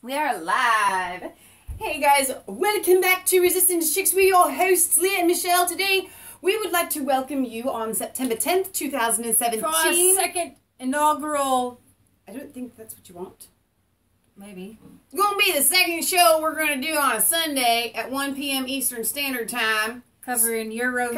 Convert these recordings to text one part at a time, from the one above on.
We are live. Hey guys, welcome back to Resistance Chicks. We're your hosts, Leah and Michelle. Today, we would like to welcome you on September 10th, 2017. For our second inaugural... I don't think that's what you want. Maybe. It's going to be the second show we're going to do on a Sunday at 1 p.m. Eastern Standard Time. Covering Europe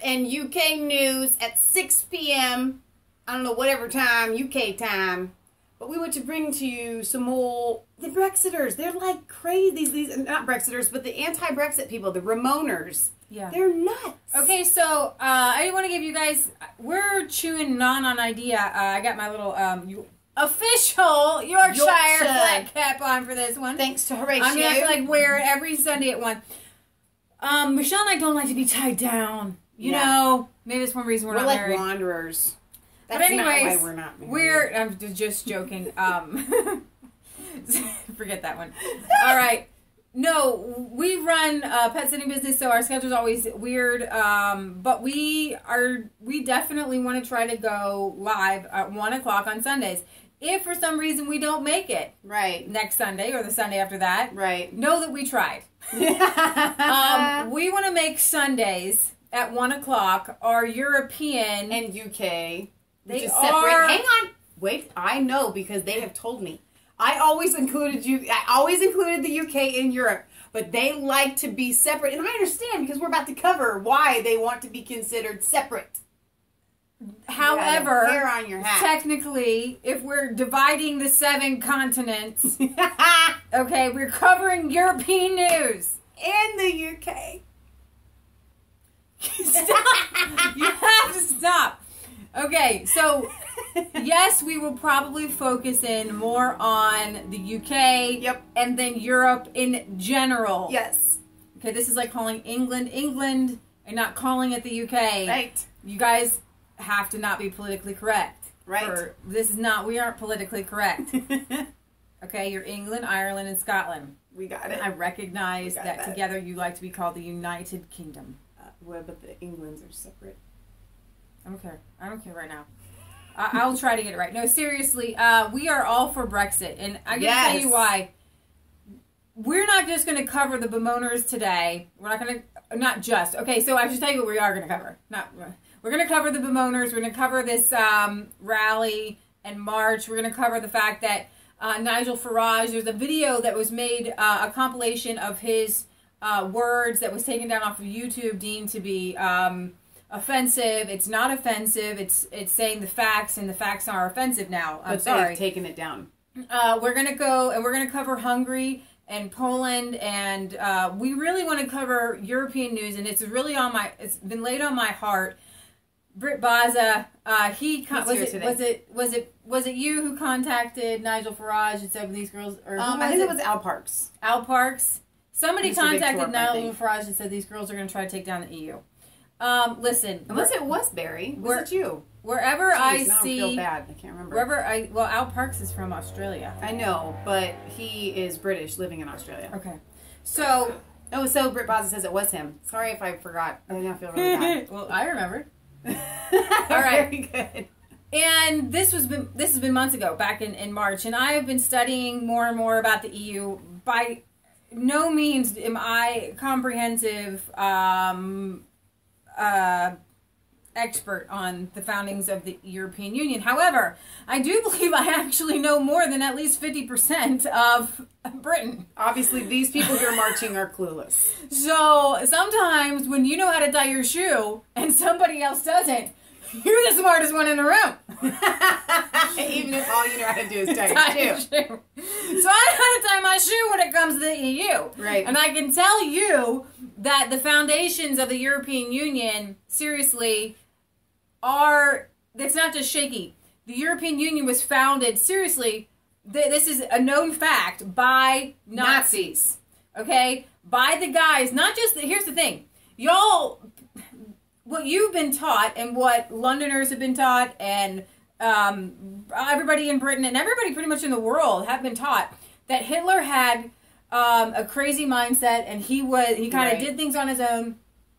and UK news at 6 p.m. I don't know, whatever time, UK time. But we want to bring to you some more, the Brexiters. They're like crazy. These not Brexiters, but the anti-Brexit people, the Ramoners. Yeah. They're nuts. Okay, so I want to give you guys, we're chewing on an idea. I got my little official Yorkshire flat cap on for this one. Thanks to Horatio. I'm going to have to wear it every Sunday at 1. Michelle and I don't like to be tied down. You know, maybe that's one reason we're not like married. Wanderers. That's But anyways, not why we're not married. I'm just joking. Forget that one. All right. No, we run a pet sitting business, so our schedule's always weird. But we definitely want to try to go live at 1 o'clock on Sundays. If for some reason we don't make it, next Sunday or the Sunday after that, know that we tried. We want to make Sundays at 1 o'clock our European and UK. They are separate. Hang on, wait. I know because they have told me. I always included the UK in Europe, but they like to be separate, and I understand because we're about to cover why they want to be considered separate. However, hair on your hat. Technically, if we're dividing the 7 continents, okay, we're covering European news in the UK. Stop! You have to stop. Okay, so yes, we will probably focus in more on the UK and then Europe in general. Yes. Okay, this is like calling England England and not calling it the UK. Right. You guys have to not be politically correct. Right. We aren't politically correct. Okay, you're England, Ireland, and Scotland. We got it. I recognize that together you like to be called the United Kingdom. Well, but the Englands are separate. I don't care. I don't care right now. I'll try to get it right. No, seriously, we are all for Brexit. And I'm going to tell you why. We're not just going to cover the bemoaners today. We're not going to, not just. Okay, so I should tell you what we are going to cover. We're going to cover the bemoaners. We're going to cover this rally and march. We're going to cover the fact that Nigel Farage, there's a video that was made, a compilation of his words that was taken down off of YouTube, deemed to be offensive. It's not offensive. It's saying the facts, and the facts are offensive now. I'm sorry. They've taken it down. We're gonna go and we're gonna cover Hungary and Poland, and we really want to cover European news, and it's really on my. It's been laid on my heart. Britt Baza, was it you who contacted Nigel Farage and said these girls? Or I think it was Al Parks. Al Parks. Somebody contacted Nigel Farage and said these girls are going to try to take down the EU. Listen. Unless it was Barry. Was it you? Wherever I see... I feel bad. I can't remember. Well, Al Parks is from Australia. I know, but he is British living in Australia. Okay. So... Oh, so Britt Baza says it was him. Sorry if I forgot. I feel really bad. Well, I remember. All right. Very good. And this has been months ago, back in March, and I have been studying more and more about the EU. By no means am I comprehensive expert on the foundings of the European Union. However, I do believe I actually know more than at least 50% of Britain. Obviously, these people who are marching are clueless. So sometimes when you know how to tie your shoe and somebody else doesn't, you're the smartest one in the room. Even if all you know how to do is tie your shoe. So I know how to tie my shoe when it comes to the EU. Right. And I can tell you that the foundations of the European Union, seriously, it's not just shaky. The European Union was founded, seriously, this is a known fact, by Nazis. Okay? By the guys, not just, here's the thing. Y'all, what you've been taught and what Londoners have been taught and everybody in Britain and everybody pretty much in the world have been taught that Hitler had a crazy mindset, and he kind of did things on his own.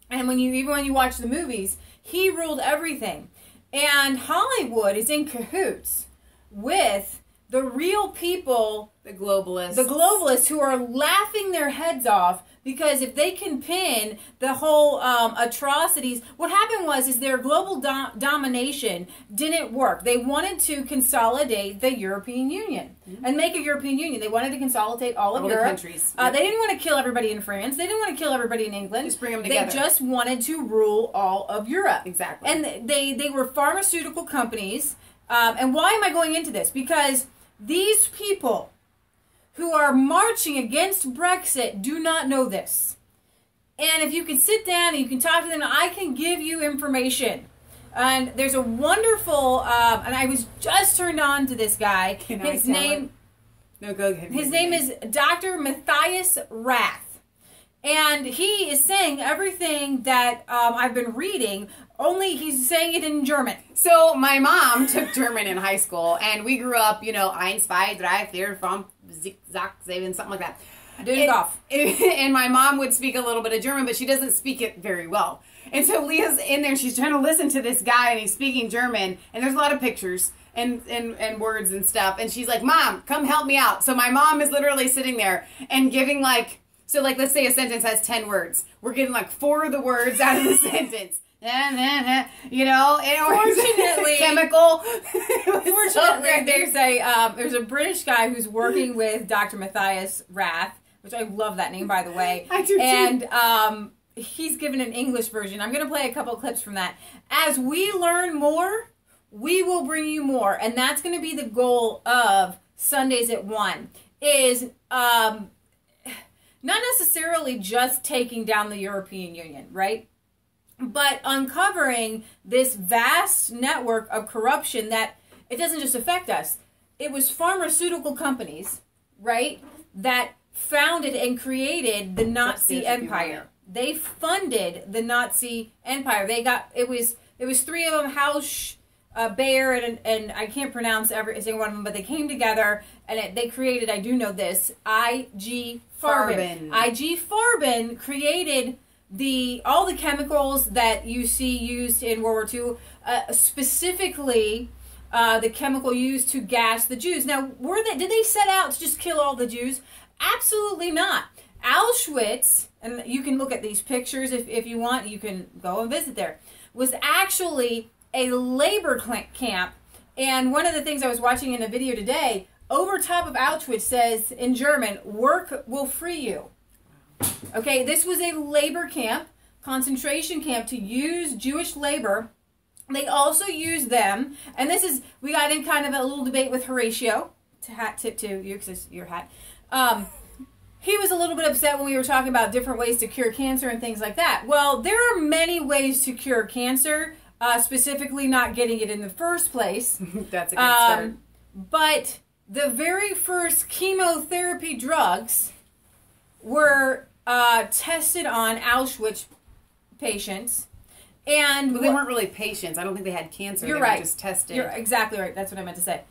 And even when you watch the movies, he ruled everything. And Hollywood is in cahoots with the real people, The globalists. who are laughing their heads off because if they can pin the whole atrocities, what happened is their global domination didn't work. They wanted to consolidate the European Union and make a European Union. They wanted to consolidate all of Europe. The countries. They didn't want to kill everybody in France. They didn't want to kill everybody in England. Just bring them together. They just wanted to rule all of Europe. Exactly. And they were pharmaceutical companies. And why am I going into this? Because these people who are marching against Brexit do not know this. And if you can sit down and you can talk to them, I can give you information. And there's a wonderful, and I was just turned on to this guy. His name is Dr. Matthias Rath. And he is saying everything that I've been reading, only he's saying it in German. So my mom took German in high school, and we grew up, 1, 2, 3, 4, 5, 6, 7, something like that. And my mom would speak a little bit of German, but she doesn't speak it very well. And so Leah's in there, she's trying to listen to this guy, and he's speaking German, and there's a lot of pictures and words and stuff. And she's like, Mom, come help me out. So my mom is literally sitting there and giving let's say a sentence has 10 words. We're getting 4 of the words out of the sentence. Fortunately, chemical. Fortunately, there's a British guy who's working with Dr. Matthias Rath, which I love that name, by the way. I do too. And he's given an English version. I'm going to play a couple clips from that. As we learn more, we will bring you more, and that's going to be the goal of Sundays at 1. Is not necessarily just taking down the European Union, right? But uncovering this vast network of corruption that it doesn't just affect us. It was pharmaceutical companies, right, that founded and created the Nazi Empire. They funded the Nazi Empire. It was 3 of them, Haus, Bayer, and I can't pronounce every single one of them, but they came together and they created, I do know this, IG Farben. IG Farben created all the chemicals that you see used in World War II, specifically the chemical used to gas the Jews. Now, did they set out to just kill all the Jews? Absolutely not. Auschwitz, and you can look at these pictures if you want, you can go and visit there, was actually a labor camp. And one of the things I was watching in a video today, over top of Auschwitz says in German, "Work will free you." Okay, this was a labor camp, concentration camp to use Jewish labor. They also used them, and we got in kind of a little debate with Horatio, hat tip to you because it's your hat. He was a little bit upset when we were talking about different ways to cure cancer and things like that. Well, there are many ways to cure cancer, specifically not getting it in the first place. That's a good start. But the very first chemotherapy drugs were tested on Auschwitz patients. And they weren't really patients. I don't think they had cancer. You're they right. Were just tested. You're exactly right. That's what I meant to say.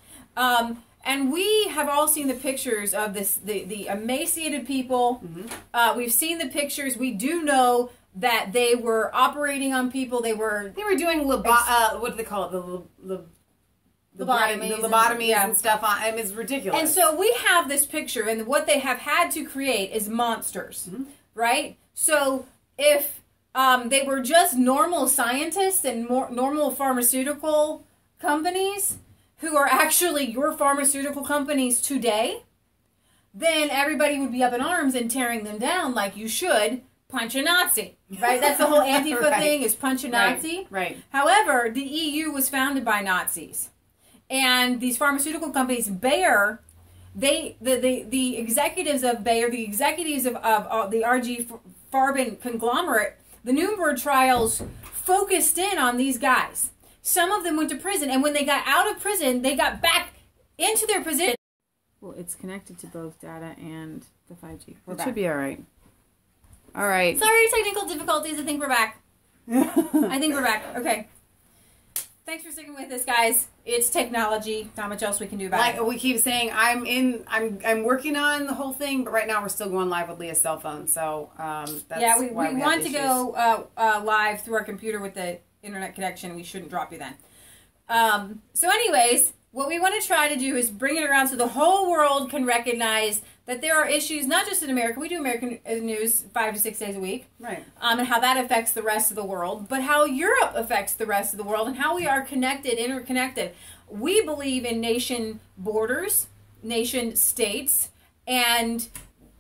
And we have all seen the pictures of the emaciated people. Mm-hmm. We've seen the pictures. We do know that they were operating on people. They were doing what do they call it? Lobotomies and stuff. It's ridiculous. And so we have this picture, and what they have had to create is monsters, mm-hmm. right? So if they were just normal scientists and normal pharmaceutical companies who are actually your pharmaceutical companies today, then everybody would be up in arms and tearing them down like you should. Punch a Nazi, right? That's the whole Antifa right. thing is punch a Nazi. Right. However, the EU was founded by Nazis. And these pharmaceutical companies, Bayer, the executives of Bayer, the executives of the RG Farben conglomerate, the Nuremberg trials focused in on these guys. Some of them went to prison, and when they got out of prison, they got back into their position. Well, it's connected to both data and the 5G. It should be all right. All right. Sorry, technical difficulties. I think we're back. I think we're back. Okay. Thanks for sticking with us, guys. It's technology. Not much else we can do about it. Like we keep saying, I'm working on the whole thing, but right now we're still going live with Leah's cell phone. So that's we want to go live through our computer with the internet connection. We shouldn't drop you then. So anyways, what we want to try to do is bring it around so the whole world can recognize that there are issues, not just in America. We do American news 5 to 6 days a week. Right. And how that affects the rest of the world, but how Europe affects the rest of the world and how we are connected, interconnected. We believe in nation borders, nation states, and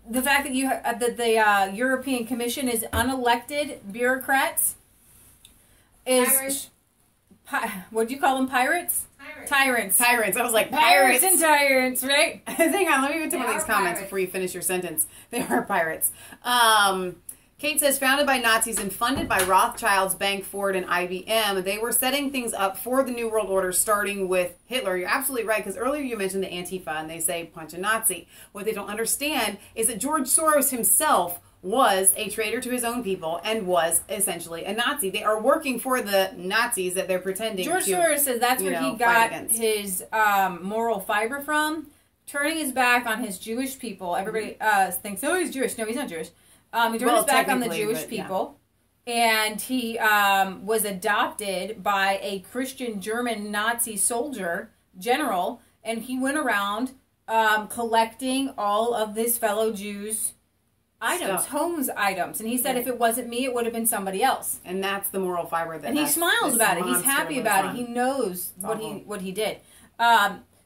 the fact that the European Commission is unelected bureaucrats is... What do you call them? Pirates? Tyrants. Tyrants. I was like, pirates and tyrants, right? Hang on, let me get to one of these comments before you finish your sentence. They are pirates. Kate says, founded by Nazis and funded by Rothschilds, Bank, Ford, and IBM, they were setting things up for the New World Order, starting with Hitler. You're absolutely right, because earlier you mentioned the Antifa, and they say, punch a Nazi. What they don't understand is that George Soros himself was a traitor to his own people and was essentially a Nazi. They are working for the Nazis that they're pretending George to, Soros says that's where he got his moral fiber from, turning his back on his Jewish people. Everybody thinks, oh, he's Jewish. No, he's not Jewish. He turned his back on the Jewish people, and he was adopted by a Christian German Nazi soldier general, and he went around collecting all of his fellow Jews' items, homes items, and he said if it wasn't me, it would have been somebody else. And that's the moral fiber that. And he smiles about it. He's happy about it. He knows what he did.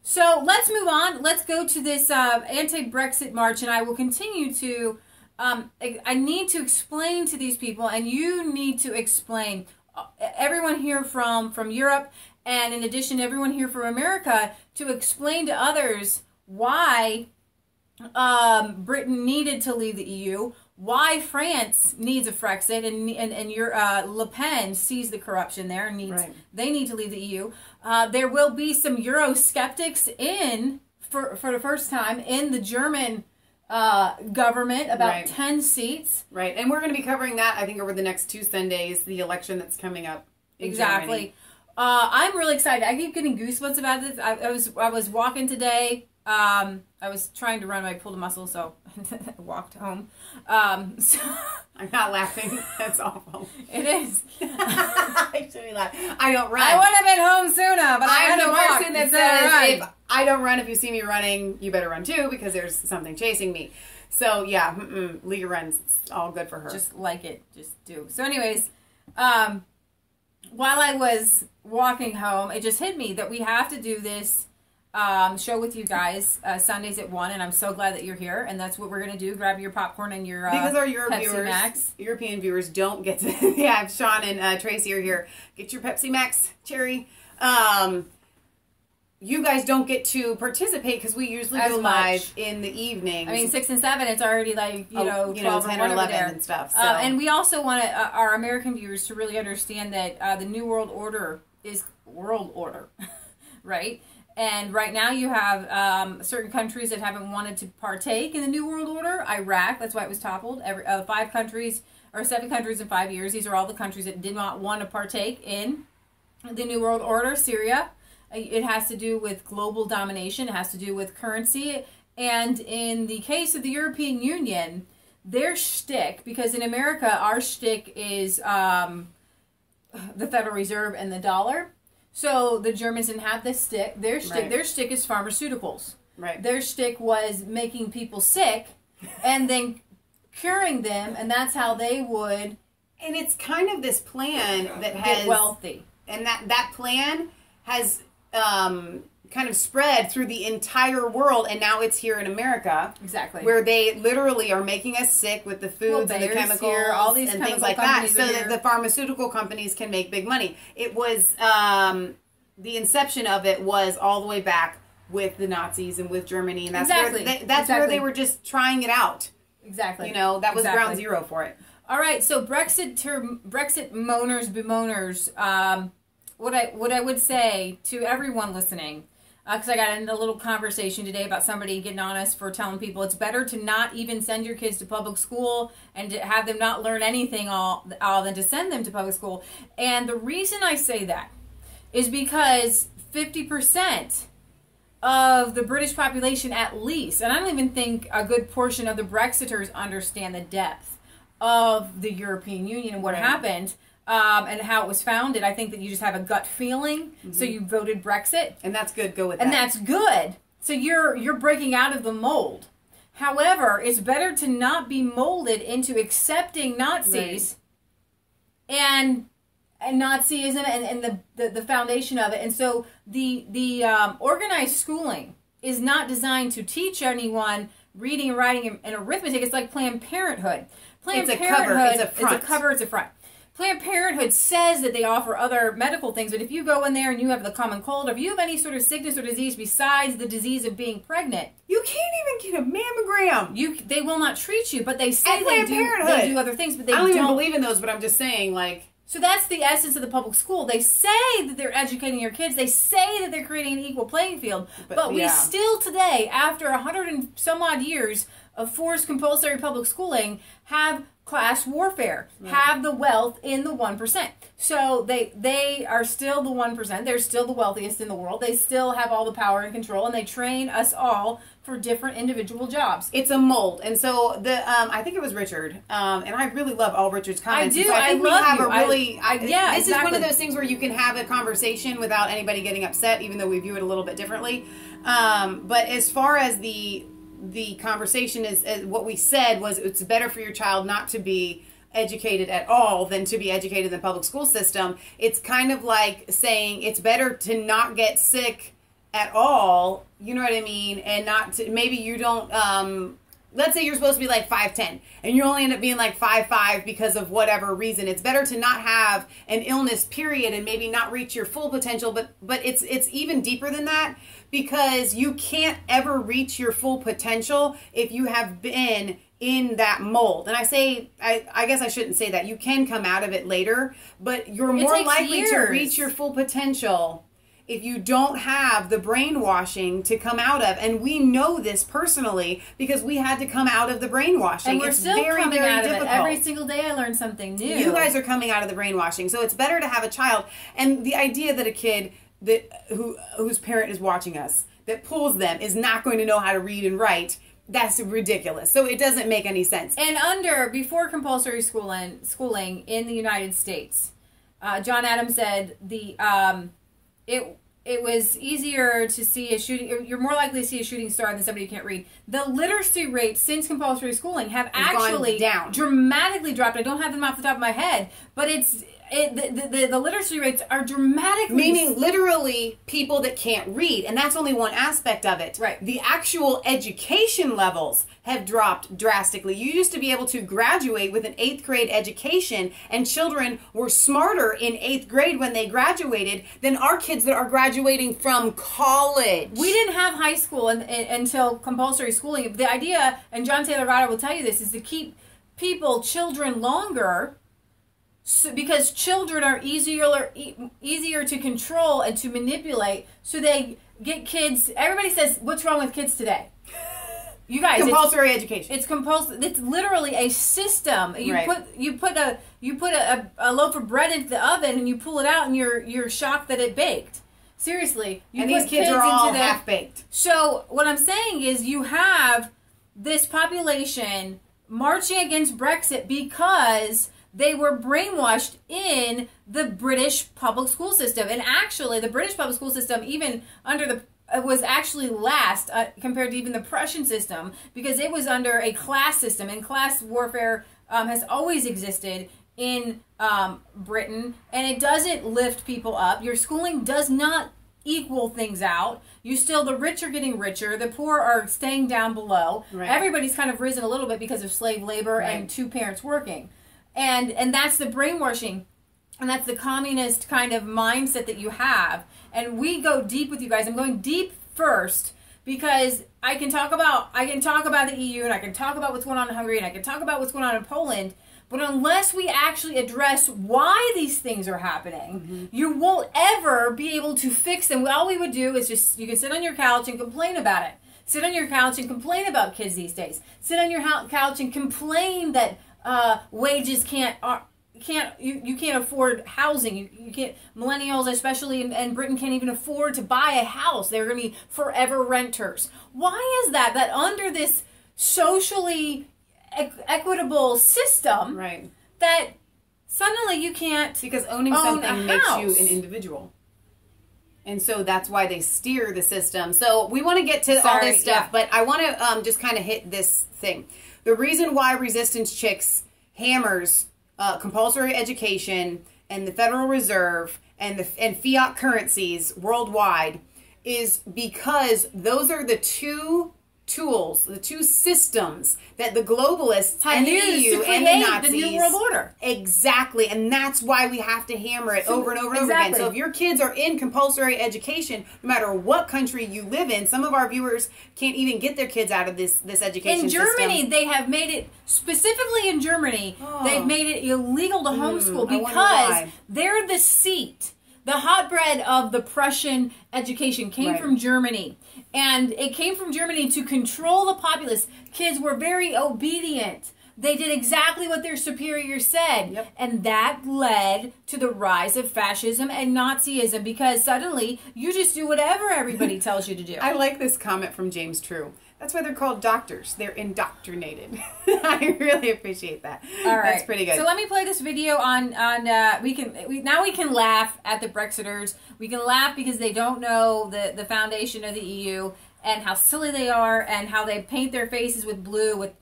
So let's move on. Let's go to this anti-Brexit march, and I will continue to. I need to explain to these people, and you need to explain. Everyone here from Europe, and in addition, everyone here from America, to explain to others why Britain needed to leave the EU, why France needs a Frexit, and your Le Pen sees the corruption there and needs they need to leave the EU. There will be some Eurosceptics in for the first time in the German government, about 10 seats. Right, and we're going to be covering that, I think, over the next 2 Sundays, the election that's coming up in Germany. I'm really excited. I keep getting goosebumps about this. I was walking today. I was trying to run, but I pulled a muscle, so I walked home. So I'm not laughing. That's awful. It is. I shouldn't laugh. I don't run. I would have been home sooner, but I had to walk. I'm the person that says, if I don't run, if you see me running, you better run too, because there's something chasing me. So, yeah, Leah runs. It's all good for her. Just like it. Just do. So, anyways, while I was walking home, it just hit me that we have to do this show with you guys Sundays at 1, and I'm so glad that you're here, and that's what we're going to do. Grab your popcorn and your because our European viewers don't get to yeah, Sean and Tracy are here. Get your Pepsi Max cherry. You guys don't get to participate because we usually go live in the evening. I mean, 6 and 7, it's already like, 12 10 or 11 and stuff. So. And we also want our American viewers to really understand that the New World Order is world order, right? And right now you have certain countries that haven't wanted to partake in the New World Order. Iraq, that's why it was toppled. 5 countries, or 7 countries in 5 years. These are all the countries that did not want to partake in the New World Order. Syria. It has to do with global domination. It has to do with currency. And in the case of the European Union, their shtick, because in America, our shtick is the Federal Reserve and the dollar. So the Germans didn't have this stick. Their shtick is pharmaceuticals. Right. Their shtick was making people sick and then curing them, and that's how they would. And it's kind of this plan that has get wealthy. And that plan has kind of spread through the entire world, and now it's here in America. Exactly. Where they literally are making us sick with the foods and the chemicals all these and things like that, so that the pharmaceutical companies can make big money. It was, the inception of it was all the way back with the Nazis and with Germany, and that's where they were just trying it out. Exactly. That was ground zero for it. All right, so Brexit moaners, bemoaners, what I would say to everyone listening, because I got in a little conversation today about somebody getting on us for telling people it's better to not even send your kids to public school and to have them not learn anything all than to send them to public school. And the reason I say that is because 50% of the British population at least, and I don't even think a good portion of the Brexiters understand the depth of the European Union and what happened. and how it was founded. I think that you just have a gut feeling, so you voted Brexit. And that's good. Go with that. And that's good. So you're breaking out of the mold. However, it's better to not be molded into accepting Nazis and Nazism and the foundation of it. And so the organized schooling is not designed to teach anyone reading and writing and arithmetic. It's like Planned Parenthood. Planned Parenthood, it's a cover, it's a front. Planned Parenthood says that they offer other medical things, but if you go in there and you have the common cold, or if you have any sort of sickness or disease besides the disease of being pregnant, you can't even get a mammogram. They will not treat you, but they say they do other things, but they don't even believe in those, but I'm just saying, like... So that's the essence of the public school. They say that they're educating your kids. They say that they're creating an equal playing field. But we still today, after 100 and some odd years of forced compulsory public schooling, have class warfare, have the wealth in the 1%. So they are still the 1%. They're still the wealthiest in the world. They still have all the power and control, and they train us all for different individual jobs. It's a mold. And so I think it was Richard, and I really love all Richard's comments. I do. So I think we have a really this is one of those things where you can have a conversation without anybody getting upset, even though we view it a little bit differently. But as far as the conversation is, what we said was, it's better for your child not to be educated at all than to be educated in the public school system. It's kind of like saying it's better to not get sick at all, you know what I mean, and not to, maybe you don't, let's say you're supposed to be like 5'10", and you only end up being like 5'5" because of whatever reason. It's better to not have an illness, period, and maybe not reach your full potential, but it's even deeper than that, because you can't ever reach your full potential if you have been in that mold. And I guess I shouldn't say that. You can come out of it later, but you're more likely to reach your full potential if you don't have the brainwashing to come out of. And we know this personally because we had to come out of the brainwashing. And we're still coming out of it. Every single day I learn something new. You guys are coming out of the brainwashing. So it's better to have a child. And the idea that a kid whose parent is watching us, that pulls them, is not going to know how to read and write, that's ridiculous. So it doesn't make any sense. And before compulsory schooling in the United States, John Adams said it was easier to see a shooting. You're more likely to see a shooting star than somebody who can't read. The literacy rates since compulsory schooling have actually dramatically dropped. I don't have them off the top of my head, but the literacy rates are dramatically... Meaning literally people that can't read. And that's only one aspect of it. Right. The actual education levels have dropped drastically. You used to be able to graduate with an 8th grade education, and children were smarter in 8th grade when they graduated than our kids that are graduating from college. We didn't have high school until compulsory schooling. The idea, and John Taylor Gatto will tell you this, is to keep children longer... So, because children are easier to control and to manipulate, so they get kids. Everybody says, "What's wrong with kids today?" You guys, compulsory education. It's compulsory. It's literally a system. You put a loaf of bread into the oven and you pull it out and you're shocked that it baked. Seriously, and these kids are all half baked. So what I'm saying is, you have this population marching against Brexit because they were brainwashed in the British public school system. And actually, the British public school system, even under was actually last compared to even the Prussian system, because it was under a class system. And class warfare has always existed in Britain. And it doesn't lift people up. Your schooling does not equal things out. The rich are getting richer. The poor are staying down below. Right. Everybody's kind of risen a little bit because of slave labor and 2 parents working. And that's the brainwashing, and that's the communist kind of mindset that you have. And we go deep with you guys. I'm going deep first because I can talk about the EU, and I can talk about what's going on in Hungary, and I can talk about what's going on in Poland. But unless we actually address why these things are happening, you won't ever be able to fix them. All we would do is just, you can sit on your couch and complain about it. Sit on your couch and complain about kids these days. Sit on your couch and complain that wages you can't afford housing. You can't, millennials especially in Britain can't even afford to buy a house. They're going to be forever renters. Why is that? That under this socially equitable system, right, that suddenly you can't because owning own something a makes house. you an individual. And so that's why they steer the system. So we want to get to all this stuff, but I want to just kind of hit this thing. The reason why Resistance Chicks hammers compulsory education and the Federal Reserve and fiat currencies worldwide is because those are the two tools, the two systems that the globalists and the EU and the Nazis, the New World Order. Exactly, and that's why we have to hammer it over and over and over again. So if your kids are in compulsory education, no matter what country you live in, some of our viewers can't even get their kids out of this education in Germany, system. They have made it, specifically in Germany, they've made it illegal to homeschool because they're the seat. The hotbed of the Prussian education came from Germany. And it came from Germany to control the populace. Kids were very obedient. They did exactly what their superiors said. Yep. And that led to the rise of fascism and Nazism because suddenly you just do whatever everybody tells you to do. I like this comment from James True. That's why they're called doctors. They're indoctrinated. I really appreciate that. All right. That's pretty good. So let me play this video on now we can laugh at the Brexiters. We can laugh because they don't know the foundation of the EU and how silly they are and how they paint their faces with blue with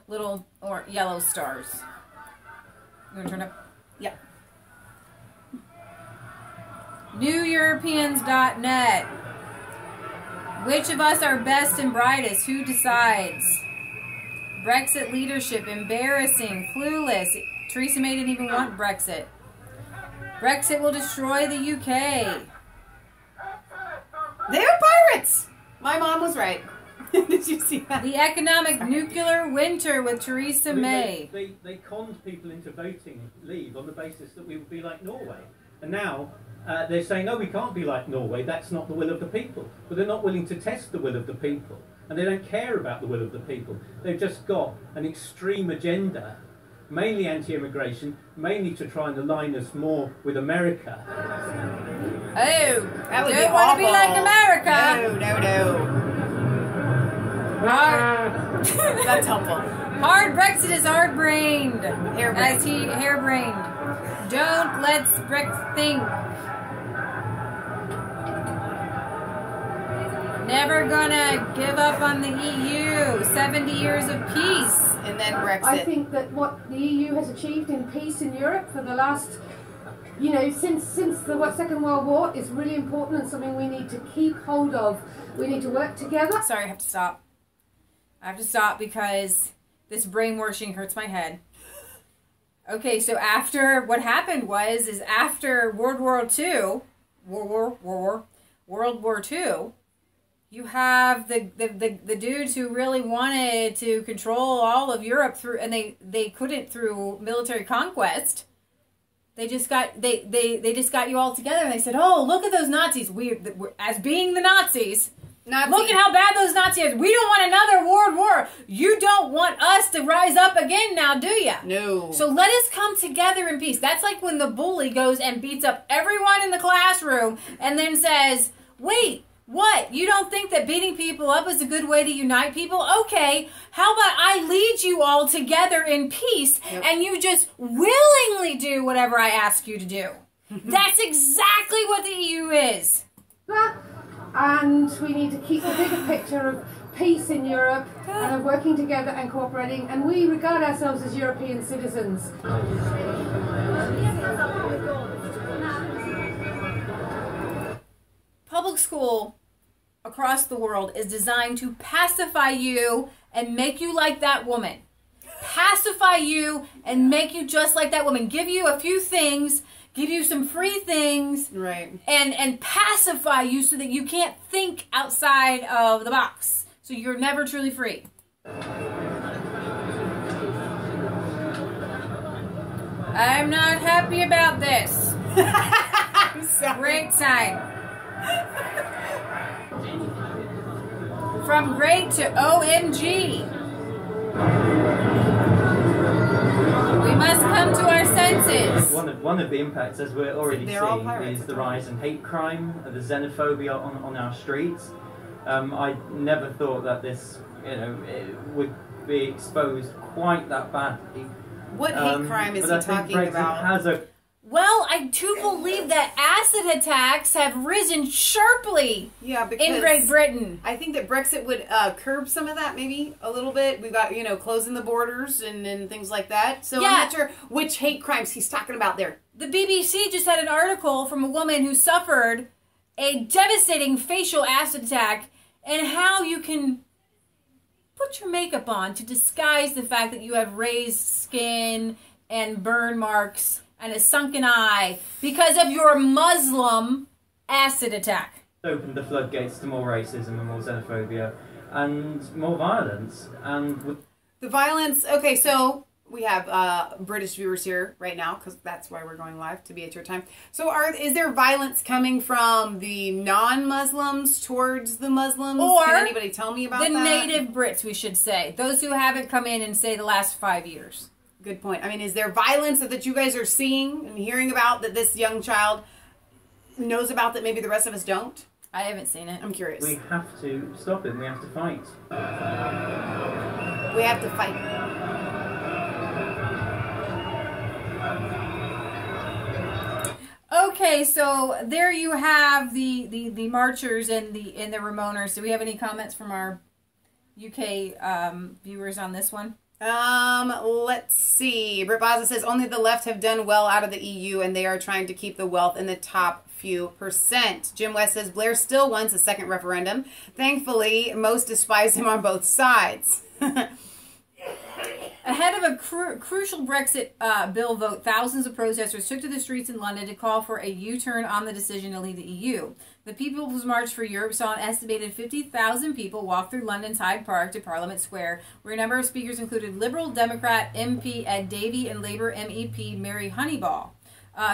little or yellow stars. You want to turn up? Yeah. NewEuropeans.net. Which of us are best and brightest? Who decides? Brexit leadership, embarrassing, clueless. Theresa May didn't even want Brexit. Brexit will destroy the UK. They're pirates! My mom was right. Did you see that? The economic nuclear winter with Theresa May. They conned people into voting leave on the basis that we would be like Norway. And now they're saying, no, we can't be like Norway, that's not the will of the people. But they're not willing to test the will of the people. And they don't care about the will of the people. They've just got an extreme agenda, mainly anti-immigration, mainly to try and align us more with America. Oh, that would don't want to be like America. No. Hard. That's helpful. Hard Brexit is hard-brained. Hair-brained. Hair-brained. Don't let's Brexit think. Never gonna give up on the EU. 70 years of peace. And then Brexit. I think that what the EU has achieved in peace in Europe for the last, since the Second World War is really important and something we need to keep hold of. We need to work together. Sorry, I have to stop. I have to stop because this brainwashing hurts my head. Okay, so after what happened is after World War II, you have the dudes who really wanted to control all of Europe through, and they couldn't through military conquest. They just got you all together and they said, "Oh, look at those Nazis. We're as being the Nazis. Look at how bad those Nazis are. We don't want another world war. You don't want us to rise up again now, do you? No. So let us come together in peace." That's like when the bully goes and beats up everyone in the classroom and then says, "Wait, what? You don't think that beating people up is a good way to unite people? Okay, how about I lead you all together in peace and you just willingly do whatever I ask you to do?" That's exactly what the EU is. And we need to keep the bigger picture of peace in Europe and of working together and cooperating. And we regard ourselves as European citizens. Public school across the world is designed to pacify you and make you like that woman. Pacify you and make you just like that woman. Give you a few things, give you some free things, right, and pacify you so that you can't think outside of the box. So you're never truly free. I'm not happy about this. I'm sorry. Great sign. From great to OMG. We must come to our senses. One of the impacts, as we're already seeing, is the rise in hate crime, the xenophobia on our streets. I never thought that this, it would be exposed quite that badly. What hate crime is he talking about? Has a Well, I do believe that acid attacks have risen sharply because in Great Britain. I think that Brexit would curb some of that, maybe a little bit. We've got, closing the borders and things like that. So I'm not sure which hate crimes he's talking about there. The BBC just had an article from a woman who suffered a devastating facial acid attack and how you can put your makeup on to disguise the fact that you have raised skin and burn marks and a sunken eye because of your Muslim acid attack. Opened the floodgates to more racism and more xenophobia and more violence. And the violence, okay, so we have British viewers here right now because that's why we're going live, to be at your time. So is there violence coming from the non-Muslims towards the Muslims? Or can anybody tell me about the that? native Brits, we should say. Those who haven't come in in, say, the last 5 years. Good point. I mean, is there violence that you guys are seeing and hearing about that this young child knows about that maybe the rest of us don't? I haven't seen it. I'm curious. we have to stop it. We have to fight. We have to fight. Okay, so there you have the marchers and the Ramoners. Do we have any comments from our UK viewers on this one? Let's see. Britt Baza says only the left have done well out of the EU and they are trying to keep the wealth in the top few percent. Jim West says Blair still wants a second referendum. Thankfully, most despise him on both sides. Ahead of a crucial Brexit bill vote, thousands of protesters took to the streets in London to call for a U-turn on the decision to leave the EU. The People's March for Europe saw an estimated 50,000 people walk through London's Hyde Park to Parliament Square, where a number of speakers included Liberal Democrat MP Ed Davey and Labour MEP Mary Honeyball.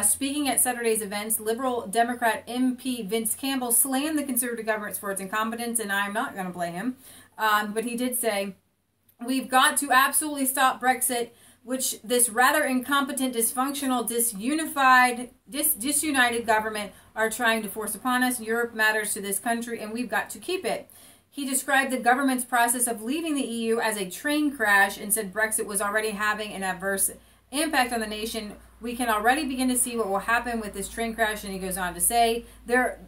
Speaking at Saturday's events, Liberal Democrat MP Vince Campbell slammed the Conservative government for its incompetence, and I'm not going to blame him. But he did say, "We've got to absolutely stop Brexit, which this rather incompetent, dysfunctional, disunited government are trying to force upon us. Europe matters to this country, and we've got to keep it." He described the government's process of leaving the EU as a train crash and said Brexit was already having an adverse impact on the nation. "We can already begin to see what will happen with this train crash," and he goes on to say they're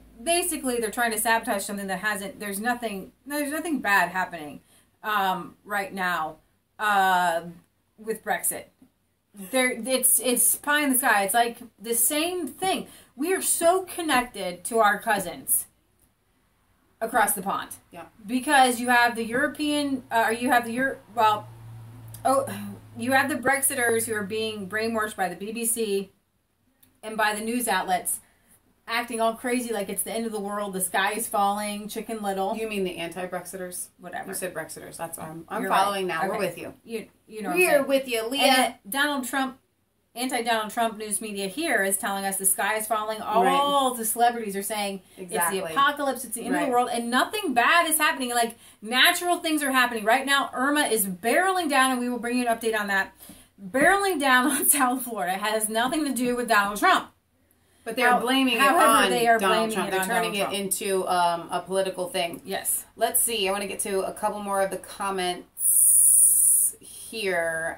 trying to sabotage something that hasn't. There's nothing bad happening right now with Brexit. It's pie in the sky. It's like the same thing. We are so connected to our cousins across the pond. Yeah. Because you have the European, you have the Brexiters who are being brainwashed by the BBC and by the news outlets, acting all crazy like it's the end of the world, the sky is falling, Chicken Little. You mean the anti-Brexiters? Whatever. You said Brexiters. That's I'm You're following right. now. Okay. We're with you. You know. We're with you, Leah. And Donald Trump, anti-Donald Trump news media here is telling us the sky is falling. All the celebrities are saying it's the apocalypse, it's the end of the world, and nothing bad is happening. Like, natural things are happening. Right now, Irma is barreling down, and we will bring you an update on that. Barreling down on South Florida. It has nothing to do with Donald Trump. But they're blaming it on Donald Trump. They're turning it into a political thing. Yes. Let's see. I want to get to a couple more of the comments here.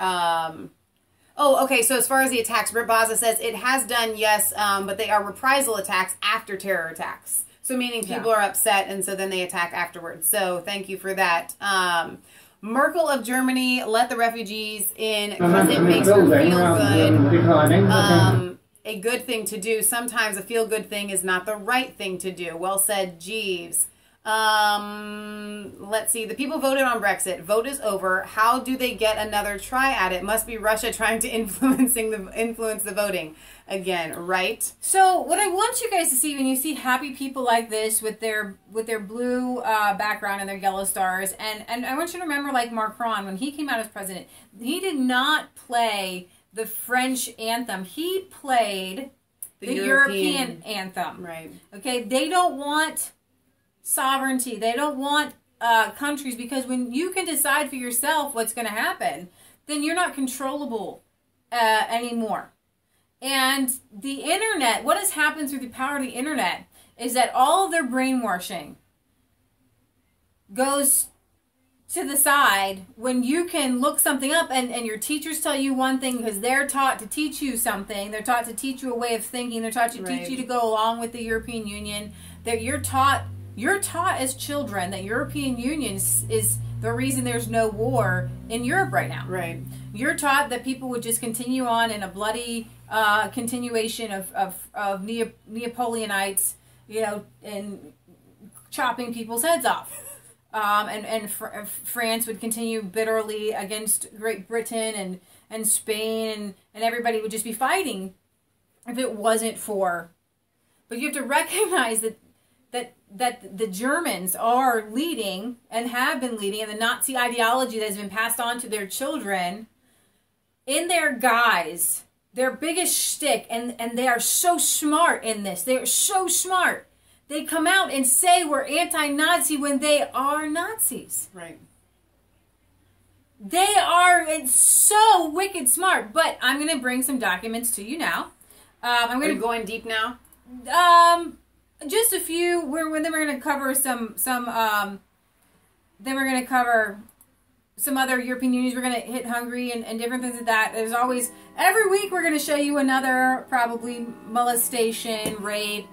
Okay. So as far as the attacks, Britt Baza says it has done, yes, but they are reprisal attacks after terror attacks. So meaning people are upset, and so then they attack afterwards. So thank you for that. Merkel of Germany, let the refugees in because it makes her feel good. A good thing to do. Sometimes a feel-good thing is not the right thing to do. Well said, Jeeves. Let's see. The people voted on Brexit. Vote is over. How do they get another try at it? Must be Russia trying to influence the voting again, right? So what I want you guys to see when you see happy people like this with their blue background and their yellow stars, and I want you to remember, like Macron, when he came out as president, he did not play the French anthem. He played the European anthem. Right. Okay. They don't want sovereignty. They don't want countries, because when you can decide for yourself what's going to happen, then you're not controllable anymore. And the internet, what has happened through the power of the internet is that all of their brainwashing goes to the side when you can look something up and your teachers tell you one thing because they're taught to teach you something. They're taught to teach you a way of thinking. They're taught to teach you to go along with the European Union. That you're taught as children that European Union is the reason there's no war in Europe right now. Right. You're taught that people would just continue on in a bloody continuation of Neapolitanites, and chopping people's heads off. And France would continue bitterly against Great Britain and Spain, and everybody would just be fighting if it wasn't for. But you have to recognize that the Germans are leading and have been leading, and the Nazi ideology that has been passed on to their children in their guise, their biggest shtick, and they are so smart in this. They are so smart. They come out and say we're anti-Nazi when they are Nazis. Right. They are so wicked smart. But I'm going to bring some documents to you now. Are you going deep now? Just a few. Then we're going to cover some. Then we're going to cover some other European unions. We're going to hit Hungary and different things like that. There's always every week we're going to show you another probably molestation, rape,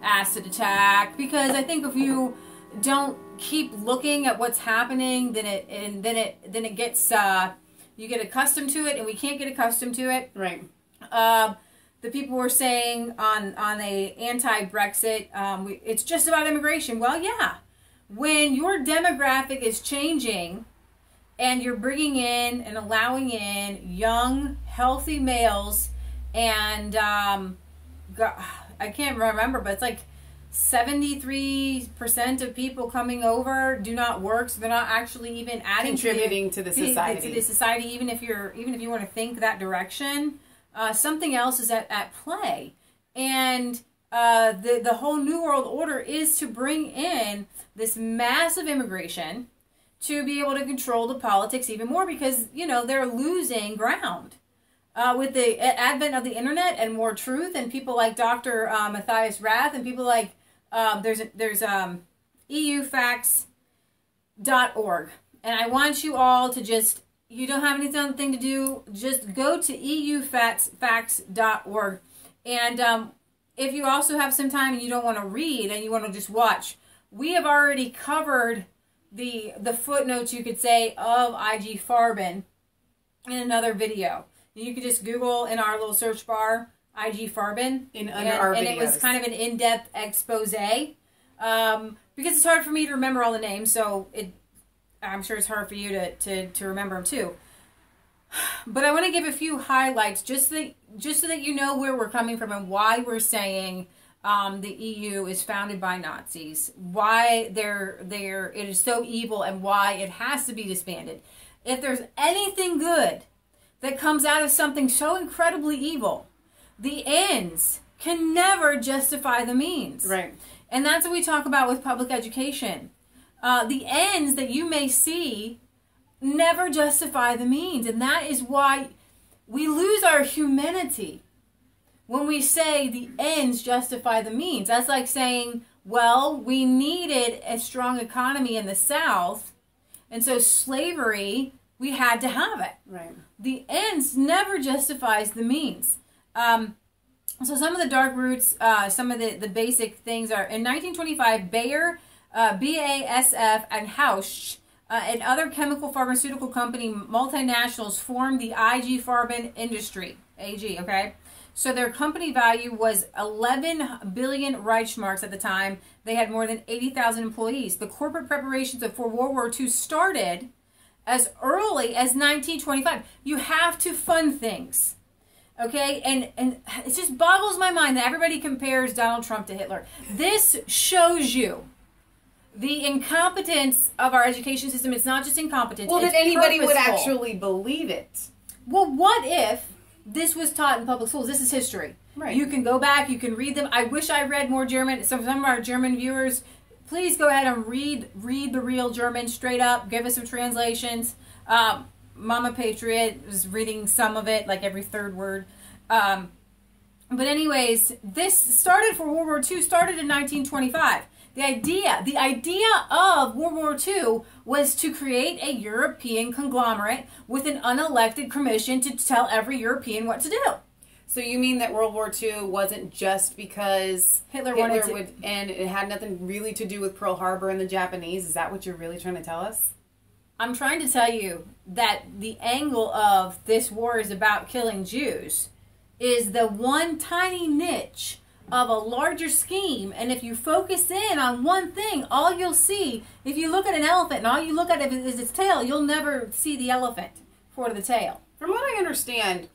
acid attack, because I think if you don't keep looking at what's happening, then it gets you get accustomed to it, and we can't get accustomed to it. Right. The people were saying on a anti-Brexit, it's just about immigration. Well, yeah, when your demographic is changing, and you're bringing in and allowing in young, healthy males, and I can't remember, but it's like 73% of people coming over do not work, so they're not actually even contributing to the society. To the society, even if you want to think that direction, something else is at play, and the whole New World Order is to bring in this massive immigration to be able to control the politics even more, because they're losing ground. With the advent of the internet and more truth, and people like Dr. Matthias Rath, and people like there's eufacts.org, and I want you all to just, you don't have anything to do, just go to eufacts.org, and if you also have some time and you don't want to read and you want to just watch, we have already covered the footnotes, you could say, of IG Farben in another video. You could just Google in our little search bar IG Farben and it was kind of an in-depth expose, because it's hard for me to remember all the names, so I'm sure it's hard for you to remember them too. But I want to give a few highlights just so that you know where we're coming from and why we're saying the EU is founded by Nazis, why it is so evil, and why it has to be disbanded. If there's anything good that comes out of something so incredibly evil, the ends can never justify the means. Right. And that's what we talk about with public education. The ends that you may see never justify the means. And that is why we lose our humanity when we say the ends justify the means. That's like saying, well, we needed a strong economy in the South, and so slavery, we had to have it. Right. The ends never justifies the means. So some of the dark roots, some of the basic things are, in 1925, Bayer, BASF, and Hausch, and other chemical pharmaceutical company multinationals formed the IG Farben industry, AG, okay? So their company value was 11 billion Reichsmarks at the time. They had more than 80,000 employees. The corporate preparations for World War II started as early as 1925. You have to fund things, okay? And it just boggles my mind that everybody compares Donald Trump to Hitler. This shows you the incompetence of our education system. It's not just incompetence. Well, it's that anybody purposeful. would actually believe it. Well, what if this was taught in public schools? This is history. Right. You can go back, you can read them. I wish I read more German. Some of our German viewers, please go ahead and read the real German straight up. Give us some translations. Mama Patriot was reading some of it, like every third word. But anyways, this started for World War II, started in 1925. The idea of World War II was to create a European conglomerate with an unelected commission to tell every European what to do. So you mean that World War II wasn't just because Hitler wanted to, and it had nothing really to do with Pearl Harbor and the Japanese? Is that what you're really trying to tell us? I'm trying to tell you that the angle of this war is about killing Jews is the one tiny niche of a larger scheme, and if you focus in on one thing, all you'll see, if you look at an elephant and all you look at it is its tail, you'll never see the elephant for the tail. From what I understand,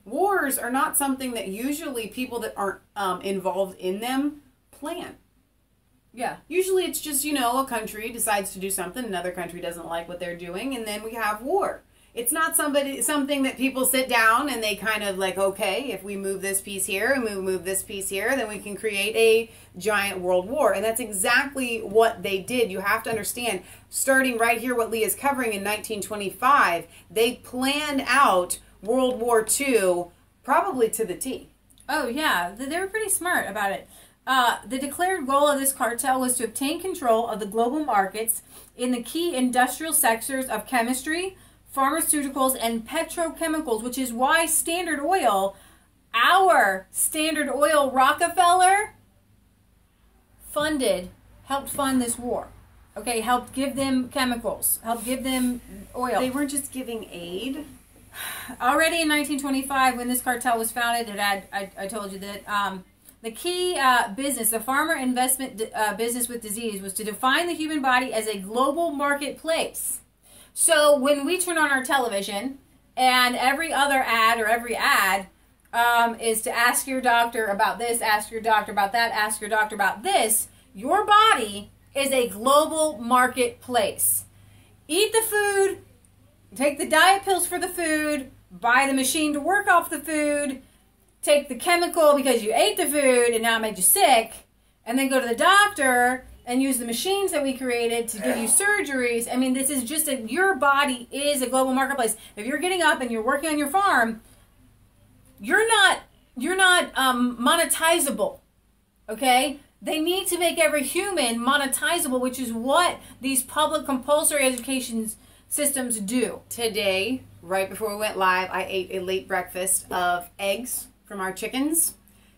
wars are not something that usually people that aren't involved in them plan. Yeah. Usually it's just, a country decides to do something, another country doesn't like what they're doing, and then we have war. It's not something that people sit down and they kind of like, okay, if we move this piece here and we move this piece here, then we can create a giant world war. And that's exactly what they did. You have to understand, starting right here, what Leah's covering in 1925, they planned out World War II probably to the T. Oh, yeah. They were pretty smart about it. The declared goal of this cartel was to obtain control of the global markets in the key industrial sectors of chemistry, pharmaceuticals, and petrochemicals, which is why Standard Oil, our Standard Oil Rockefeller, helped fund this war. Okay, helped give them chemicals, helped give them oil. They weren't just giving aid. Already in 1925, when this cartel was founded, I told you that the key business, the pharma investment business with disease, was to define the human body as a global marketplace. So when we turn on our television and every other ad or every ad is to ask your doctor about this, ask your doctor about that, ask your doctor about this, your body is a global marketplace. Eat the food, take the diet pills for the food, buy the machine to work off the food, take the chemical because you ate the food and now it made you sick, and then go to the doctor and use the machines that we created to give you surgeries. I mean, this is just your body is a global marketplace. If you're getting up and you're working on your farm, you're not monetizable, okay? They need to make every human monetizable, which is what these public compulsory education systems do. Today, right before we went live, I ate a late breakfast of eggs from our chickens,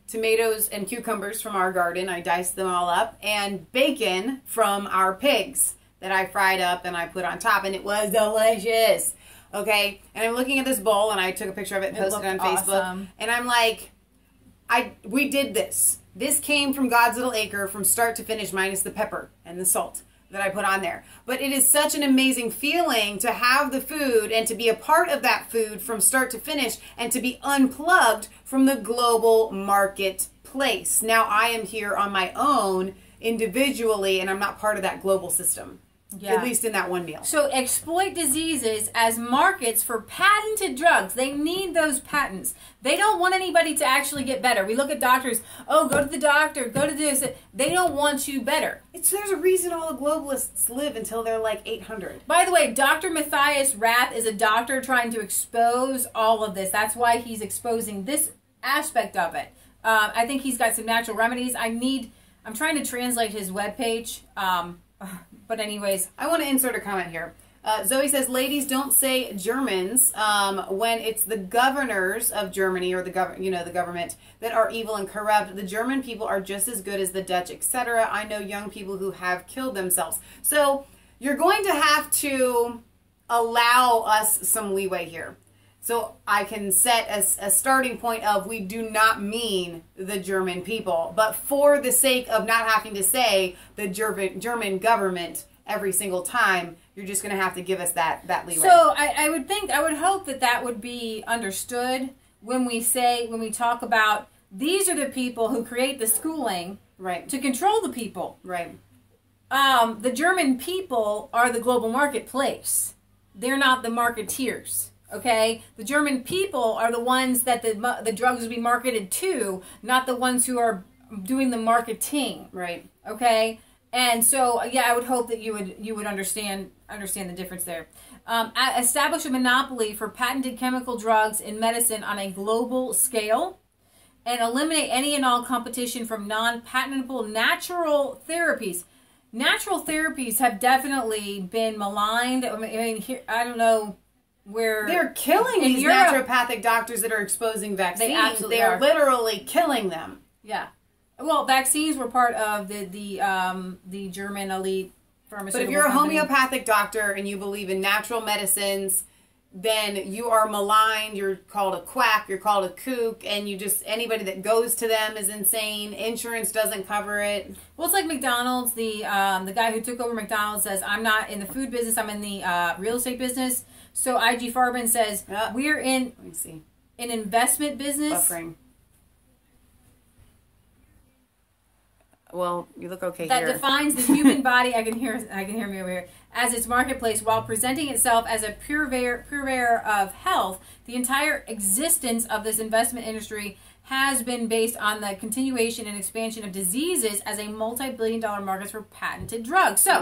tomatoes and cucumbers from our garden, I diced them all up, and bacon from our pigs that I fried up and I put on top, and it was delicious. Okay, and I'm looking at this bowl, and I took a picture of it and posted it on Facebook, awesome. And I'm like, we did this. This came from God's little acre from start to finish, minus the pepper and the salt that I put on there. But it is such an amazing feeling to have the food and to be a part of that food from start to finish and to be unplugged from the global marketplace. Now I am here on my own individually, and I'm not part of that global system. Yeah. At least in that one meal. So exploit diseases as markets for patented drugs. They need those patents. They don't want anybody to actually get better. We look at doctors, oh, go to the doctor, go to this. They don't want you better. There's a reason all the globalists live until they're like 800. By the way, Dr. Matthias Rath is a doctor trying to expose all of this. That's why he's exposing this aspect of it. I think he's got some natural remedies. I'm trying to translate his webpage. But anyways, I want to insert a comment here. Zoe says, ladies, don't say Germans when it's the governors of Germany or the government that are evil and corrupt. The German people are just as good as the Dutch, etc. I know young people who have killed themselves. So you're going to have to allow us some leeway here. So I can set a starting point of we do not mean the German people, but for the sake of not having to say the German government every single time, you're just going to have to give us that leeway. So I would hope that would be understood when we talk about these are the people who create the schooling right to control the people. Right. The German people are the global marketplace. They're not the marketeers. Okay, the German people are the ones that the drugs will be marketed to, not the ones who are doing the marketing. Right. Okay, and so yeah, I would hope that you would understand the difference there. Establish a monopoly for patented chemical drugs in medicine on a global scale, and eliminate any and all competition from non-patentable natural therapies. Natural therapies have definitely been maligned. I mean, here, I don't know where they're killing these naturopathic doctors that are exposing vaccines. They are literally killing them. Yeah. Well, vaccines were part of the German elite pharmaceutical. But if you're a company. homeopathic doctor and you believe in natural medicines, then you are maligned. You're called a quack. You're called a kook, and anybody that goes to them is insane. Insurance doesn't cover it. Well, it's like McDonald's. The guy who took over McDonald's says, "I'm not in the food business. I'm in the real estate business." So IG Farben says, "We're in let me see an investment business." Buffering. Well, you look okay that here. defines the human body. I can hear me over here as its marketplace while presenting itself as a purveyor of health. The entire existence of this investment industry has been based on the continuation and expansion of diseases as a multi-billion-dollar market for patented drugs. So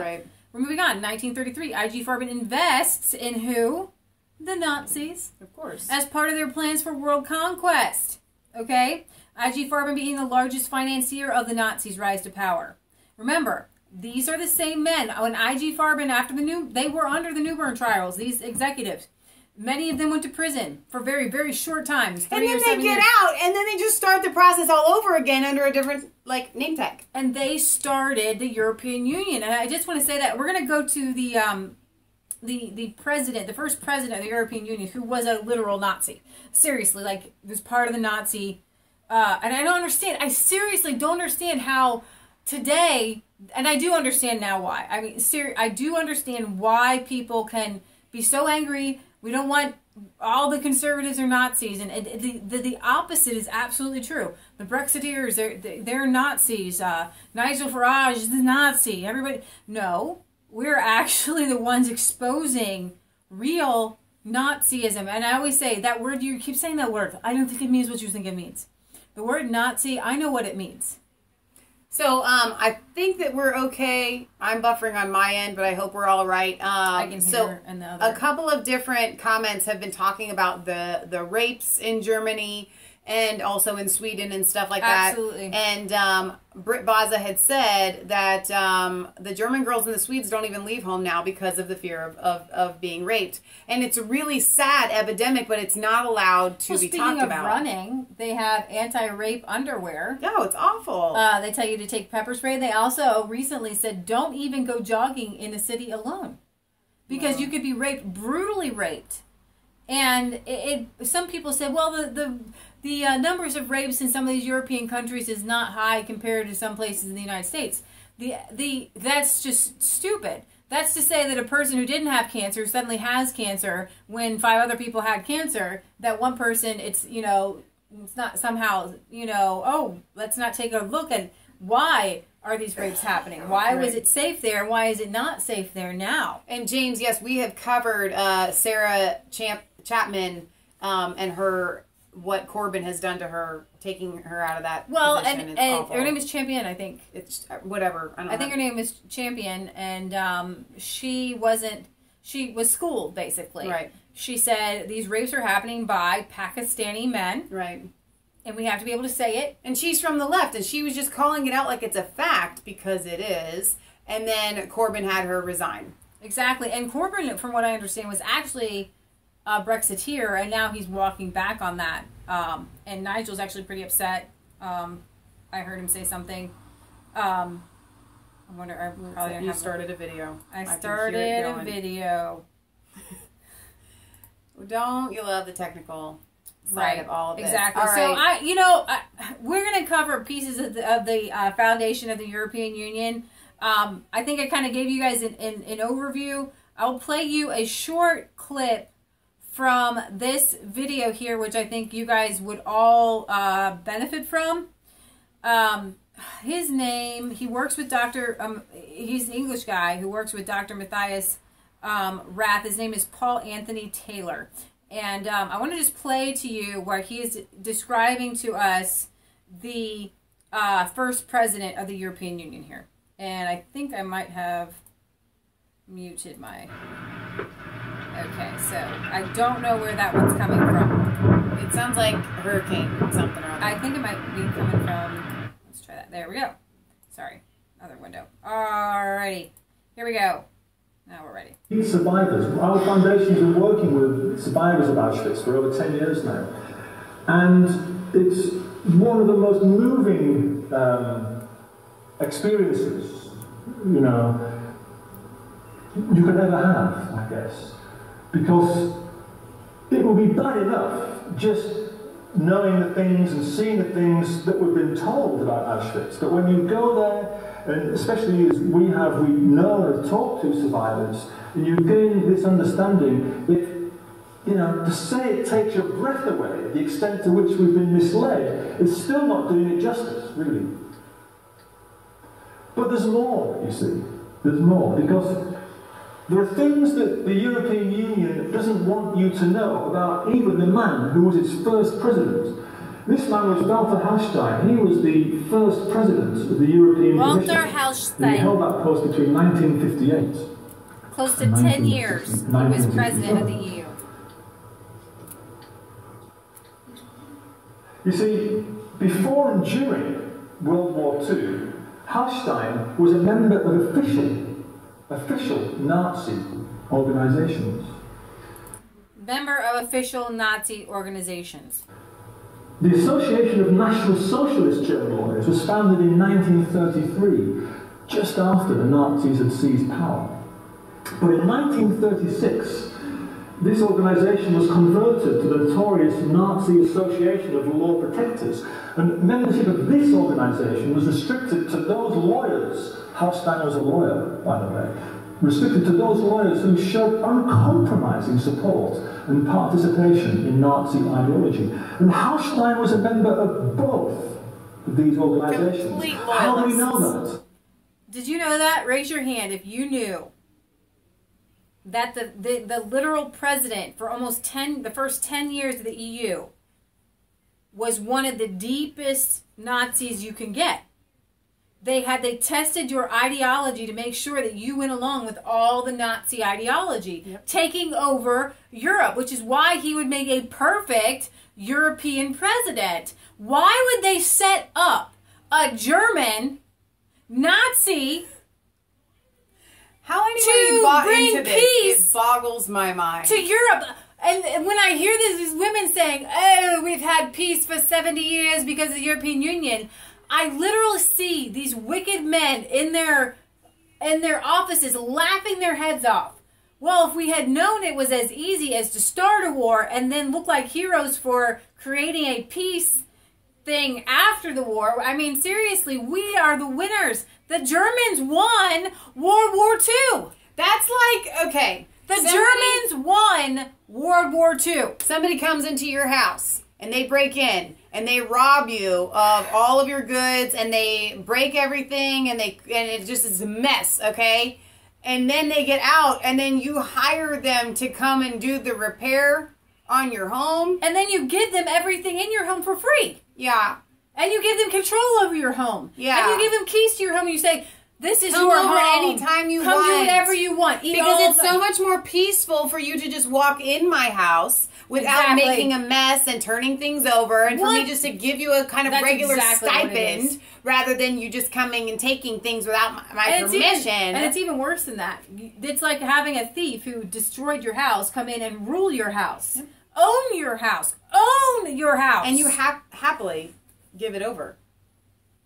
we're moving on. 1933, IG Farben invests in who? The Nazis, of course, as part of their plans for world conquest. Okay. IG Farben being the largest financier of the Nazis' rise to power. Remember, these are the same men. When IG Farben, they were under the Nuremberg trials, these executives. Many of them went to prison for very, very short times. And then they get out, and then they just start the process all over again under a different, name tag. And they started the European Union. And I just want to say that we're going to go to the president, the first president of the European Union, who was a literal Nazi. Seriously, was part of the Nazi. And I don't understand. I seriously don't understand how today, and I do understand now why. I mean, I do understand why people can be so angry. We don't want all the conservatives are Nazis, and the opposite is absolutely true. The Brexiteers, they're Nazis. Nigel Farage is a Nazi. Everybody, no, we're actually the ones exposing real Nazism. And I always say that word. You keep saying that word. I don't think it means what you think it means. The word Nazi, I know what it means. So I think that we're okay. I'm buffering on my end, but I hope we're all right. I can hear and the other. A couple of different comments have been talking about the rapes in Germany and also in Sweden and stuff like that. Absolutely. And Britt Baza had said that the German girls and the Swedes don't even leave home now because of the fear of being raped. And it's a really sad epidemic, but it's not allowed to be talked about. Speaking of running, they have anti-rape underwear. No, it's awful. They tell you to take pepper spray. They also recently said don't even go jogging in a city alone because you could be raped, brutally raped. And some people said, well, the numbers of rapes in some of these European countries is not high compared to some places in the United States. That's just stupid. That's to say that a person who didn't have cancer suddenly has cancer when 5 other people had cancer. That one person, it's not somehow, oh, let's not take a look at why are these rapes happening? Why was it safe there? And why is it not safe there now? And James, yes, we have covered Sarah Chapman and what Corbyn has done to her, taking her out of that position. And her name is Champion, I think. It's whatever. I think her name is Champion, and she was schooled, basically. Right. She said these rapes are happening by Pakistani men. Right. And we have to be able to say it. And she's from the left, and she was just calling it out like it's a fact because it is. And then Corbyn had her resign. Exactly. And Corbyn, from what I understand, was actually a Brexiteer, and now he's walking back on that. And Nigel's actually pretty upset. I heard him say something. I wonder. I probably You started a video. I started a video. Don't you love the technical side of all of this? Exactly. All right. So we're going to cover pieces of the foundation of the European Union. I think I kind of gave you guys an overview. I'll play you a short clip from this video here, which I think you guys would all benefit from. His name, he works with he's an English guy who works with Dr. Matthias Rath. His name is Paul Anthony Taylor. And I want to just play to you where he is describing to us the first president of the European Union here. And I think I might have muted my... Okay, so I don't know where that one's coming from. It sounds like hurricane something or other. I think it might be coming from... Let's try that. There we go. Sorry. Other window. Alrighty. Here we go. Now we're ready. These survivors, our foundations are working with survivors of Auschwitz for over 10 years now. And it's one of the most moving experiences, you know, you could ever have, I guess. Because it will be bad enough just knowing the things and seeing the things that we've been told about Auschwitz. But when you go there, and especially as we know and talked to survivors, and you gain this understanding, you know, to say it takes your breath away, the extent to which we've been misled, is still not doing it justice, really. But there's more, you see. There's more, because there are things that the European Union doesn't want you to know about even the man who was its first president. This man was Walter Hallstein. He was the first president of the European Commission. Walter Hallstein. He held that post between 1958. Close to 10 years he was president of the EU. You see, before and during World War II, Hallstein was a member of official Nazi organizations. Member of official Nazi organizations. The Association of National Socialist German Lawyers was founded in 1933, just after the Nazis had seized power. But in 1936, this organisation was converted to the notorious Nazi Association of Law Protectors, and membership of this organisation was restricted to those lawyers. Hallstein was a lawyer, by the way. Restricted to those lawyers who showed uncompromising support and participation in Nazi ideology. And Hallstein was a member of both of these organisations. How do we know that? Did you know that? Raise your hand if you knew that the literal president for almost the first 10 years of the EU was one of the deepest Nazis you can get. They tested your ideology to make sure that you went along with all the Nazi ideology, taking over Europe, which is why he would make a perfect European president. Why would they set up a German Nazi How anybody bought into this, it boggles my mind. To Europe. And when I hear these women saying, oh, we've had peace for 70 years because of the European Union, I literally see these wicked men in their offices laughing their heads off. Well, if we had known it was as easy as to start a war and then look like heroes for creating a peace thing after the war, I mean, seriously, we are the winners. The Germans won World War II. That's like, okay. The Germans won World War II. Somebody comes into your house and they break in and they rob you of all of your goods and they break everything and it just is a mess, okay? And then they get out and then you hire them to come and do the repair on your home. And then you give them everything in your home for free. Yeah. And you give them control over your home. Yeah. And you give them keys to your home and you say, this is Come your over home. anytime you Come want. do whatever you want. Eat because all it's so much more peaceful for you to just walk in my house without making a mess and turning things over, and for me just to give you a kind of regular stipend rather than you just coming and taking things without my permission. And it's even worse than that. It's like having a thief who destroyed your house come in and rule your house. Own your house. Own your house. And you happily give it over.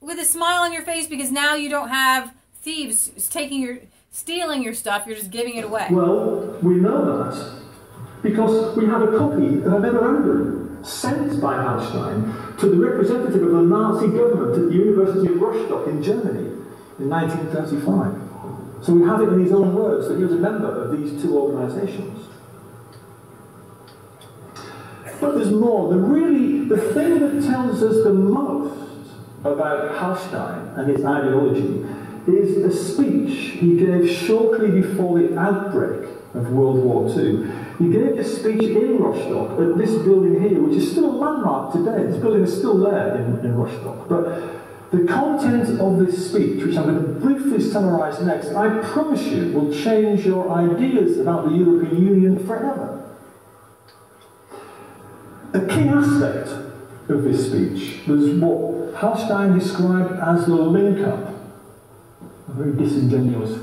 With a smile on your face because now you don't have thieves stealing your stuff, you're just giving it away. Well, we know that because we have a copy of a memorandum sent by Hallstein to the representative of the Nazi government at the University of Rostock in Germany in 1935. So we have it in his own words that he was a member of these two organisations. But there's more. The thing that tells us the most about Hallstein and his ideology is a speech he gave shortly before the outbreak of World War II. He gave a speech in Rostock at this building here, which is still a landmark today. This building is still there in Rostock. But the content of this speech, which I'm going to briefly summarise next, I promise you will change your ideas about the European Union forever. A key aspect of this speech was what Hallstein described as the link-up, a very disingenuous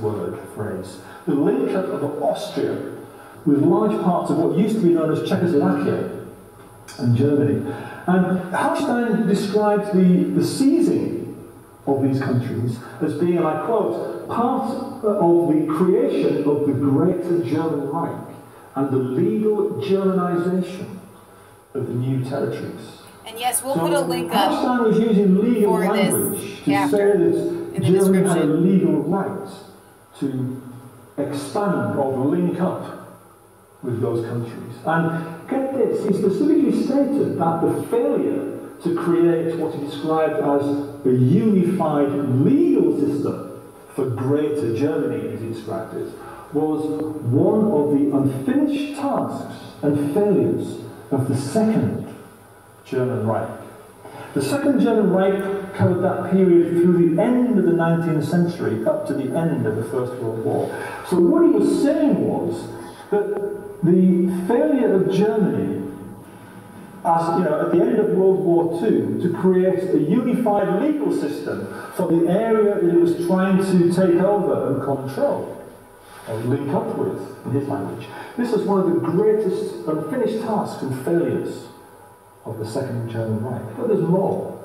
phrase, the link-up of Austria with large parts of what used to be known as Czechoslovakia and Germany. And Hallstein described the seizing of these countries as being, and I quote, part of the creation of the Greater German Reich and the legal Germanization of the new territories. And yes, we'll put a link up. Hallstein was using legal for language this to say that Germany had a legal right to expand or link up with those countries. And get this, he specifically stated that the failure to create what he described as a unified legal system for Greater Germany, as he described it, was one of the unfinished tasks and failures of the Second German Reich. The Second German Reich covered that period through the end of the 19th century up to the end of the First World War. So what he was saying was that the failure of Germany, as at the end of World War II, to create a unified legal system for the area that it was trying to take over and control, or link up with, in his language. This was one of the greatest unfinished tasks and failures of the Second German Reich. But there's more.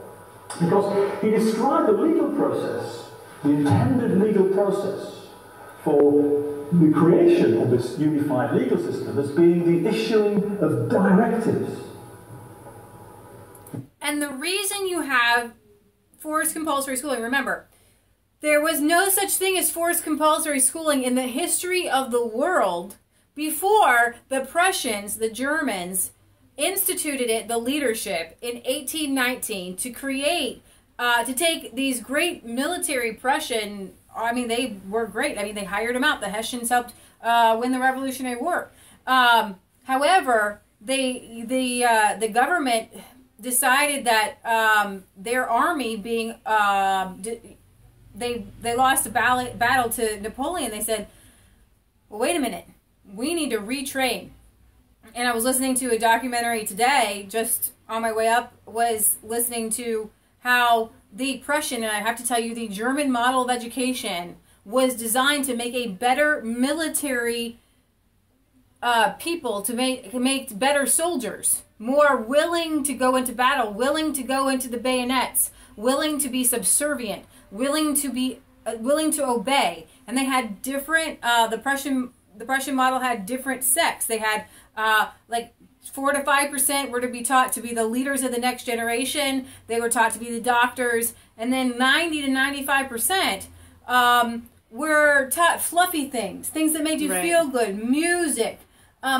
Because he described the legal process, the intended legal process, for the creation of this unified legal system as being the issuing of directives. And the reason you have forced compulsory schooling, remember, there was no such thing as forced compulsory schooling in the history of the world before the Prussians, the Germans, instituted it, the leadership, in 1819 to create, to take these great military Prussian, I mean, they were great. I mean, they hired them out. The Hessians helped win the Revolutionary War. However, the government decided that their army being, they lost a battle to Napoleon. They said, well, wait a minute, we need to retrain. And I was listening to a documentary today, just on my way up, was listening to how the Prussian, and I have to tell you, the German model of education was designed to make a better military people, to make better soldiers, more willing to go into battle, willing to go into the bayonets, willing to be subservient, willing to obey. And they had different, the Prussian model had different sects. They had like 4 to 5% were to be taught to be the leaders of the next generation. They were taught to be the doctors. And then 90 to 95% were taught fluffy things that made you feel good, music,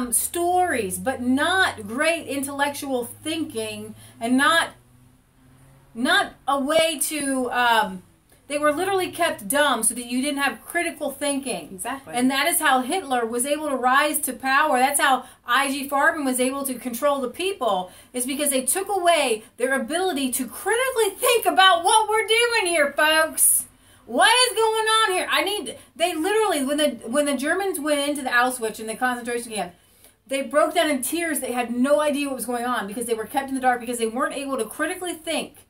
stories, but not great intellectual thinking, and not a way to... they were literally kept dumb so that you didn't have critical thinking. Exactly. And that is how Hitler was able to rise to power. That's how I.G. Farben was able to control the people, is because they took away their ability to critically think about what we're doing here, folks. What is going on here? They literally, when the Germans went into the Auschwitz and the concentration camp, they broke down in tears. They had no idea what was going on because they were kept in the dark, because they weren't able to critically think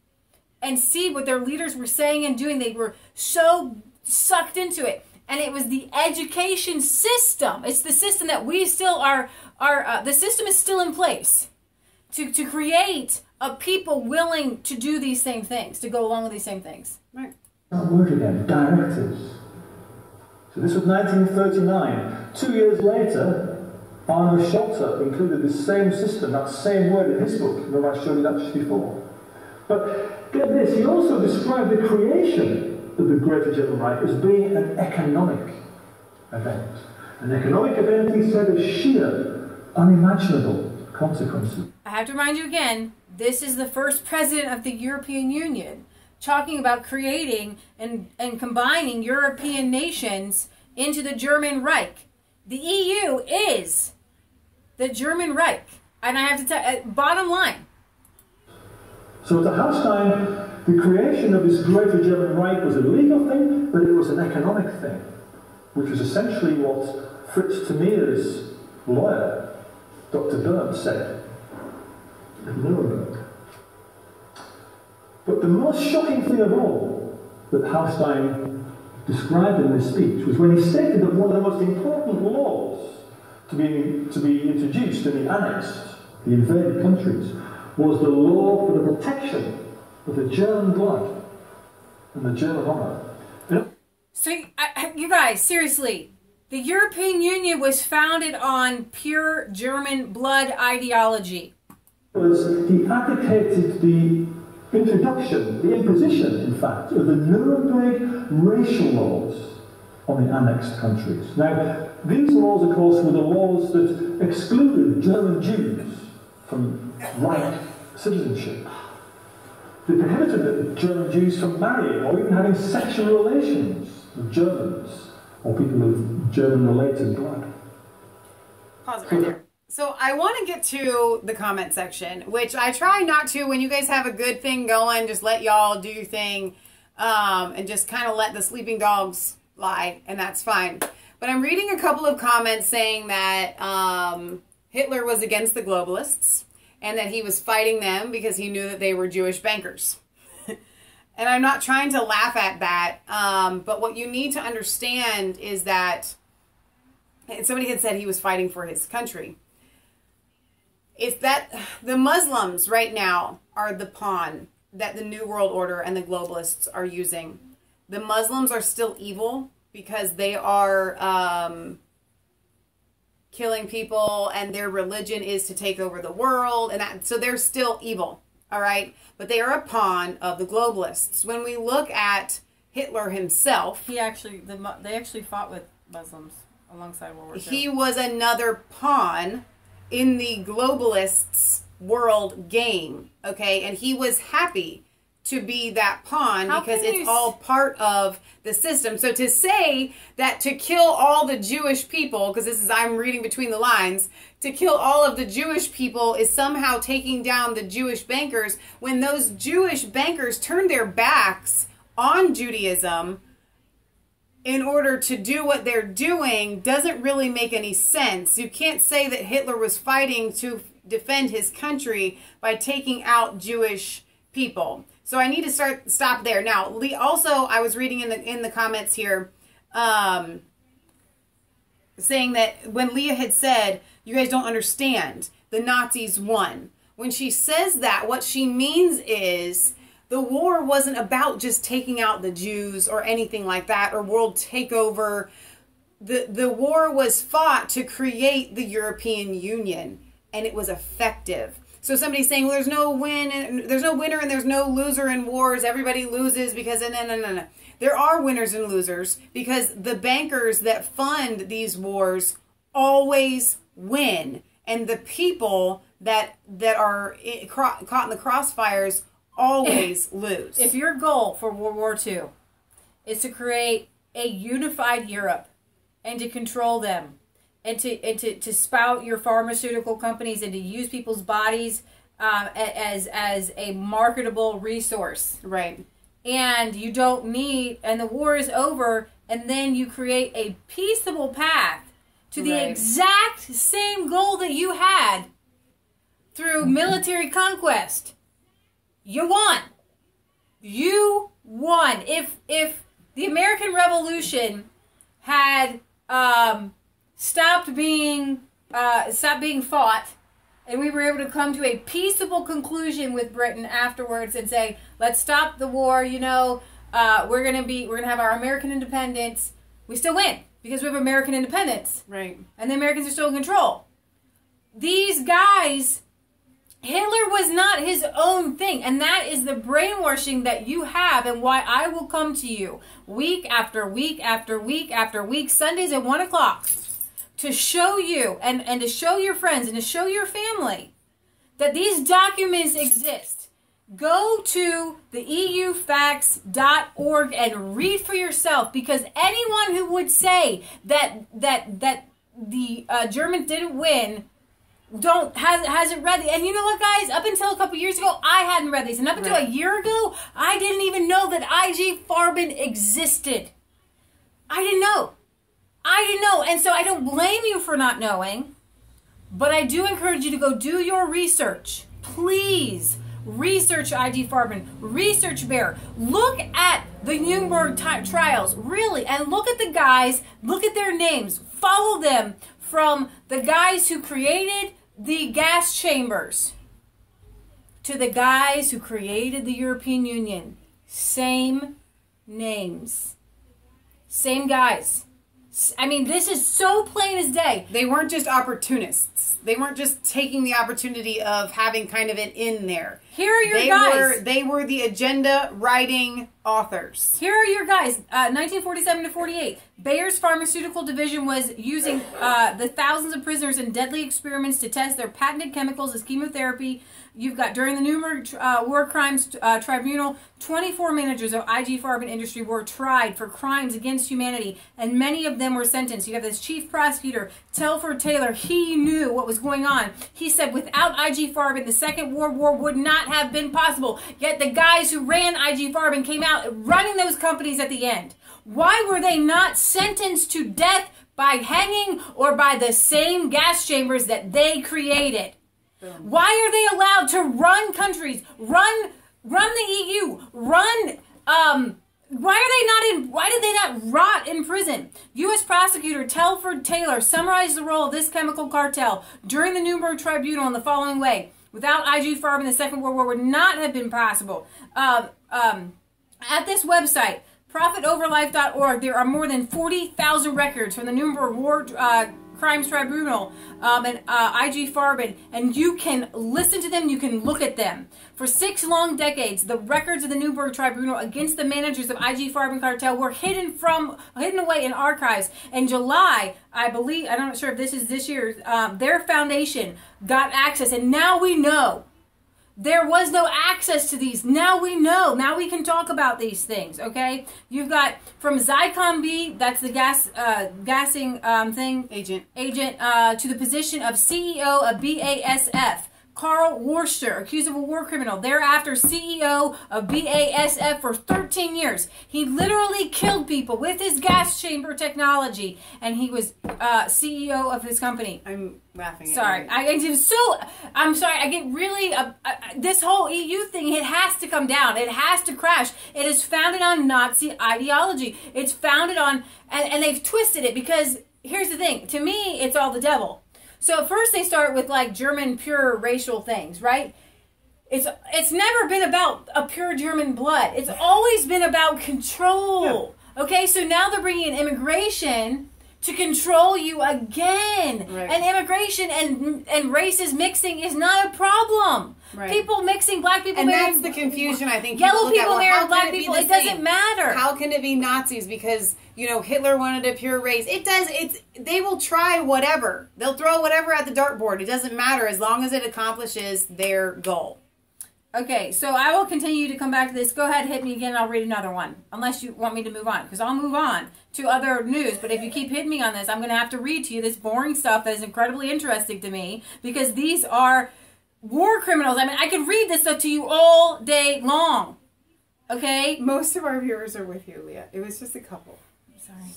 and see what their leaders were saying and doing. They were so sucked into it. And it was the education system. It's the system that we still are the system is still in place to create a people willing to do these same things, to go along with these same things. Right. That word again, directives. So this was 1939. 2 years later, Arno Scholter included the same system, that same word in his book. Remember I showed you that just before. But get this, he also described the creation of the Greater German Reich as being an economic event. An economic event, he said, of sheer, unimaginable consequences. I have to remind you again, this is the first president of the European Union talking about creating and combining European nations into the German Reich. The EU is the German Reich. And I have to tell you, bottom line. So to Hallstein, the creation of this Greater German Reich was a legal thing, but it was an economic thing, which was essentially what Fritz Tamir's lawyer, Dr. Böhm, said. of Nuremberg. But the most shocking thing of all that Hallstein described in this speech was when he stated that one of the most important laws to be introduced and annexed the invaded countries was the law for the protection of the German blood and the German honour. So, you guys, seriously, the European Union was founded on pure German blood ideology. He advocated the introduction, the imposition, in fact, of the Nuremberg racial laws on the annexed countries. Now, these laws, of course, were the laws that excluded German Jews from right citizenship. They prohibited German Jews from marrying or even having sexual relations with Germans or people of German-related blood. Pause it right there. So I want to get to the comment section, which I try not to. When you guys have a good thing going, just let y'all do your thing and just kind of let the sleeping dogs lie, and that's fine. But I'm reading a couple of comments saying that Hitler was against the globalists and that he was fighting them because he knew that they were Jewish bankers. And I'm not trying to laugh at that, but what you need to understand is that, and somebody had said he was fighting for his country, is that the Muslims right now are the pawn that the New World Order and the globalists are using. The Muslims are still evil because they are killing people and their religion is to take over the world. And so they're still evil, all right? But they are a pawn of the globalists. When we look at Hitler himself... They actually fought with Muslims alongside World War II. He was another pawn in the globalists' world game, okay? And he was happy to be that pawn because it's all part of the system. So to say that to kill all the Jewish people, because I'm reading between the lines, to kill all of the Jewish people is somehow taking down the Jewish bankers, when those Jewish bankers turned their backs on Judaism in order to do what they're doing, doesn't really make any sense. You can't say that Hitler was fighting to defend his country by taking out Jewish people. So I need to stop there. Now, also, I was reading in the comments here, saying that when Leah had said, you guys don't understand, the Nazis won. When she says that, what she means is the war wasn't about just taking out the Jews or anything like that, or world takeover. The war was fought to create the European Union, and it was effective. So somebody's saying, well, there's no winner and there's no loser in wars. Everybody loses because no. There are winners and losers because the bankers that fund these wars always win, and the people that are caught in the crossfires always lose. If your goal for World War II is to create a unified Europe and to control them, and to spout your pharmaceutical companies and to use people's bodies as a marketable resource. Right. And you don't need, and the war is over, and then you create a peaceable path to the exact same goal that you had through military conquest. You won. You won. If the American Revolution had stopped being fought, and we were able to come to a peaceable conclusion with Britain afterwards and say, let's stop the war, we're gonna have our American independence, we still win because we have American independence. Right. And the Americans are still in control. These guys, Hitler was not his own thing, and that is the brainwashing that you have, and why I will come to you week after week after week after week, Sundays at 1 o'clock, to show you and to show your friends and to show your family that these documents exist. Go to the eufacts.org and read for yourself, because anyone who would say that the Germans didn't win hasn't read these. And you know what, guys? Up until a couple years ago, I hadn't read these. And up until a year ago, I didn't even know that IG Farben existed. I didn't know. And so I don't blame you for not knowing. But I do encourage you to go do your research please research IG Farben, research Bear, look at the Nuremberg trials, really, and look at the guys, look at their names, follow them from the guys who created the gas chambers to the guys who created the European Union. Same names. Same guys. I mean, this is so plain as day. They weren't just opportunists. They weren't just taking the opportunity of having kind of an in there. Here are your guys. They were the agenda writing authors. Here are your guys. 1947 to 48. Bayer's pharmaceutical division was using the thousands of prisoners in deadly experiments to test their patented chemicals as chemotherapy. You've got, during the Nuremberg War Crimes Tribunal, 24 managers of IG Farben industry were tried for crimes against humanity, and many of them were sentenced. You have this chief prosecutor, Telford Taylor. He knew what was going on. He said without IG Farben, the Second World War would not have been possible. Yet the guys who ran IG Farben came out running those companies at the end. Why were they not sentenced to death by hanging or by the same gas chambers that they created? Why are they allowed to run countries, run the EU, why did they not rot in prison? U.S. prosecutor Telford Taylor summarized the role of this chemical cartel during the Nuremberg Tribunal in the following way. Without IG Farben, the Second World War would not have been possible. At this website, profitoverlife.org, there are more than 40,000 records from the Nuremberg War Crimes Tribunal and IG Farben, and you can listen to them, you can look at them. For 6 long decades, the records of the Nuremberg Tribunal against the managers of IG Farben cartel were hidden away in archives. In July, I believe, I'm not sure if this is this year, their foundation got access, and now we know. There was no access to these. Now we know. Now we can talk about these things, okay? You've got from Zyklon B, that's the gassing thing. Agent, to the position of CEO of BASF. Karl Worcester, accused of a war criminal. Thereafter, CEO of BASF for 13 years. He literally killed people with his gas chamber technology, and he was CEO of his company. I'm laughing at sorry. you. I'm sorry. I get really... this whole EU thing, it has to come down. It has to crash. It is founded on Nazi ideology. It's founded on... And they've twisted it because, here's the thing. To me, it's all the devil. So at first they start with like German pure racial things, right? It's never been about a pure German blood. It's always been about control. Yeah. Okay, so now they're bringing in immigration to control you again. Right. And immigration and races mixing is not a problem. Right. People mixing, black people marrying... And that's the confusion, I think. Yellow people marrying black people, it doesn't matter. How can it be Nazis? Because, you know, Hitler wanted a pure race. They will try whatever. They'll throw whatever at the dartboard. It doesn't matter as long as it accomplishes their goal. Okay, so I will continue to come back to this. Go ahead, hit me again, and I'll read another one. Unless you want me to move on, because I'll move on to other news. But if you keep hitting me on this, I'm going to have to read to you this boring stuff that is incredibly interesting to me, because these are war criminals. I mean, I could read this stuff to you all day long. Okay? Most of our viewers are with you, Leah. It was just a couple. I'm sorry.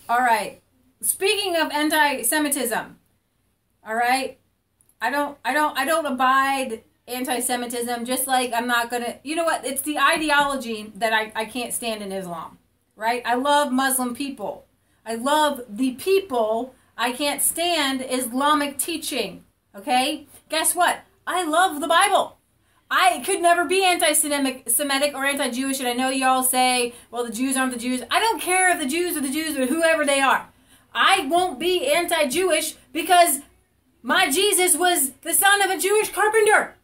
All right. Speaking of anti-Semitism, all right? I don't abide anti-Semitism, just like I'm not gonna, you know what, it's the ideology that I can't stand in Islam, right? I love Muslim people. I love the people. I can't stand Islamic teaching, okay? Guess what? I love the Bible. I could never be anti-Semitic or anti-Jewish, and I know y'all say, well, the Jews aren't the Jews. I don't care if the Jews are the Jews or whoever they are. I won't be anti-Jewish because my Jesus was the son of a Jewish carpenter.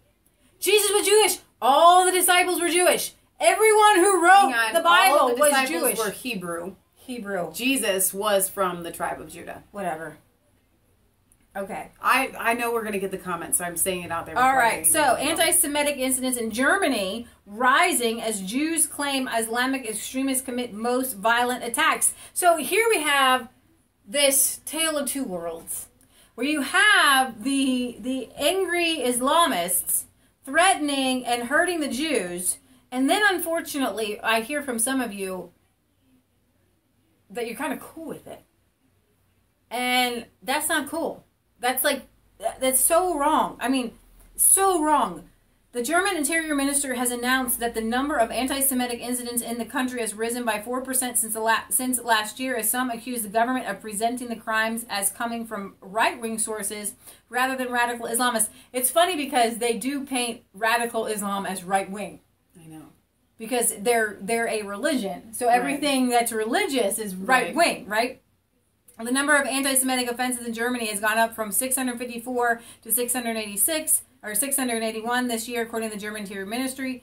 Jesus was Jewish. All the disciples were Jewish. Everyone who wrote the Bible was Jewish. Were Hebrew. Hebrew. Jesus was from the tribe of Judah. Whatever. Okay. I know we're going to get the comments, so I'm saying it out there. All right. So, anti-Semitic incidents in Germany rising as Jews claim Islamic extremists commit most violent attacks. So, here we have this tale of two worlds, where you have the angry Islamists threatening and hurting the Jews, and then unfortunately I hear from some of you that you're kind of cool with it, and that's not cool. That's so wrong. I mean, so wrong. The German Interior Minister has announced that the number of anti-Semitic incidents in the country has risen by 4% since last year, as some accuse the government of presenting the crimes as coming from right-wing sources rather than radical Islamists. It's funny because they do paint radical Islam as right-wing. I know. Because they're a religion. So everything that's religious is right-wing, right? The number of anti-Semitic offenses in Germany has gone up from 654 to 686, or 681 this year, according to the German Interior Ministry.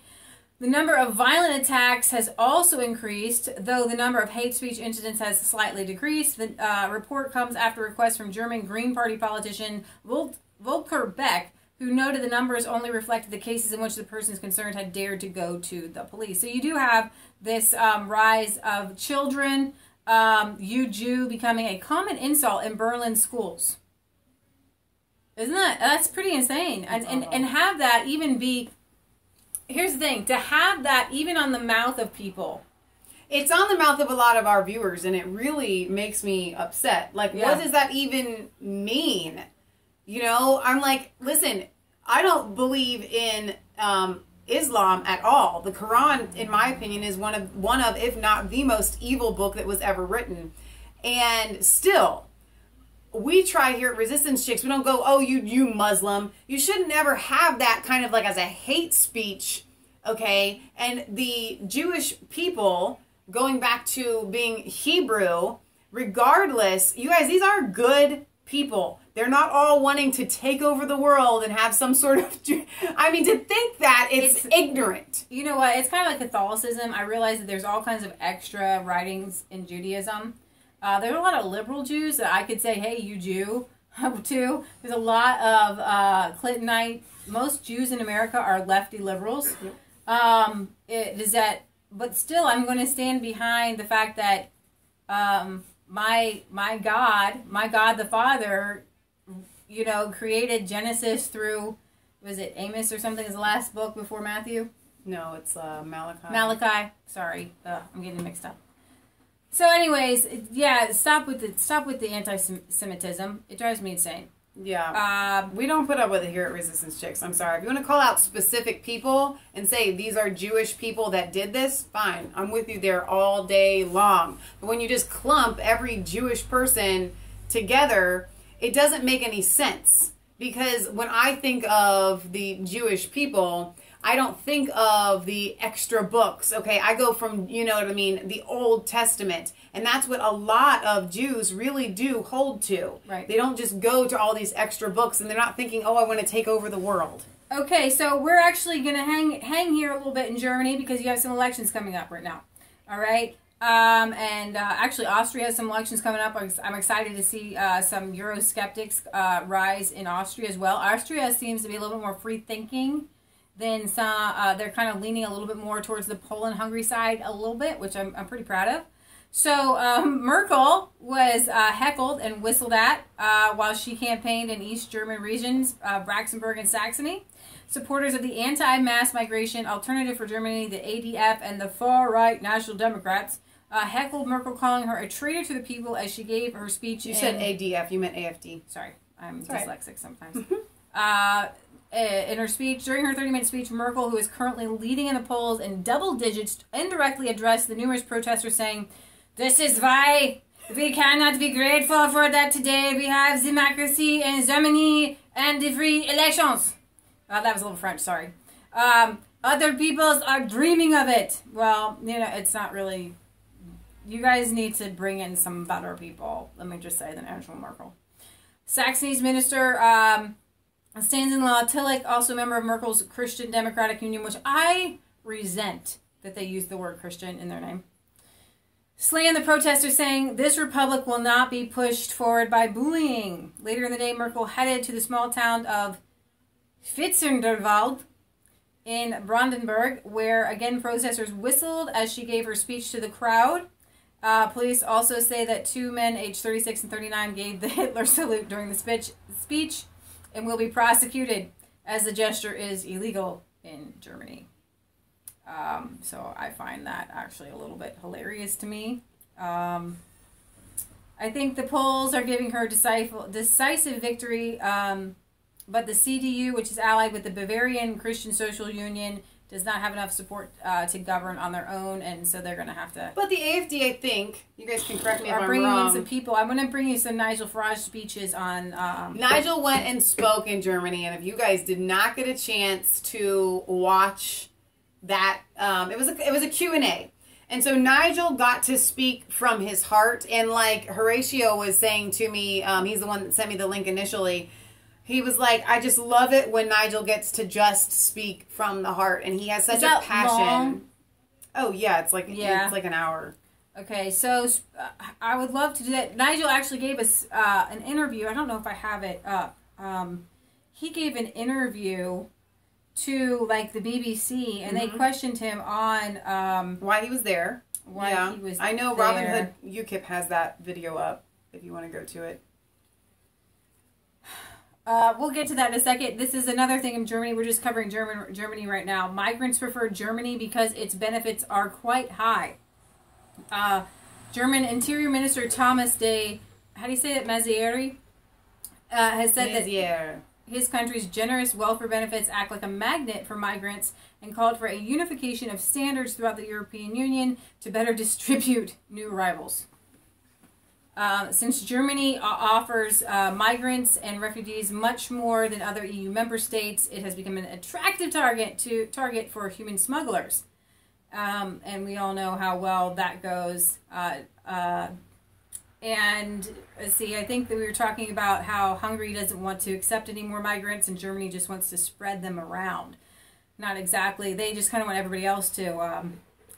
The number of violent attacks has also increased, though the number of hate speech incidents has slightly decreased. The report comes after requests from German Green Party politician Volker Beck, who noted the numbers only reflected the cases in which the persons concerned had dared to go to the police. So you do have this rise of children, you Jew becoming a common insult in Berlin schools. Isn't that's pretty insane? And have that even be, here's the thing, to have that even on the mouth of people. It's on the mouth of a lot of our viewers, and it really makes me upset. Like, what does that even mean? You know, I'm like, listen, I don't believe in Islam at all. The Quran, in my opinion, is one of, if not the most evil book that was ever written. And still, we try here at Resistance Chicks, we don't go, oh, you Muslim. You should never have that kind of like as a hate speech, okay? And the Jewish people, going back to being Hebrew, regardless, you guys, these are good people. They're not all wanting to take over the world and have some sort of, I mean, to think that it's ignorant. You know what? It's kind of like Catholicism. I realize that there's all kinds of extra writings in Judaism. There's a lot of liberal Jews that I could say, hey, you Jew, too. There's a lot of Clintonite. Most Jews in America are lefty liberals. But still, I'm going to stand behind the fact that my God the Father, you know, created Genesis through, was it Amos or something is the last book before Matthew? No, it's Malachi. Malachi. Sorry, I'm getting mixed up. So, anyways, yeah, stop with the anti-Semitism. It drives me insane. Yeah. We don't put up with it here at Resistance Chicks. I'm sorry. If you want to call out specific people and say these are Jewish people that did this, fine. I'm with you there all day long. But when you just clump every Jewish person together, it doesn't make any sense. Because when I think of the Jewish people, I don't think of the extra books, okay? I go from, you know what I mean, the Old Testament. And that's what a lot of Jews really do hold to. Right. They don't just go to all these extra books and they're not thinking, oh, I want to take over the world. Okay, so we're actually going to hang here a little bit in Germany because you have some elections coming up right now. All right? Actually, Austria has some elections coming up. I'm excited to see some Eurosceptics rise in Austria as well. Austria seems to be a little bit more free-thinking than some. They're kind of leaning a little bit more towards the Poland-Hungary side a little bit, which I'm pretty proud of. So Merkel was heckled and whistled at while she campaigned in East German regions, Brandenburg and Saxony. Supporters of the anti-mass migration Alternative for Germany, the ADF, and the far-right National Democrats heckled Merkel, calling her a traitor to the people as she gave her speech. You said ADF, you meant AFD. Sorry, I'm dyslexic sometimes. In her speech, during her 30-minute speech, Merkel, who is currently leading in the polls in double digits, indirectly addressed the numerous protesters, saying, "This is why we cannot be grateful for that today we have democracy in Germany and the free elections." That was a little French, sorry. Other peoples are dreaming of it. Well, you know, it's not really. You guys need to bring in some better people, let me just say, than Angela Merkel. Saxony's minister, Stans-Law Tillich, also a member of Merkel's Christian Democratic Union, which I resent that they use the word Christian in their name, slammed the protesters, saying, "This republic will not be pushed forward by bullying." Later in the day, Merkel headed to the small town of Fitzenderwald in Brandenburg, where, again, protesters whistled as she gave her speech to the crowd. Police also say that 2 men aged 36 and 39 gave the Hitler salute during the speech and will be prosecuted, as the gesture is illegal in Germany. So I find that actually a little bit hilarious to me. I think the polls are giving her decisive victory But the CDU, which is allied with the Bavarian Christian Social Union, does not have enough support to govern on their own, and so they're going to have to... But the AfD, I think, you guys can correct me if I'm bringing wrong. in some people. I'm going to bring you some Nigel Farage speeches on... Nigel went and spoke in Germany, and if you guys did not get a chance to watch that, it was a Q&A. And so Nigel got to speak from his heart, and like Horatio was saying to me, he's the one that sent me the link initially, he was like, I just love it when Nigel gets to just speak from the heart, and he has such a passion. Long? Oh yeah, it's like an hour. Okay, so I would love to do that. Nigel actually gave us an interview. I don't know if I have it up. He gave an interview to like the BBC, and they questioned him on why he was there. Why he was I know there. Robin Hood UKIP has that video up if you want to go to it. We'll get to that in a second. This is another thing in Germany. We're just covering Germany right now. Migrants prefer Germany because its benefits are quite high. German Interior Minister Thomas de, how do you say that, Maizière, has said that his country's generous welfare benefits act like a magnet for migrants and called for a unification of standards throughout the European Union to better distribute new arrivals. Since Germany offers migrants and refugees much more than other EU member states, it has become an attractive target for human smugglers. And we all know how well that goes. And let's see, I think that we were talking about how Hungary doesn't want to accept any more migrants and Germany just wants to spread them around. Not exactly. They just kind of want everybody else to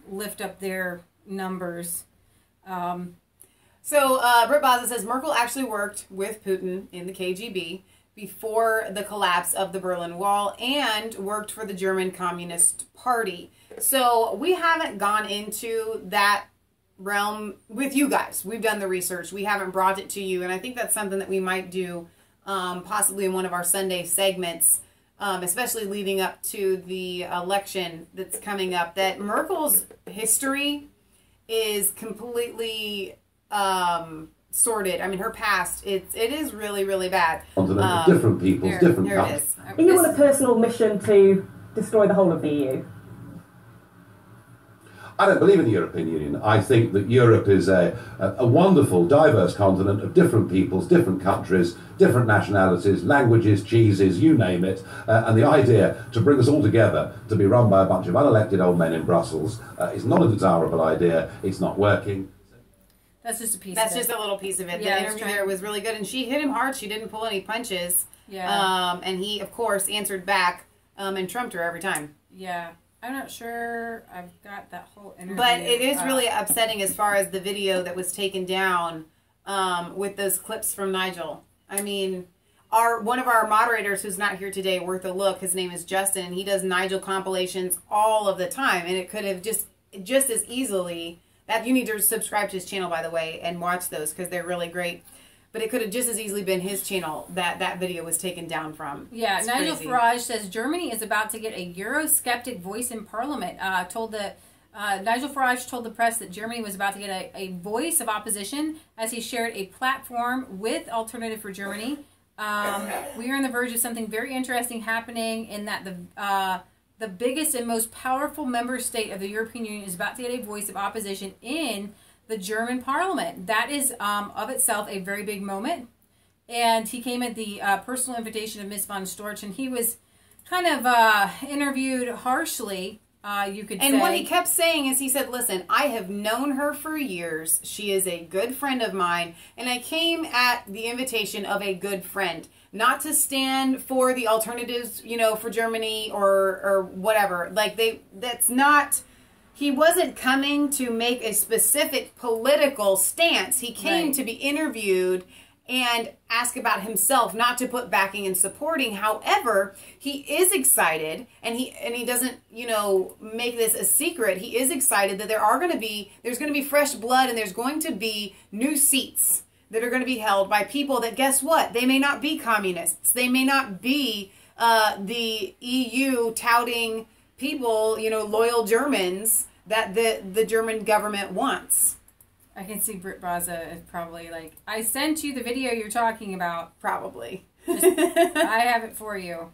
lift up their numbers. So Britt Baza says Merkel actually worked with Putin in the KGB before the collapse of the Berlin Wall and worked for the German Communist Party. So we haven't gone into that realm with you guys. We've done the research. We haven't brought it to you. And I think that's something that we might do possibly in one of our Sunday segments, especially leading up to the election that's coming up, that Merkel's history is completely sordid. I mean, her past, it is really, really bad. Different peoples, different countries. Are you on a personal mission to destroy the whole of the EU? I don't believe in the European Union. I think that Europe is a wonderful, diverse continent of different peoples, different countries, different nationalities, languages, cheeses, you name it. And the idea to bring us all together to be run by a bunch of unelected old men in Brussels is not a desirable idea. It's not working. That's just a piece That's of it. just a little piece of it. Yeah, the interview there was really good, and she hit him hard. She didn't pull any punches. Yeah. And he, of course, answered back and trumped her every time. Yeah. I'm not sure I've got that whole interview. But it is really upsetting as far as the video that was taken down with those clips from Nigel. I mean, one of our moderators who's not here today, worth a look, his name is Justin, and he does Nigel compilations all of the time. And it could have just as easily, that you need to subscribe to his channel, by the way, and watch those because they're really great. But it could have just as easily been his channel that video was taken down from. Yeah, it's Nigel crazy. Farage says Germany is about to get a Eurosceptic voice in Parliament. Nigel Farage told the press that Germany was about to get a voice of opposition as he shared a platform with Alternative for Germany. We are on the verge of something very interesting happening in that the biggest and most powerful member state of the European Union is about to get a voice of opposition in the German parliament. That is of itself a very big moment. And he came at the personal invitation of Ms. von Storch, and he was kind of interviewed harshly, you could say. And what he kept saying is, he said, listen, I have known her for years. She is a good friend of mine. And I came at the invitation of a good friend, not to stand for the alternatives, for Germany or whatever. Like, that's not... He wasn't coming to make a specific political stance. He came to be interviewed and ask about himself, not to put backing and supporting. However, he is excited, and he doesn't, make this a secret. He is excited that there's going to be fresh blood, and there's going to be new seats that are going to be held by people that, guess what? They may not be communists. They may not be the EU touting people, loyal Germans that the German government wants. I can see Britt Baza is probably like, I sent you the video you're talking about. Probably. I have it for you.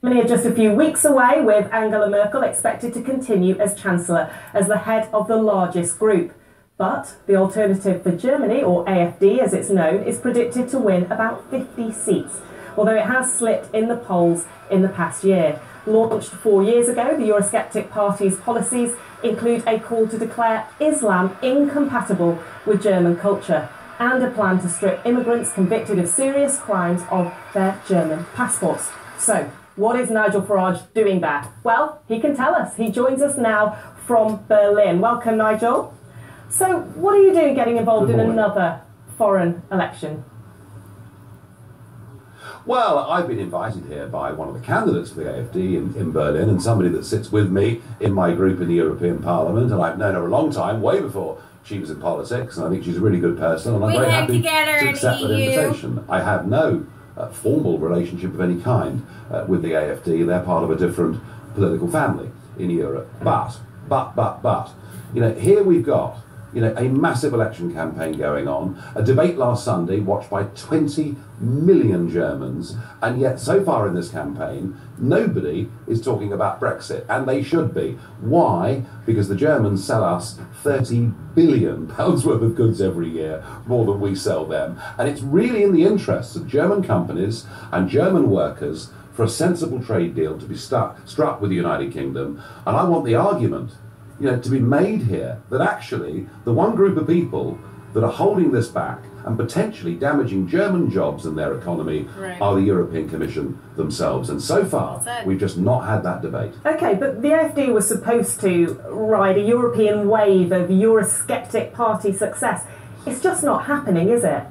Germany are just a few weeks away, with Angela Merkel expected to continue as Chancellor, as the head of the largest group. But the Alternative for Germany, or AfD as it's known, is predicted to win about 50 seats, although it has slipped in the polls in the past year. Launched 4 years ago, the Eurosceptic Party's policies include a call to declare Islam incompatible with German culture and a plan to strip immigrants convicted of serious crimes of their German passports. So, what is Nigel Farage doing there? Well, he can tell us. He joins us now from Berlin. Welcome, Nigel. So, what are you doing getting involved in another foreign election? Well, I've been invited here by one of the candidates for the AfD in Berlin, and somebody that sits with me in my group in the European Parliament, and I've known her a long time, way before she was in politics, and I think she's a really good person, and I'm very happy to accept that invitation. I have no formal relationship of any kind with the AfD. They're part of a different political family in Europe. But, you know, here we've got, you know, a massive election campaign going on, a debate last Sunday watched by 20 million Germans, and yet so far in this campaign, nobody is talking about Brexit, and they should be. Why? Because the Germans sell us £30 billion worth of goods every year, more than we sell them. And it's really in the interests of German companies and German workers for a sensible trade deal to be struck with the United Kingdom. And I want the argument, you know, to be made here that actually the one group of people that are holding this back and potentially damaging German jobs and their economy are the European Commission themselves. And so far, we've just not had that debate. OK, but the AfD was supposed to ride a European wave of Eurosceptic party success. It's just not happening, is it?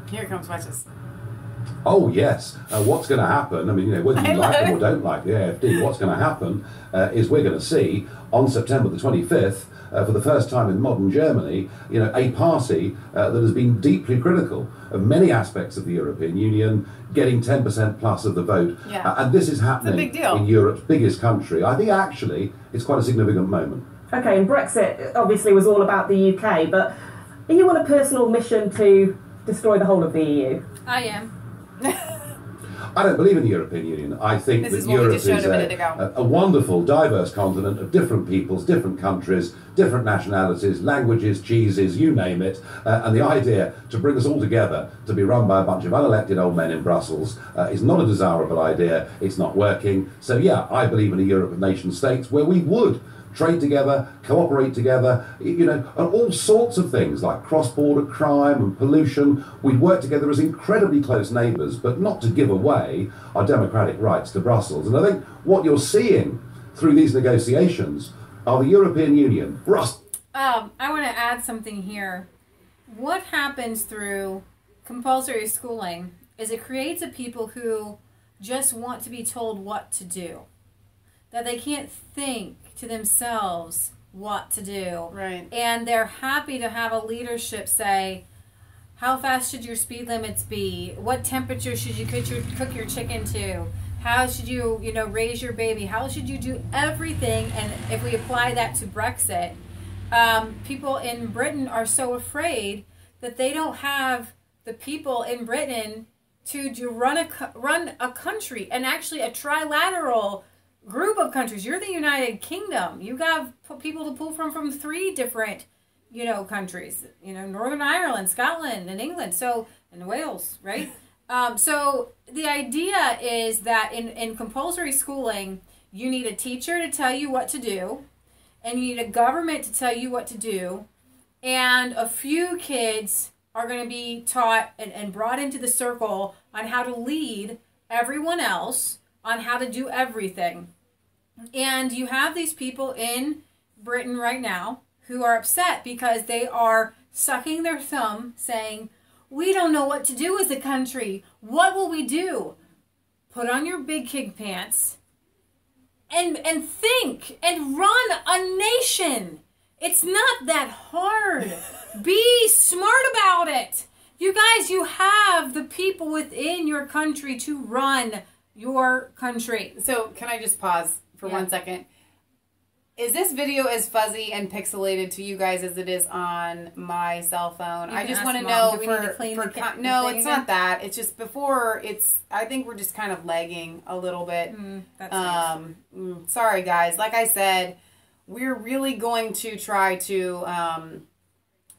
Here comes Wetches. Oh, yes. What's going to happen, I mean, you know, whether you like them or don't like the AfD, what's going to happen is we're going to see on September the 25th, for the first time in modern Germany, you know, a party that has been deeply critical of many aspects of the European Union, getting 10% plus of the vote. And this is happening in Europe's biggest country. I think actually it's quite a significant moment. OK, and Brexit obviously was all about the UK, but are you on a personal mission to destroy the whole of the EU? I am. I don't believe in the European Union. I think that Europe is a wonderful, diverse continent of different peoples, different countries, different nationalities, languages, cheeses, you name it. And the idea to bring us all together to be run by a bunch of unelected old men in Brussels is not a desirable idea. It's not working. So, yeah, I believe in a Europe of nation states where we would trade together, cooperate together, you know, on all sorts of things like cross-border crime and pollution. We'd work together as incredibly close neighbours, but not to give away our democratic rights to Brussels. And I think what you're seeing through these negotiations are the European Union, Brussels. I want to add something here. What happens through compulsory schooling is it creates a people who just want to be told what to do, that they can't think to themselves what to do. Right. And they're happy to have a leadership say, how fast should your speed limits be? What temperature should you cook your chicken to? How should you, you know, raise your baby? How should you do everything? And if we apply that to Brexit, people in Britain are so afraid that they don't have the people in Britain to run a country, and actually a trilateral group of countries. You're the United Kingdom. You got people to pull from 3 different, you know, countries. You know, Northern Ireland, Scotland, and England. So, and Wales, right? So the idea is that in compulsory schooling, you need a teacher to tell you what to do, and you need a government to tell you what to do, and a few kids are going to be taught and brought into the circle on how to lead everyone else on how to do everything. And you have these people in Britain right now who are upset because they are sucking their thumb saying, we don't know what to do as a country. What will we do? Put on your big kid pants and think and run a nation. It's not that hard. Be smart about it. You guys, you have the people within your country to run your country. So can I just pause for 1 second? Is this video as fuzzy and pixelated to you guys as it is on my cell phone? I just want to know no, it's not that. It's just before I think we're just kind of lagging a little bit. That's nice. Sorry guys. Like I said, we're really going to try to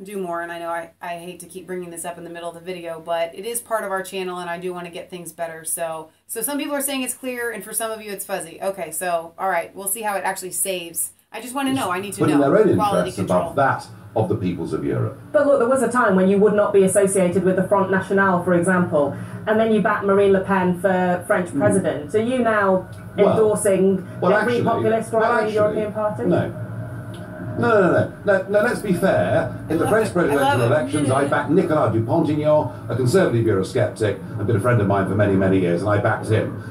do more, and I know I hate to keep bringing this up in the middle of the video, but it is part of our channel and I do want to get things better. So some people are saying it's clear and for some of you it's fuzzy. Okay, so all right, we'll see how it actually saves. I just want to know. I need to know. Putting their own Quality interests control. above that of the peoples of Europe. But look, there was a time when you would not be associated with the Front National, for example, and then you backed Marine Le Pen for French president. Are you now endorsing every populist right-wing European party? No, let's be fair. In the French presidential elections, I backed Nicolas Dupont-Aignan, a conservative Eurosceptic, and been a friend of mine for many, many years, and I backed him.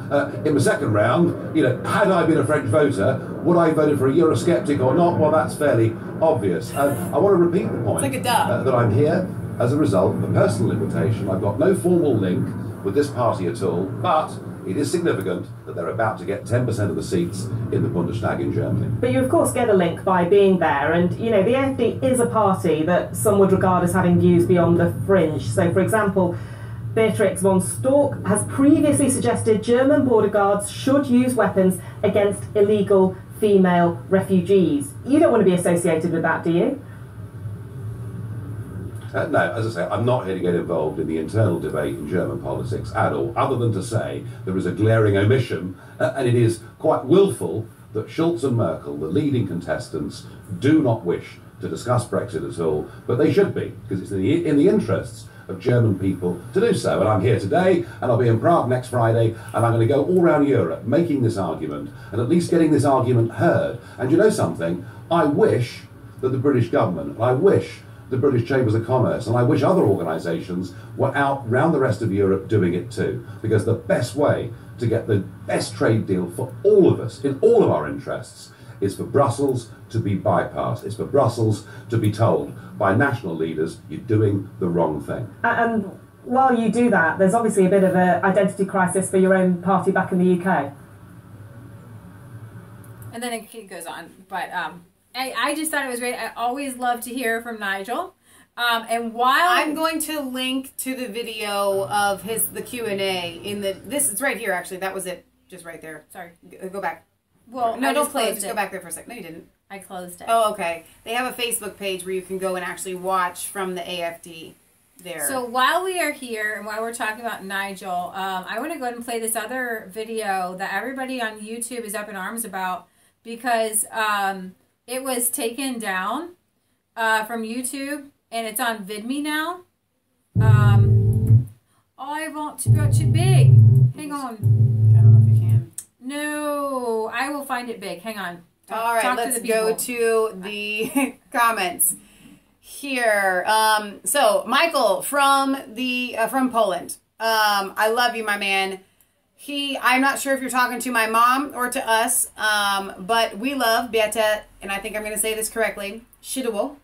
In the second round, had I been a French voter, would I have voted for a Eurosceptic or not? Well, that's fairly obvious. I want to repeat the point that I'm here as a result of a personal invitation. I've got no formal link with this party at all, but it is significant that they're about to get 10% of the seats in the Bundestag in Germany. But you, of course, get a link by being there. And, the AfD is a party that some would regard as having views beyond the fringe. So, for example, Beatrix von Storck has previously suggested German border guards should use weapons against illegal female refugees. You don't want to be associated with that, do you? No, as I say, I'm not here to get involved in the internal debate in German politics at all, other than to say there is a glaring omission, and it is quite willful that Schulz and Merkel, the leading contestants, do not wish to discuss Brexit at all, but they should be, because it's in the interests of German people to do so. And I'm here today, and I'll be in Prague next Friday, and I'm going to go all around Europe making this argument, and at least getting this argument heard. And you know something? I wish that the British government, and I wish the British Chambers of Commerce, and I wish other organisations were out round the rest of Europe doing it too, because the best way to get the best trade deal for all of us, in all of our interests, is for Brussels to be bypassed. It's for Brussels to be told by national leaders, you're doing the wrong thing. And while you do that, there's obviously a bit of an identity crisis for your own party back in the UK. And then it goes on, but I just thought it was great. I always love to hear from Nigel. And while I'm going to link to the video of the Q&A in it's right here actually. That was it, just right there. Sorry, go back. Well, no, don't play it. Just go back there for a second. No, you didn't. I closed it. Oh, okay. They have a Facebook page where you can go and actually watch from the AFD there. So while we are here and while we're talking about Nigel, I want to go ahead and play this other video that everybody on YouTube is up in arms about because it was taken down from YouTube and it's on VidMe now. I want to go too big. Hang on. I don't know if you can. No, I will find it big. Hang on. All right, let's go to the comments here. So Michael from Poland. I love you, my man. I'm not sure if you're talking to my mom or to us, but we love Beata, and I think I'm going to say this correctly, Szydło,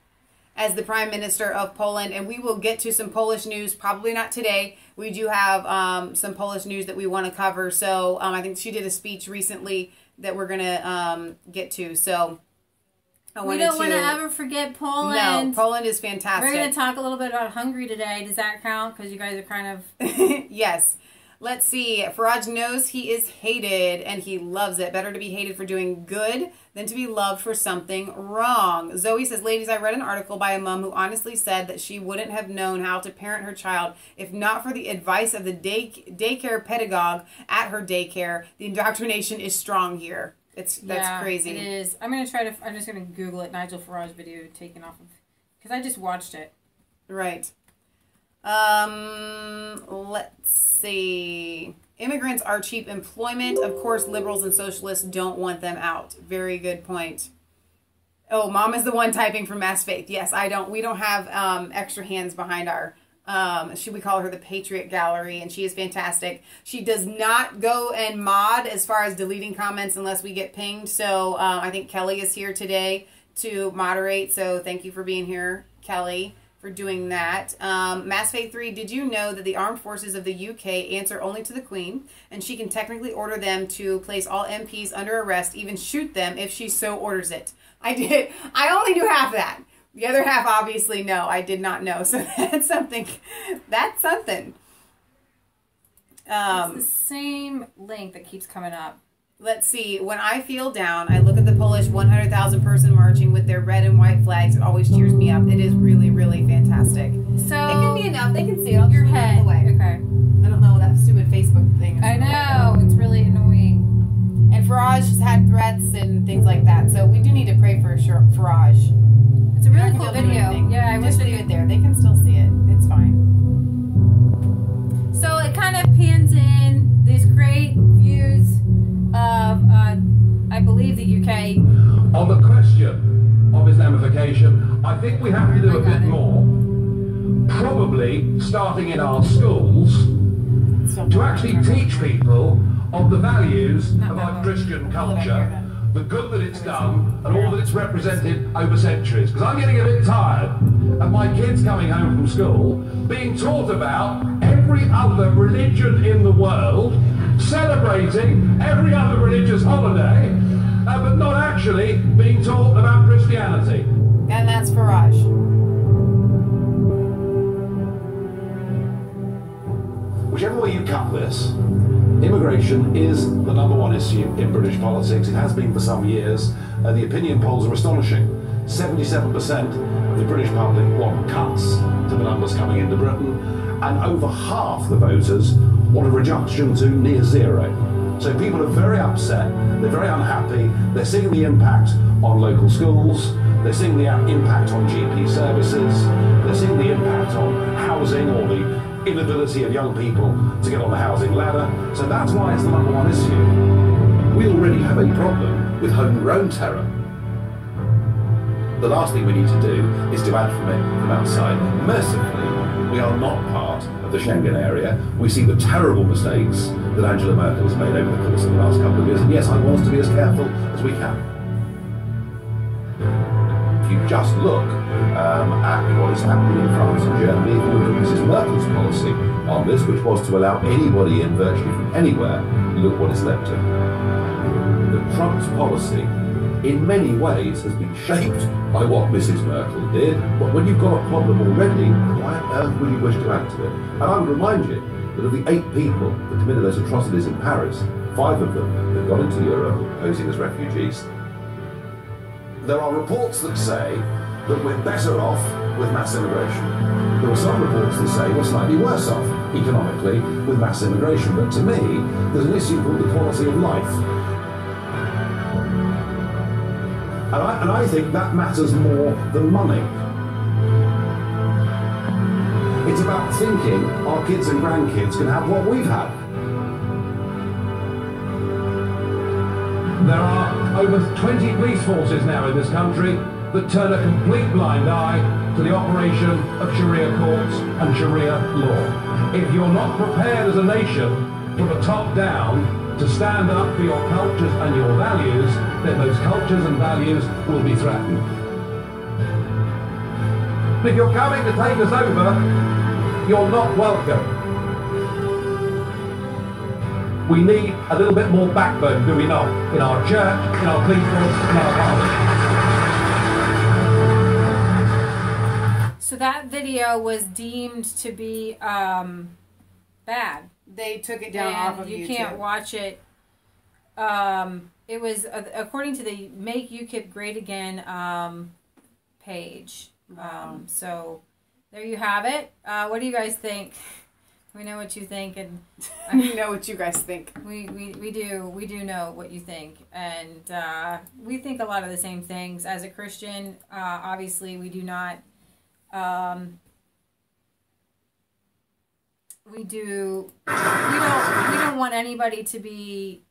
as the Prime Minister of Poland, and we will get to some Polish news, probably not today. We do have some Polish news that we want to cover, so I think she did a speech recently that we're going to get to, so we don't want to ever forget Poland. No, Poland is fantastic. We're going to talk a little bit about Hungary today. Does that count? Because you guys are kind of... Yes. Let's see. Faraj knows he is hated, and he loves it. Better to be hated for doing good than to be loved for something wrong. Zoe says, ladies, I read an article by a mom who honestly said that she wouldn't have known how to parent her child if not for the advice of the daycare pedagogue at her daycare. The indoctrination is strong here. That's crazy. It is. I'm just going to Google it. Nigel Farage video taken off of, because I just watched it. Right. Let's see. Immigrants are cheap employment. Of course, liberals and socialists don't want them out. Very good point. Oh, mom is the one typing for Mass Faith. Yes, we don't have extra hands behind our, we call her the Patriot Gallery, and she is fantastic. She does not go and mod as far as deleting comments unless we get pinged. So I think Kelly is here today to moderate. So thank you for being here, Kelly, for doing that. Mass Fate 3, did you know that the armed forces of the UK answer only to the Queen, and she can technically order them to place all MPs under arrest, even shoot them if she so orders it? I did. I only knew half that. The other half, obviously, no, I did not know. So that's something. That's something. It's the same link that keeps coming up. Let's see. When I feel down, I look at the Polish 100,000 person marching with their red and white flags. It always cheers me up. It is really, really fantastic. So it can be enough. They can see it. I'll your just head. away. Okay. I don't know that stupid Facebook thing. I know. It's really annoying. And Farage has had threats and things like that. So we do need to pray for Farage. It's a really cool video. Yeah, I wish just they leave could. it there. They can still see it. It's fine. So it kind of pans in these great views of, I believe, the UK. On the question of Islamification, I think we have to do a bit more. Probably starting in our schools to actually teach people of the values of our Christian culture, the good that it's done, and all that it's represented over centuries. Because I'm getting a bit tired of my kids coming home from school being taught about every other religion in the world, celebrating every other religious holiday, but not actually being taught about Christianity. And that's Farage. Whichever way you cut this, immigration is the #1 issue in British politics. It has been for some years. The opinion polls are astonishing. 77% of the British public want cuts to the numbers coming into Britain, and over half the voters want a reduction to near zero. So people are very upset, they're very unhappy, they're seeing the impact on local schools, they're seeing the impact on GP services, they're seeing the impact on housing or the inability of young people to get on the housing ladder. So that's why it's the #1 issue. We already have a problem with homegrown terror. The last thing we need to do is to add from it from outside. Mercifully, we are not part of the Schengen area. We see the terrible mistakes that Angela Merkel has made over the course of the last couple of years, and yes, I want us to be as careful as we can. If you just look at what is happening in France and Germany, if you look at Mrs. Merkel's policy on this, which was to allow anybody in virtually from anywhere, look what it's led to. The Trump's policy, in many ways, has been shaped by what Mrs. Merkel did, but when you've got a problem already, why on earth would you wish to add to it? And I would remind you that of the 8 people that committed those atrocities in Paris, 5 of them have gone into Europe posing as refugees. There are reports that say that we're better off with mass immigration. There are some reports that say we're slightly worse off economically with mass immigration. But to me, there's an issue called the quality of life. And I think that matters more than money. It's about thinking our kids and grandkids can have what we've had. There are over 20 police forces now in this country that turn a complete blind eye to the operation of Sharia courts and Sharia law. If you're not prepared as a nation from the top down to stand up for your cultures and your values, then those cultures and values will be threatened. If you're coming to take us over, you're not welcome. We need a little bit more backbone, do we not? In our church, in our police force, in our parliament. So that video was deemed to be bad. They took it down off of YouTube. You can't watch it. It was according to the Make UKIP Great Again page. Wow. So there you have it. What do you guys think? We know what you think, and we know what you guys think. We do know what you think, and we think a lot of the same things. As a Christian, obviously, we do not. We don't want anybody to be,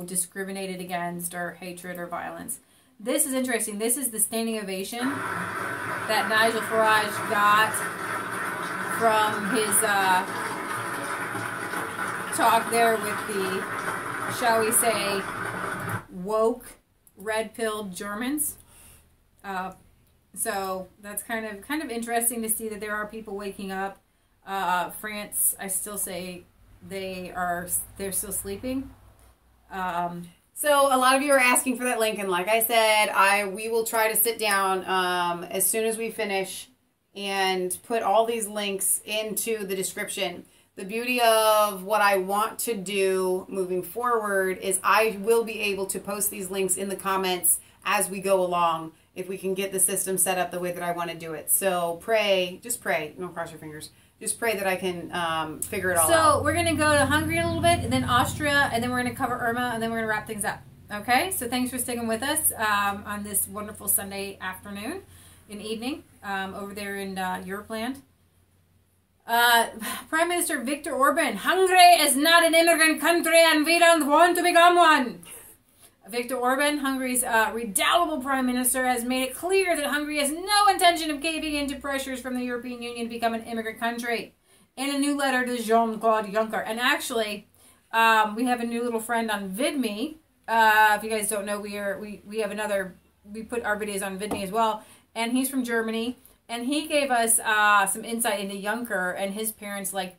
discriminated against or hatred or violence. This is interesting. This is the standing ovation that Nigel Farage got from his talk there with the, shall we say, woke, red-pilled Germans. So that's kind of interesting to see that there are people waking up. France, I still say they're still sleeping. So a lot of you are asking for that link, and like I said, we will try to sit down as soon as we finish and put all these links into the description. The beauty of what I want to do moving forward is I will be able to post these links in the comments as we go along if we can get the system set up the way that I want to do it. So just pray. Don't cross your fingers. Just pray that I can figure it all out. So we're going to go to Hungary a little bit, and then Austria, and then we're going to cover Irma, and then we're going to wrap things up. Okay? So thanks for sticking with us on this wonderful Sunday afternoon and evening over there in Europeland. Prime Minister Viktor Orban, Hungary is not an immigrant country and we don't want to become one. Viktor Orban, Hungary's redoubtable Prime Minister, has made it clear that Hungary has no intention of caving into pressures from the European Union to become an immigrant country. In a new letter to Jean-Claude Juncker. And actually, we have a new little friend on VidMe. If you guys don't know, we put our videos on VidMe as well. And he's from Germany. And he gave us some insight into Juncker, and his parents, like,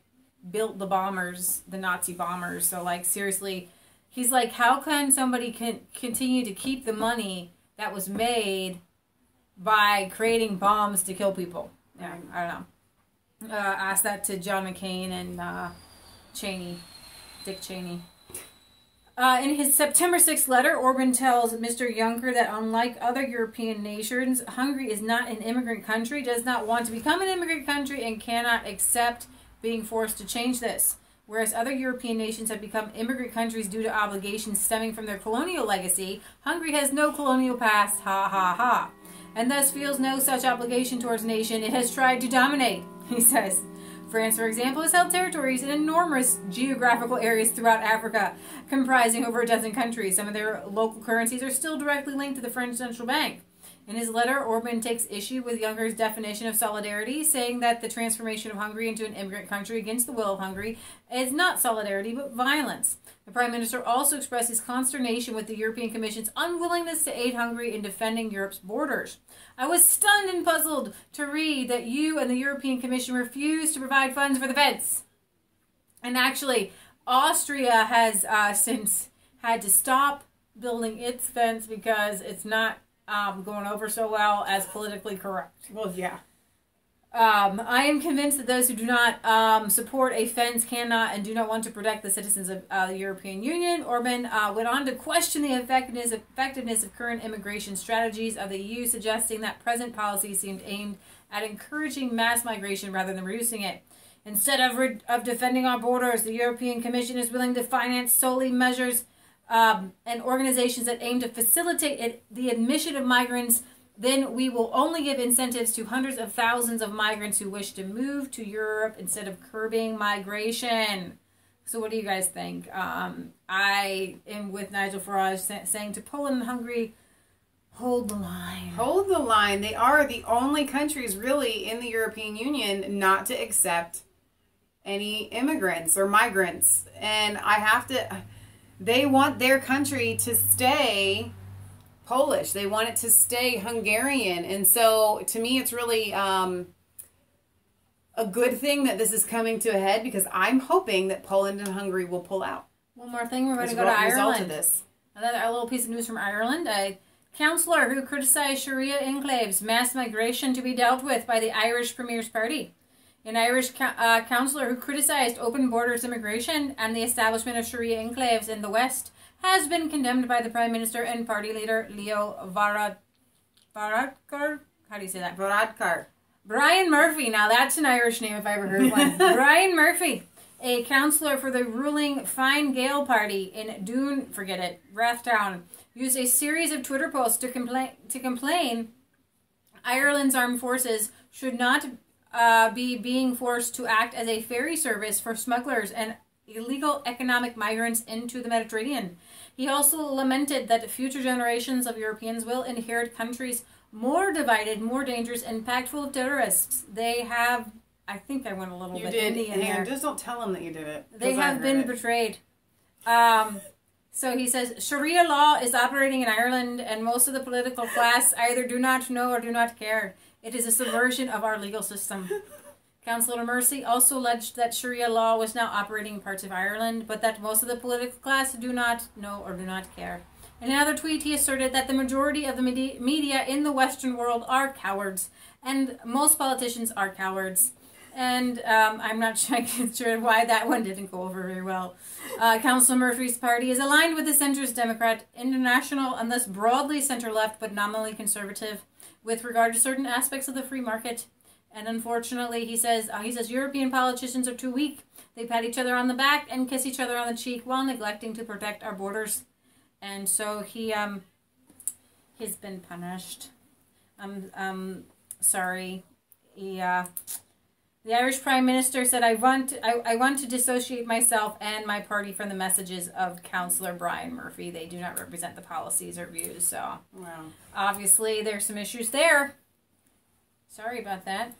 built the bombers, the Nazi bombers. So, like, seriously, he's like, how can somebody continue to keep the money that was made by creating bombs to kill people? Yeah, I don't know. Asked that to John McCain and Dick Cheney. In his September 6th letter, Orban tells Mr. Juncker that unlike other European nations, Hungary is not an immigrant country, does not want to become an immigrant country, and cannot accept being forced to change this. Whereas other European nations have become immigrant countries due to obligations stemming from their colonial legacy, Hungary has no colonial past, ha ha ha, and thus feels no such obligation towards a nation it has tried to dominate, he says. France, for example, has held territories in enormous geographical areas throughout Africa, comprising over a dozen countries. Some of their local currencies are still directly linked to the French Central Bank. In his letter, Orban takes issue with Juncker's definition of solidarity, saying that the transformation of Hungary into an immigrant country against the will of Hungary is not solidarity, but violence. The Prime Minister also expressed his consternation with the European Commission's unwillingness to aid Hungary in defending Europe's borders. I was stunned and puzzled to read that you and the European Commission refused to provide funds for the fence. And actually, Austria has since had to stop building its fence because it's not going over so well as politically correct. Well, yeah. I am convinced that those who do not support a fence cannot and do not want to protect the citizens of the European Union. Orban went on to question the effectiveness of current immigration strategies of the EU, suggesting that present policies seemed aimed at encouraging mass migration rather than reducing it. Instead of defending our borders, the European Commission is willing to finance solely measures and organizations that aim to facilitate the admission of migrants. Then we will only give incentives to hundreds of thousands of migrants who wish to move to Europe instead of curbing migration. So what do you guys think? I am with Nigel Farage saying to Poland and Hungary, hold the line. Hold the line. They are the only countries really in the European Union not to accept any immigrants or migrants. And they want their country to stay Polish. They want it to stay Hungarian. And so to me, it's really a good thing that this is coming to a head, because I'm hoping that Poland and Hungary will pull out. One more thing, we're going to go to Ireland. A little piece of news from Ireland. A councillor who criticised Sharia enclaves, mass migration to be dealt with by the Irish Premier's Party. An Irish councillor who criticised open borders immigration and the establishment of Sharia enclaves in the West has been condemned by the Prime Minister and party leader Leo Varadkar. How do you say that? Varadkar. Brian Murphy. Now that's an Irish name if I ever heard one. Brian Murphy, a councillor for the ruling Fine Gael party in Rathdown, used a series of Twitter posts to complain Ireland's armed forces should not be being forced to act as a ferry service for smugglers and illegal economic migrants into the Mediterranean. He also lamented that future generations of Europeans will inherit countries more divided, more dangerous, and packed full of terrorists. They have, I think I went a little bit Indian there. Just don't tell them that you did it. They have been betrayed. So he says, Sharia law is operating in Ireland, and most of the political class either do not know or do not care. It is a subversion of our legal system. Councillor Mercy also alleged that Sharia law was now operating in parts of Ireland, but that most of the political class do not know or do not care. In another tweet, he asserted that the majority of the media in the Western world are cowards, and most politicians are cowards. And I'm not sure why that one didn't go over very well. Councillor Murphy's party is aligned with the centrist Democrat International and thus broadly centre-left but nominally conservative with regard to certain aspects of the free market. And unfortunately, he says European politicians are too weak. They pat each other on the back and kiss each other on the cheek while neglecting to protect our borders. And so he's been punished. Sorry. The Irish Prime Minister said, I want to dissociate myself and my party from the messages of Councillor Brian Murphy. They do not represent the policies or views. So, Wow. Obviously, there's some issues there. Sorry about that.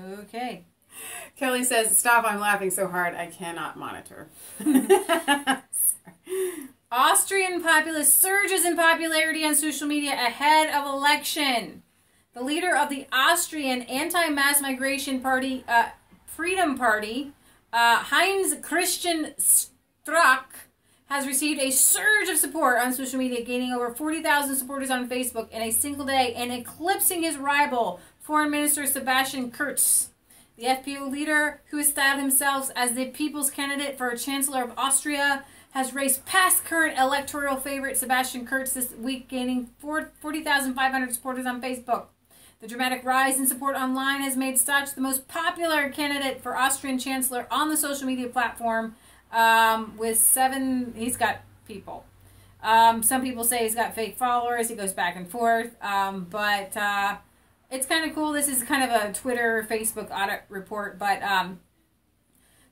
Okay. Kelly says, stop, I'm laughing so hard I cannot monitor. Austrian populist surges in popularity on social media ahead of election. The leader of the Austrian anti-mass migration party, Freedom Party, Heinz Christian Strack, has received a surge of support on social media, gaining over 40,000 supporters on Facebook in a single day and eclipsing his rival, Foreign Minister Sebastian Kurz. The FPÖ leader, who has styled himself as the people's candidate for Chancellor of Austria, has raced past current electoral favorite Sebastian Kurz this week, gaining 40,500 supporters on Facebook. The dramatic rise in support online has made Strack the most popular candidate for Austrian Chancellor on the social media platform, he's got people. Some people say he's got fake followers. He goes back and forth. But it's kind of cool. This is kind of a Twitter, Facebook audit report. But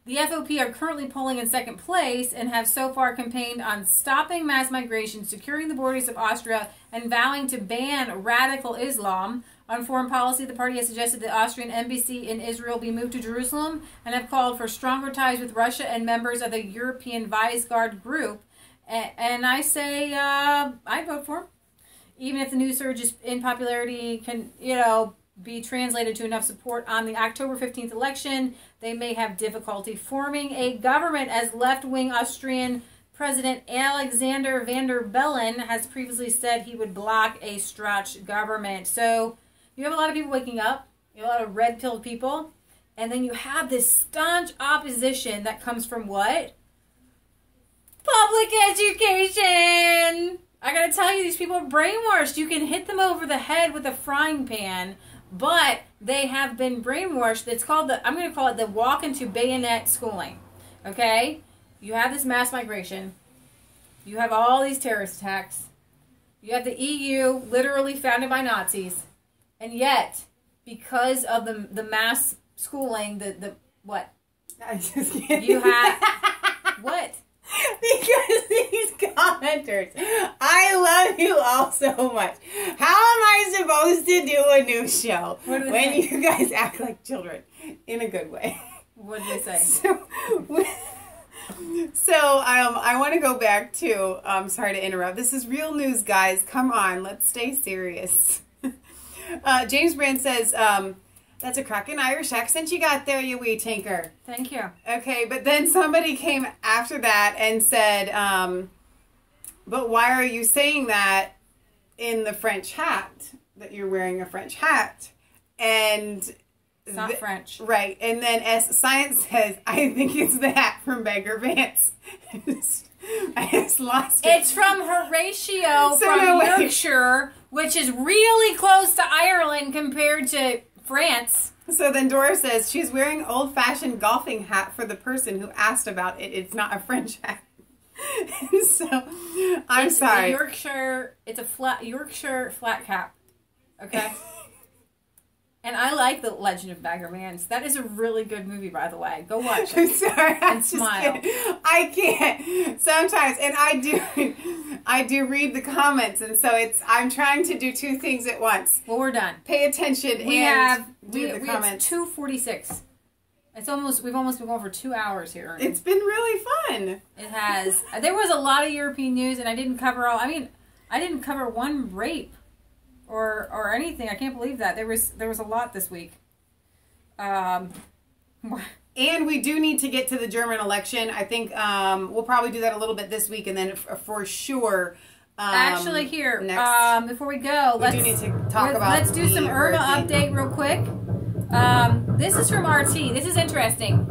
the FOP are currently polling in second place and have so far campaigned on stopping mass migration, securing the borders of Austria, and vowing to ban radical Islam. On foreign policy, the party has suggested the Austrian embassy in Israel be moved to Jerusalem and have called for stronger ties with Russia and members of the European Visegrad group. And I say I'd vote for him. Even if the new surge in popularity can, be translated to enough support on the October 15th election, they may have difficulty forming a government, as left-wing Austrian President Alexander Van der Bellen has previously said he would block a Strack government. So you have a lot of people waking up, you have a lot of red-pilled people, and then you have this staunch opposition that comes from what? Public education! I gotta tell you, these people are brainwashed. You can hit them over the head with a frying pan, but they have been brainwashed. It's called I'm gonna call it the walk into bayonet schooling. Okay? You have this mass migration. You have all these terrorist attacks. You have the EU, literally founded by Nazis. And yet, because of the mass schooling, the what? I just can't. You have what? Because these commenters, I love you all so much. How am I supposed to do a new show when you guys act like children in a good way? What did they say? So I want to go back to, sorry to interrupt. This is real news, guys. Come on, let's stay serious. James Brand says, that's a cracking Irish accent you got there, you wee tinker. Thank you. Okay, but then somebody came after that and said, but why are you saying that in the French hat, that you're wearing a French hat? And it's not French. Right. And then as Science says, I think it's the hat from Beggar Vance. I just lost it. It's from Horatio from Yorkshire, which is really close to Ireland compared to France. So then Dora says she's wearing old-fashioned golfing hat for the person who asked about it. It's not a French hat. So I'm sorry. It's a Yorkshire flat cap. Okay. And I like The Legend of Bagger Vance. That is a really good movie, by the way. Go watch it. I'm sorry. And smile. I can't. Sometimes, and I do read the comments, and so I'm trying to do two things at once. Well, we're done. Pay attention We and have do the comments. It's 2:46. We've almost been going for 2 hours here. It's been really fun. It has. There was a lot of European news, and I didn't cover all. I mean, I didn't cover one rape or anything. I can't believe that. There was a lot this week. And we do need to get to the German election. I think we'll probably do that a little bit this week, and then for sure. Actually, here before we go, let's do some Irma update real quick. This is from RT. This is interesting.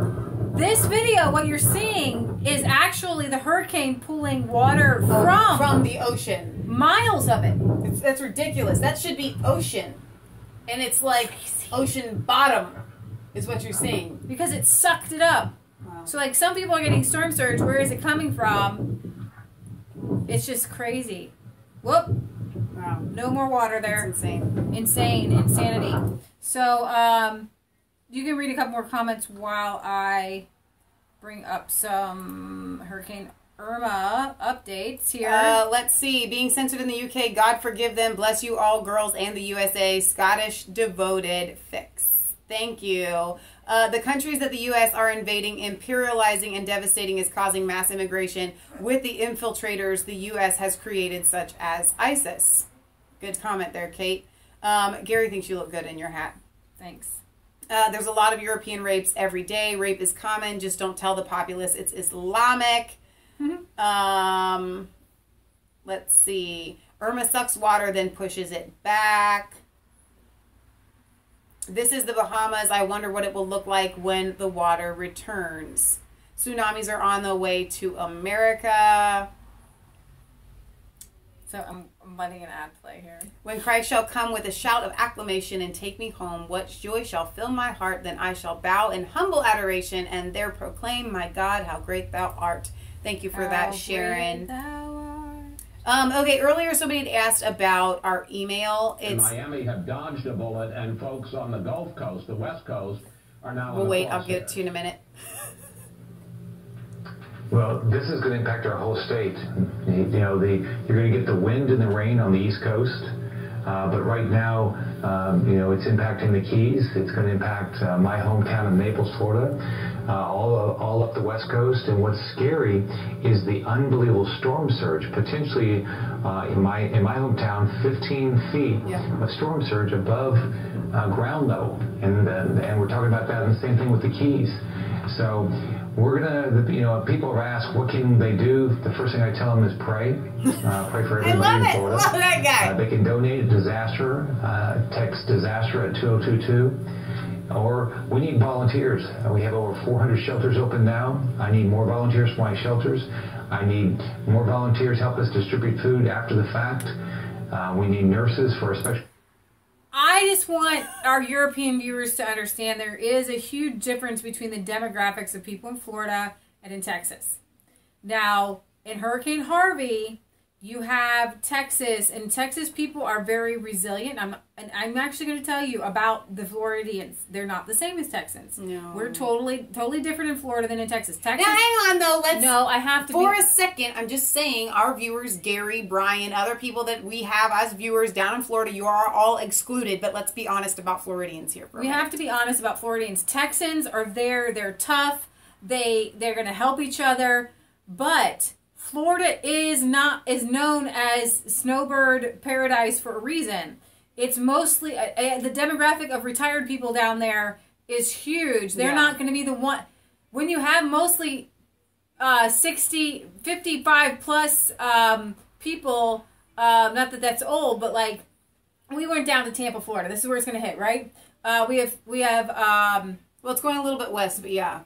This video, what you're seeing, is actually the hurricane pulling water from the ocean. Miles of it. That's ridiculous. That should be ocean, and it's like ocean bottom, is what you're seeing because it sucked it up. Wow. So like some people are getting storm surge. Where is it coming from? It's just crazy. Whoop. Wow. No more water there. It's insane. Insanity. So, you can read a couple more comments while I bring up some Hurricane Irma updates here. Let's see. Being censored in the UK, God forgive them. Bless you all, girls, and the USA. Scottish devoted fix. Thank you. The countries that the U.S. are invading, imperializing, and devastating is causing mass immigration with the infiltrators the U.S. has created, such as ISIS. Good comment there, Kate. Gary thinks you look good in your hat. Thanks. There's a lot of European rapes every day. Rape is common. Just don't tell the populace it's Islamic. Mm-hmm. Let's see. Irma sucks water, then pushes it back. This is the Bahamas. I wonder what it will look like when the water returns. Tsunamis are on the way to America. So I'm letting an ad play here. When Christ shall come with a shout of acclamation and take me home, what joy shall fill my heart? Then I shall bow in humble adoration and there proclaim, my God, how great thou art. Thank you for that, Sharon. Okay, earlier somebody had asked about our email. In Miami have dodged a bullet, and folks on the Gulf Coast, the West Coast, are now. Well, wait, I'll get to you in a minute. Well, this is going to impact our whole state. You know, you're going to get the wind and the rain on the East Coast, but right now, you know, it's impacting the Keys. It's going to impact my hometown of Naples, Florida, all up the West Coast. And what's scary is the unbelievable storm surge. Potentially, in my hometown, 15 feet of storm surge above ground level, and we're talking about that, and the same thing with the Keys. So we're gonna, you know, people have asked what can they do. The first thing I tell them is pray. Pray for everybody in Florida. Love that guy. They can donate to disaster. Text disaster at 2022. Or we need volunteers. We have over 400 shelters open now. I need more volunteers for my shelters. I need more volunteers to help us distribute food after the fact. We need nurses for a special. I just want our European viewers to understand there is a huge difference between the demographics of people in Florida and in Texas. Now, in Hurricane Harvey, you have Texas, and Texas people are very resilient. I'm actually going to tell you about the Floridians. They're not the same as Texans. No. We're totally different in Florida than in Texas. Texas. Now, hang on, though. No, I have to. For a second, I'm just saying, our viewers, Gary, Brian, other people that we have as viewers down in Florida, you are all excluded. But let's be honest about Floridians here. We have to be honest about Floridians. Texans are there. They're tough. They're going to help each other. But Florida is known as snowbird paradise for a reason. It's mostly the demographic of retired people down there is huge. They're not going to be the one when you have mostly 60, 55 plus people. Not that that's old, but like we went down to Tampa, Florida. This is where it's going to hit, right? We have well, it's going a little bit west, but yeah,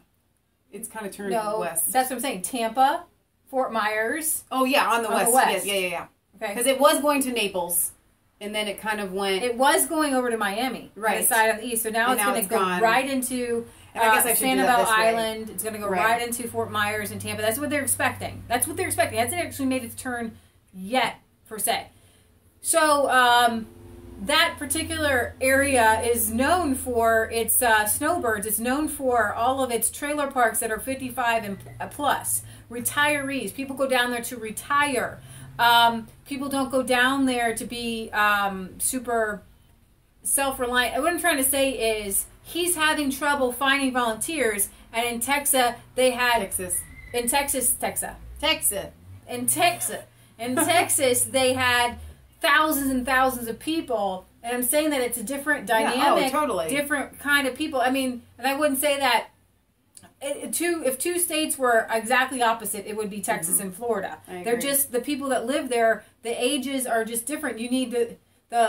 it's kind of turned west. That's what I'm saying. Tampa. Fort Myers. Oh, yeah, on the west. West. Yeah. Okay. Because it was going to Naples, and then it kind of went. It was going over to Miami, right? The side on the east. So now it's going to go right into Sanibel Island. It's going to go right into Fort Myers and Tampa. That's what they're expecting. It hasn't actually made its turn yet, per se. So that particular area is known for its snowbirds. It's known for all of its trailer parks that are 55 and plus. Retirees. People go down there to retire. People don't go down there to be super self-reliant. What I'm trying to say is he's having trouble finding volunteers. And in Texas, they had In Texas, they had thousands and thousands of people. And I'm saying that it's a different dynamic, different kind of people. I mean, and I wouldn't say that if two states were exactly opposite, it would be Texas and Florida. They're just the people that live there. The ages are just different. You need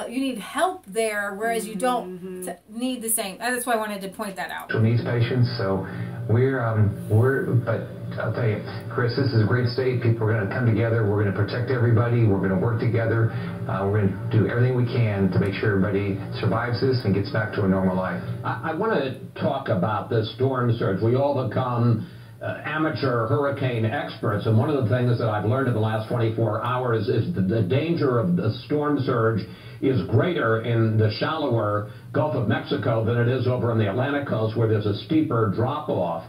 you need help there, whereas you don't need the same. That's why I wanted to point that out. Needs patients, so but I'll tell you, Chris, this is a great state. People are going to come together. We're going to protect everybody. We're going to work together. We're going to do everything we can to make sure everybody survives this and gets back to a normal life. I want to talk about this storm surge. We all become amateur hurricane experts, and one of the things that I've learned in the last 24 hours is that the danger of the storm surge is greater in the shallower Gulf of Mexico than it is over on the Atlantic coast, where there's a steeper drop-off.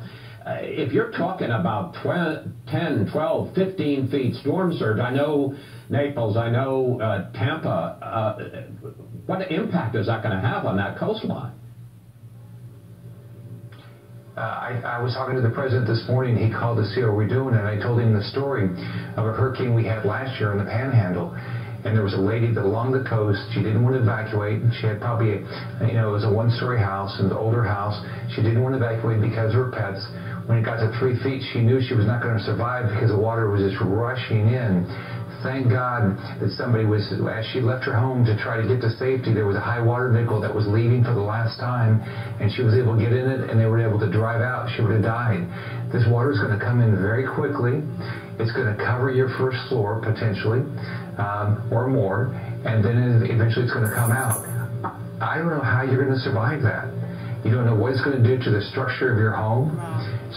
If you're talking about 10, 12, 15 feet storm surge, I know Naples, I know Tampa, what impact is that going to have on that coastline? I was talking to the president this morning. He called to see how we're doing, and I told him the story of a hurricane we had last year in the Panhandle. And there was a lady that along the coast, she didn't want to evacuate. She had probably, it was a one-story house, an older house. She didn't want to evacuate because of her pets. When it got to 3 feet, she knew she was not going to survive because the water was just rushing in. Thank God that somebody was, as she left her home to try to get to safety, there was a high water vehicle that was leaving for the last time, and she was able to get in it, and they were able to drive out. She would have died. This water is going to come in very quickly. It's going to cover your first floor, potentially, or more, and then eventually it's going to come out. I don't know how you're going to survive that. You don't know what it's going to do to the structure of your home.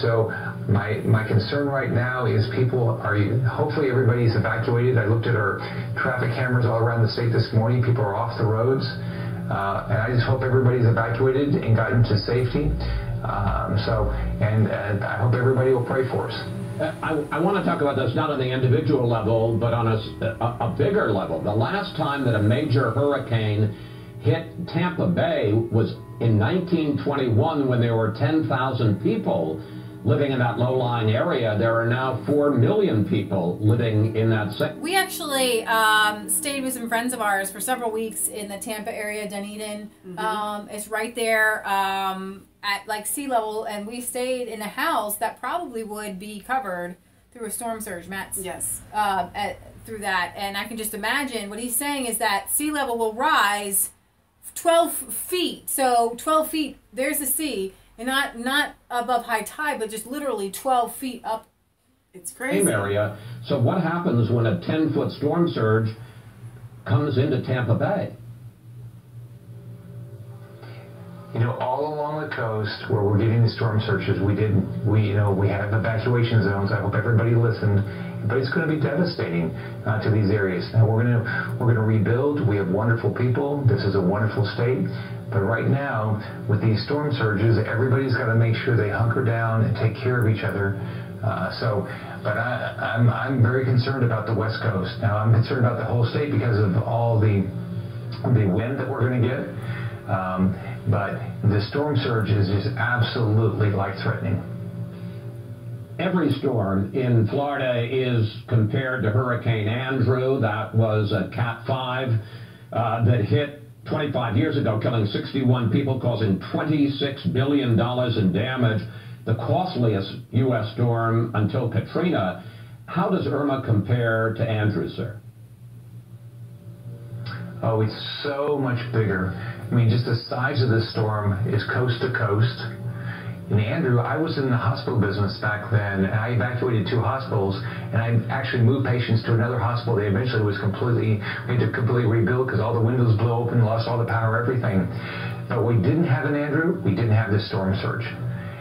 So my concern right now is hopefully everybody's evacuated. I looked at our traffic cameras all around the state this morning. People are off the roads. And I just hope everybody's evacuated and gotten to safety. And I hope everybody will pray for us. I want to talk about this not on the individual level, but on a bigger level. The last time that a major hurricane hit Tampa Bay was in 1921, when there were 10,000 people living in that low-lying area. There are now 4 million people living in that sector. We actually stayed with some friends of ours for several weeks in the Tampa area, Dunedin. It's right there at like sea level, and we stayed in a house that probably would be covered through a storm surge, Matt. Yes. Through that, and I can just imagine what he's saying is that sea level will rise 12 feet. So 12 feet, there's the sea, and not above high tide, but just literally 12 feet up. It's crazy. Area. So what happens when a 10-foot storm surge comes into Tampa Bay? All along the coast where we're getting the storm surges, we have evacuation zones. I hope everybody listened. But it's going to be devastating to these areas. Now we're going to rebuild. We have wonderful people. This is a wonderful state. But right now, with these storm surges, everybody's got to make sure they hunker down and take care of each other. But I'm very concerned about the West Coast. Now I'm concerned about the whole state because of all the wind that we're going to get. But the storm surge is just absolutely life-threatening. Every storm in Florida is compared to Hurricane Andrew. That was a Cat 5 that hit 25 years ago, killing 61 people, causing $26 billion in damage. The costliest U.S. storm until Katrina. How does Irma compare to Andrew, sir? Oh, it's so much bigger. I mean, just the size of this storm is coast to coast. In Andrew, I was in the hospital business back then, and I evacuated 2 hospitals, and I actually moved patients to another hospital. They eventually we had to completely rebuild because all the windows blew open, lost all the power, everything. But we didn't have in Andrew, we didn't have this storm surge.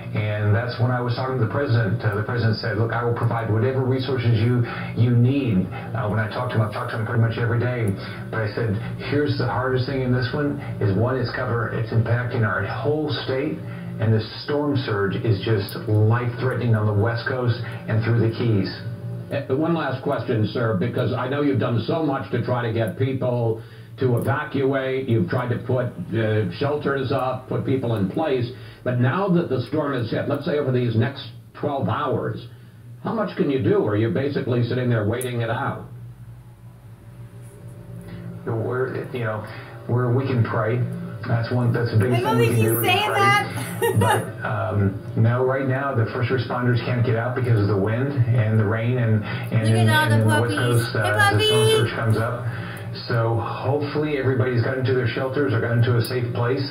And that's when I was talking to the president. The president said, look, I will provide whatever resources you need. When I talked to him, I've talked to him pretty much every day. But I said, here's the hardest thing in this one, is one, it's impacting our whole state. And this storm surge is just life-threatening on the West Coast and through the Keys. One last question, sir, because I know you've done so much to try to get people to evacuate. You've tried to put shelters up, put people in place. But now that the storm has hit, let's say over these next 12 hours, how much can you do? Or are you basically sitting there waiting it out? We can pray. That's a big thing we can do. Saying that. But no, right now the first responders can't get out because of the wind and the rain and the West Coast, the storm surge comes up. So hopefully everybody's got into their shelters or got into a safe place.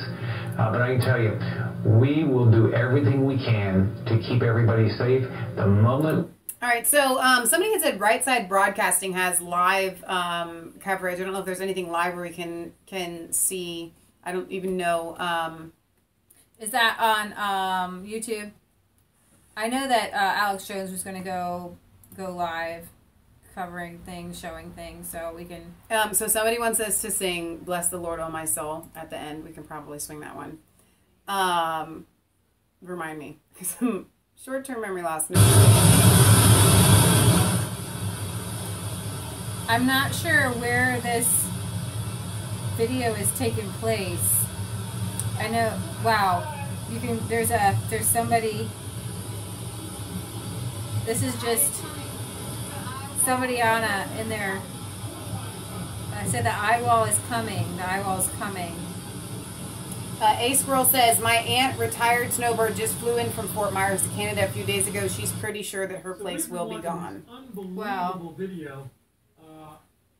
But I can tell you, we will do everything we can to keep everybody safe. The moment. All right, so somebody had said Right Side Broadcasting has live coverage. I don't know if there's anything live where we can see. I don't even know. Is that on YouTube? I know that Alex Jones was going to go live, covering things, showing things, so we can. So somebody wants us to sing "Bless the Lord, O my soul" at the end. We can probably swing that one. Remind me. Some short-term memory loss. I'm not sure where this video is taking place. I know. Wow, you can. There's somebody. This is just somebody in there. I said the eye wall is coming. The eye wall is coming. A Squirrel says, my aunt, retired snowbird, just flew in from Fort Myers to Canada a few days ago. She's pretty sure that her place will be gone. Unbelievable video.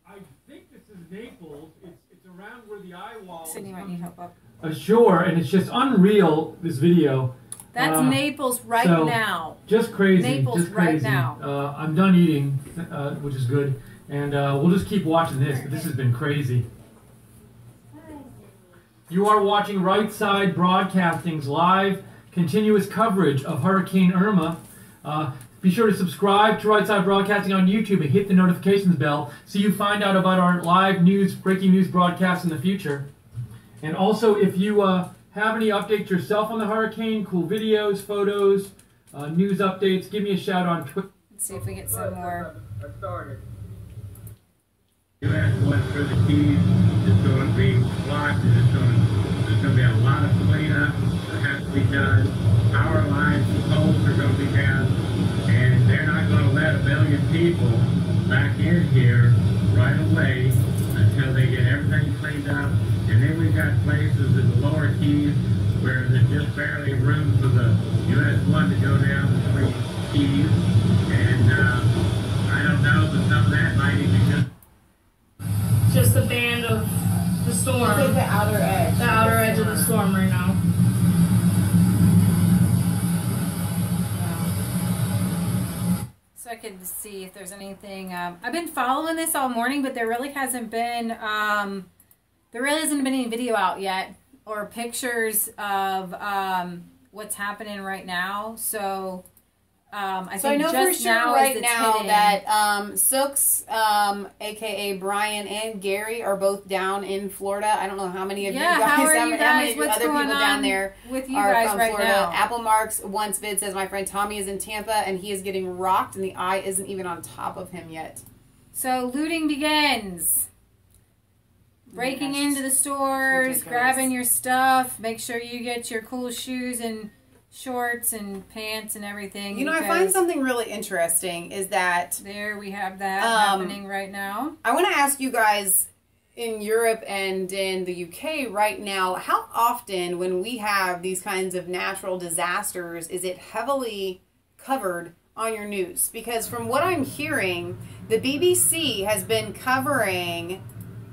I think this is Naples. It's around where the eye wall. Sydney might need help up. Ashore, and it's just unreal. This video. That's Naples right now. Just crazy. Naples just crazy. right now. I'm done eating, which is good, and we'll just keep watching this. But this has been crazy. You are watching Right Side Broadcasting's live, continuous coverage of Hurricane Irma. Be sure to subscribe to Right Side Broadcasting on YouTube and hit the notifications bell so you find out about our live news, breaking news broadcasts in the future. And also, if you have any updates yourself on the hurricane, cool videos, photos, news updates, give me a shout on Twitter. Let's see if we get some more. U.S. went through the Keys. It's going to be blocked. There's going to be a lot of cleanup that has to be done. Power lines, poles are going to be down, and they're not going to let 1 million people back in here right away until they get everything cleaned up. And then we've got places in the lower Keys where there's just barely room for the U.S. 1 to go down between Keys. And I don't know, but some of that might even just the band of the storm. I think the outer edge. The outer edge of the storm right now. So I could see if there's anything. I've been following this all morning, but there really hasn't been any video out yet or pictures of what's happening right now. So I know for sure right now that Sooks, aka Brian and Gary, are both down in Florida. I don't know how many of you guys, how many other people down there with you guys right Florida. now. Apple Marks once vid says my friend Tommy is in Tampa and he is getting rocked and the eye isn't even on top of him yet. So looting begins. Breaking into the stores, grabbing your stuff. Make sure you get your cool shoes and shorts and pants and everything. You know, I find something really interesting is that there we have that happening right now. I want to ask you guys in Europe and in the UK right now, how often when we have these kinds of natural disasters is it heavily covered on your news? Because from what I'm hearing, the BBC has been covering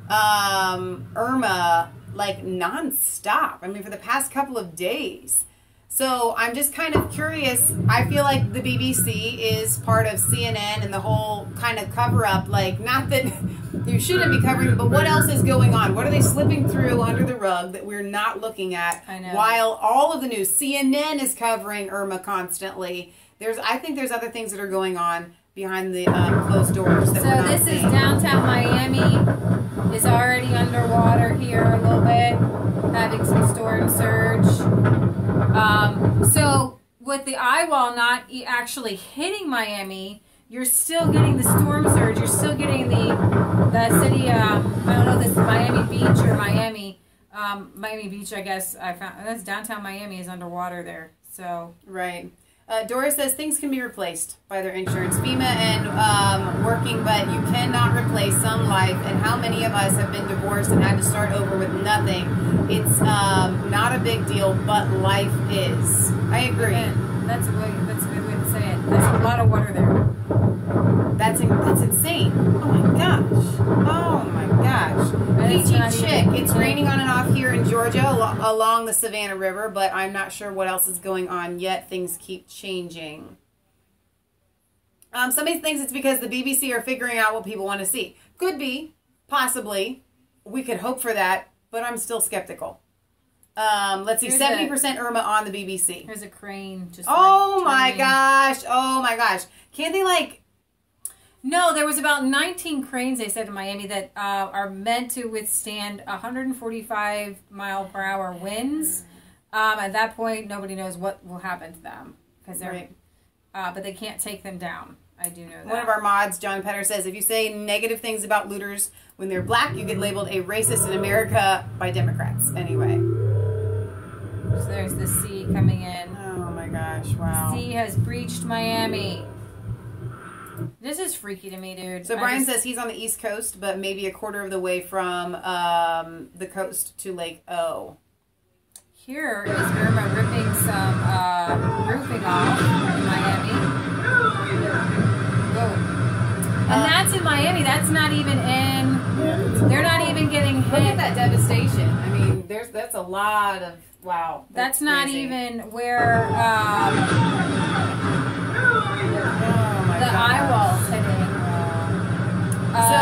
Irma like non-stop. I mean, for the past couple of days. So I'm just kind of curious. I feel like the BBC is part of CNN and the whole kind of cover-up. Like, not that you shouldn't be covering it, but what else is going on? What are they slipping through under the rug that we're not looking at? I know. While all of the news, CNN is covering Irma constantly. I think there's other things that are going on behind the closed doors. That so this is downtown Miami. Is already underwater here a little bit, having some storm surge. So with the eye wall not actually hitting Miami, you're still getting the storm surge. You're still getting the city. I don't know if this is Miami Beach or Miami. Miami Beach, I guess. I found that's downtown Miami is underwater there. So right. Dora says things can be replaced by their insurance, FEMA, and working, but you cannot replace some life. And how many of us have been divorced and had to start over with nothing? It's not a big deal, but life is. I agree. That's a good way to say it. There's a lot of water there. That's insane. Oh my gosh. Oh my gosh. Peachy Chick. It's raining on and off here in Georgia along the Savannah River, but I'm not sure what else is going on yet. Things keep changing. Somebody thinks it's because the BBC are figuring out what people want to see. Could be. Possibly. We could hope for that, but I'm still skeptical. Let's see, 70% Irma on the BBC. There's a crane. Just oh my gosh. Oh my gosh. Can't they like... No, there was about 19 cranes, they said, in Miami that are meant to withstand 145 mile per hour winds. At that point, nobody knows what will happen to them. Because they're, but they can't take them down. I do know that. One of our mods, John Petter, says, if you say negative things about looters when they're black, you get labeled a racist in America by Democrats. Anyway. So there's the sea coming in. Oh my gosh, wow. The sea has breached Miami. This is freaky to me, dude. So Brian says he's on the East Coast, but maybe a quarter of the way from the coast to Lake O. Here is Irma ripping some roofing off in Miami. Whoa. And that's in Miami. That's not even in... They're not even getting hit. Look at that devastation. I mean, that's a lot of... Wow. That's not crazy. even where... the eye wall's hitting. So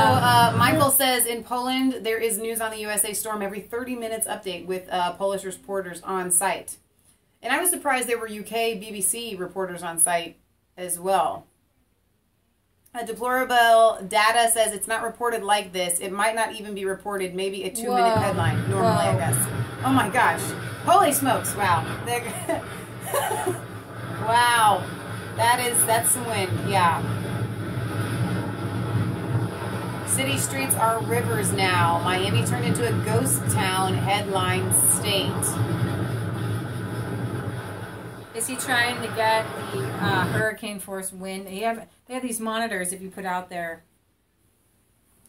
Michael says in Poland there is news on the USA storm every 30 minutes update with Polish reporters on site. And I was surprised there were UK BBC reporters on site as well. Deplorable Data says it's not reported like this. It might not even be reported. Maybe a 2-minute headline normally, I guess. Oh my gosh. Holy smokes. Wow. Wow. That's some wind, yeah. City streets are rivers now. Miami turned into a ghost town, headline state. Is he trying to get the hurricane force wind? They have these monitors if you put out there.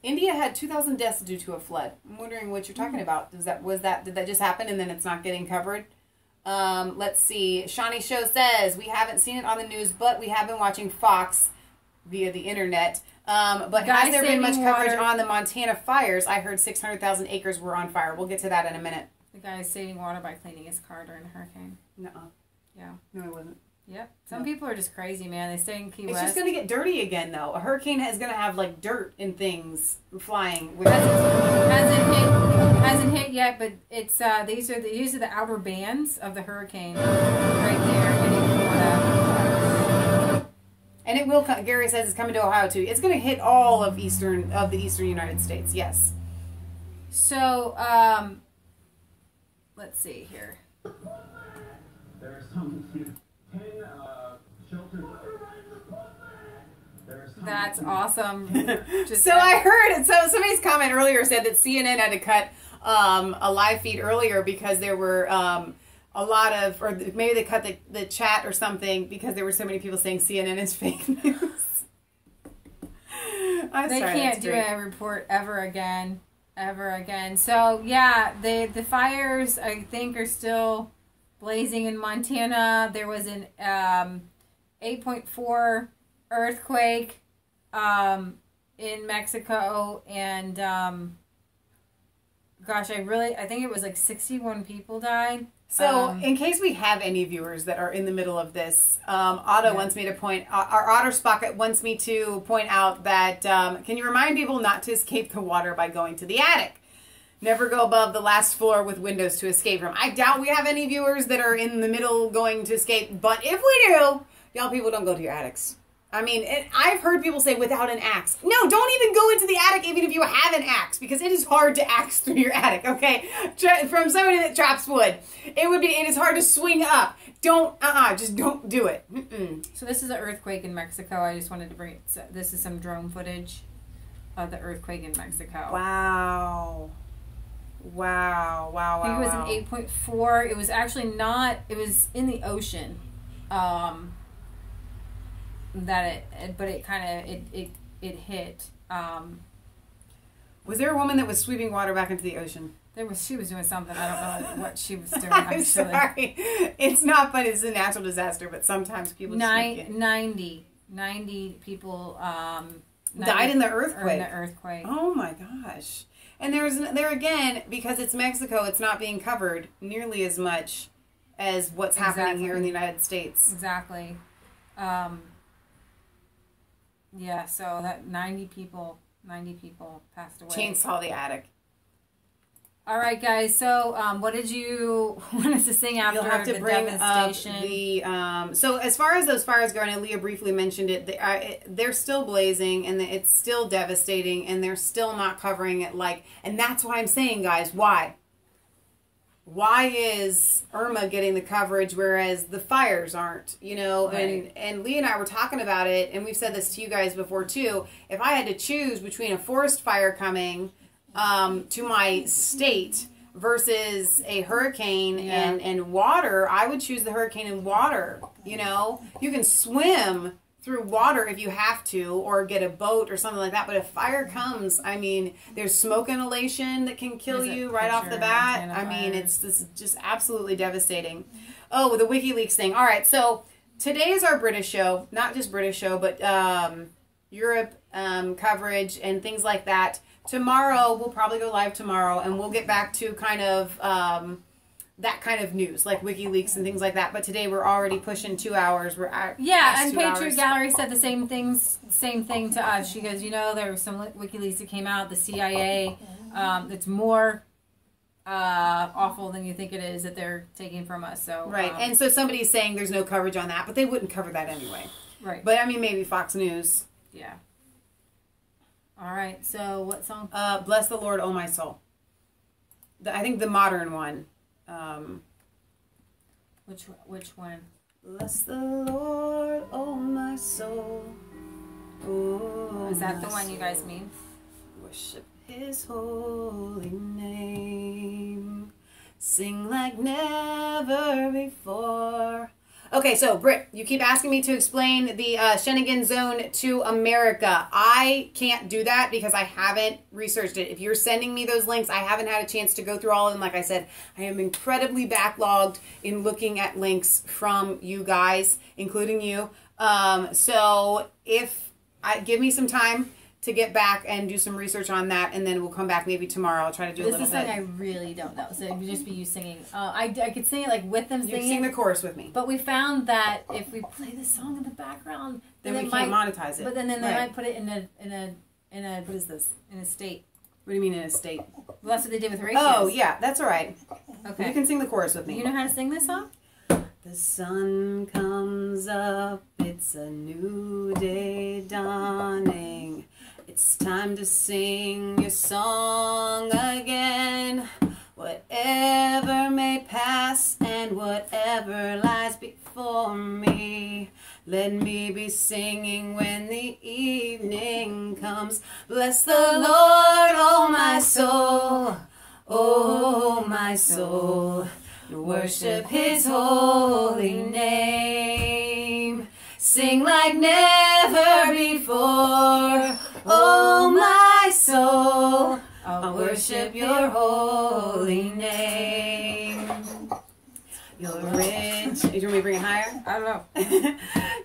India had 2,000 deaths due to a flood. I'm wondering what you're talking about. Did that just happen and then it's not getting covered? Let's see. Shawnee Show says, we haven't seen it on the news, but we have been watching Fox via the internet. But has there been much coverage on the Montana fires? I heard 600,000 acres were on fire. We'll get to that in a minute. The guy is saving water by cleaning his car during a hurricane. Nuh-uh. Yeah. No, I wasn't. Yep. Some people are just crazy, man. They stay in Key West. It's just going to get dirty again, though. A hurricane is going to have, like, dirt and things flying. Hasn't hit yet, but it's these are the outer bands of the hurricane right there hitting Florida. And it will. Gary says it's coming to Ohio too. It's going to hit all of the eastern United States. Yes. So let's see here. There are some 10 shelters. That's awesome. I heard. So somebody's comment earlier said that CNN had to cut a live feed earlier because there were a lot of, or maybe they cut the chat or something because there were so many people saying CNN is fake news. They can't do a report ever again. So yeah, the fires I think are still blazing in Montana. There was an 8.4 earthquake in Mexico, and gosh, I think it was like 61 people died. So, in case we have any viewers that are in the middle of this, Otto wants me to our Otter Spocket wants me to point out that, can you remind people not to escape the water by going to the attic? Never go above the last floor with windows to escape from. I doubt we have any viewers that are in the middle going to escape, but if we do, y'all people don't go to your attics. I mean, I've heard people say without an axe. No, don't even go into the attic even if you have an axe, because it is hard to axe through your attic, okay? From somebody that chops wood. It is hard to swing up. Just don't do it. So this is an earthquake in Mexico. I just wanted to bring it. So this is some drone footage of the earthquake in Mexico. Wow. Wow. Wow. I think it was an 8.4. It was actually not, it was in the ocean. But it kind of, it hit. Was there a woman that was sweeping water back into the ocean? She was doing something. I don't know what she was doing. I'm sorry. It's not fun. It's a natural disaster, but sometimes people 90 people died in the earthquake. Oh my gosh. And there again, because it's Mexico, it's not being covered nearly as much as what's happening here in the United States. Exactly. Yeah, so that 90 people passed away. Chainsaw the attic. All right, guys. So, what did you want us to sing after You'll have to the bring devastation? up the so as far as those fires go, and Leah briefly mentioned it, they're still blazing, and it's still devastating, and they're still not covering it and that's why I'm saying, guys, why? Why is Irma getting the coverage whereas the fires aren't, Right. and Leah and I were talking about it, and we've said this to you guys before too. If I had to choose between a forest fire coming to my state versus a hurricane and water, I would choose the hurricane and water. You can swim through water if you have to, or get a boat or something like that. But if fire comes, I mean, there's smoke inhalation that can kill you right off the bat. I mean, it's just absolutely devastating. Oh, the WikiLeaks thing. All right, so today is our British show, not just British show, but Europe coverage and things like that. Tomorrow, we'll probably go live tomorrow, and we'll get back to kind of that kind of news, like WikiLeaks and things like that. But today we're already pushing 2 hours. We're at and Patriot Gallery said the same thing to us. She goes, there were some WikiLeaks that came out, the CIA, that's more awful than you think it is that they're taking from us. So right, and so somebody's saying there's no coverage on that, but they wouldn't cover that anyway. Right. But I mean, maybe Fox News. Yeah. All right. So what song? Bless the Lord, oh my soul. I think the modern one. Which one? Bless the Lord, oh my soul. Oh, is that the one you guys mean? Worship His holy name. Sing like never before. Okay, so Britt, you keep asking me to explain the Schengen Zone to America. I can't do that because I haven't researched it. If you're sending me those links, I haven't had a chance to go through all of them. Like I said, I am incredibly backlogged in looking at links from you guys, including you. So give me some time to get back and do some research on that, and then we'll come back maybe tomorrow. I'll try to do a little bit. This is something I really don't know, so it would just be you singing. I could sing it with them singing. You sing the chorus with me. But we found that if we play the song in the background, then we can't monetize it. But then they might put it in a what is this? In a state. What do you mean in a state? Well, that's what they did with ratios. Oh yeah, that's all right. Okay. You can sing the chorus with me. You know how to sing this song? The sun comes up, it's a new day dawning. It's time to sing your song again. Whatever may pass and whatever lies before me, let me be singing when the evening comes. Bless the Lord, oh my soul, oh my soul. Worship His holy name. Sing like never before. Oh my soul, I'll worship your holy name. You're rich. Do you want me to bring it higher? I don't know.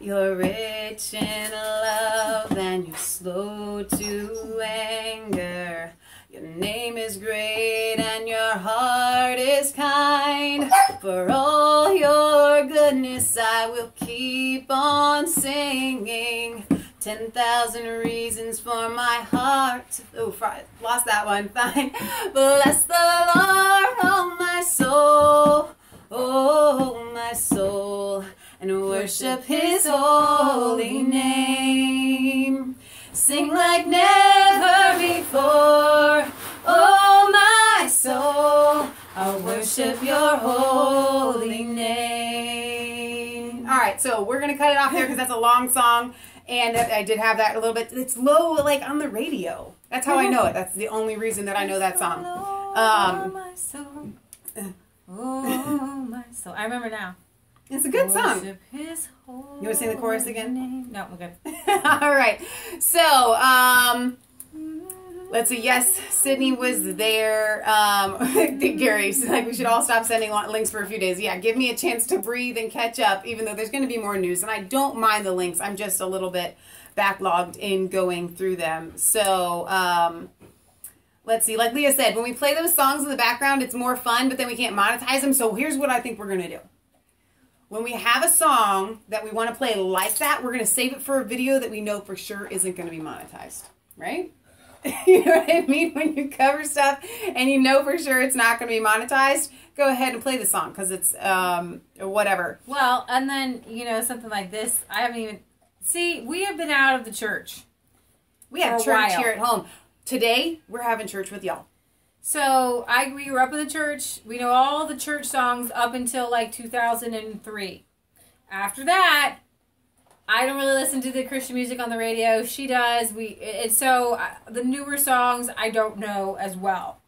You're rich in love and you're slow to anger. Your name is great and your heart is kind. For all your goodness I will keep on singing. 10,000 reasons for my heart. Oh, lost that one. Fine. Bless the Lord, oh my soul. Oh, my soul. and worship his holy name. Sing like never before, oh my soul, I'll worship your holy name. All right, so we're going to cut it off there because that's a long song, and I did have that a little bit. It's low, like on the radio. That's how I know it. That's the only reason that I know that song. Oh my soul, oh my soul. I remember now. It's a good song. You want to sing the chorus again? No, we're good. All right. So, let's see. Yes, Sydney was there. Gary's like, we should all stop sending links for a few days. Yeah, give me a chance to breathe and catch up, even though there's going to be more news. And I don't mind the links. I'm just a little bit backlogged in going through them. So, let's see. Like Leah said, when we play those songs in the background, it's more fun, but then we can't monetize them. So here's what I think we're going to do. When we have a song that we want to play like that, we're going to save it for a video that we know for sure isn't going to be monetized. Right? You know what I mean? When you cover stuff and you know for sure it's not going to be monetized, go ahead and play the song because it's whatever. Well, and then, you know, something like this, I haven't even... See, we have been out of the church. We have church here at home. Today, we're having church with y'all. So, we grew up in the church. We know all the church songs up until like 2003. After that, I don't really listen to the Christian music on the radio. She does. The newer songs I don't know as well.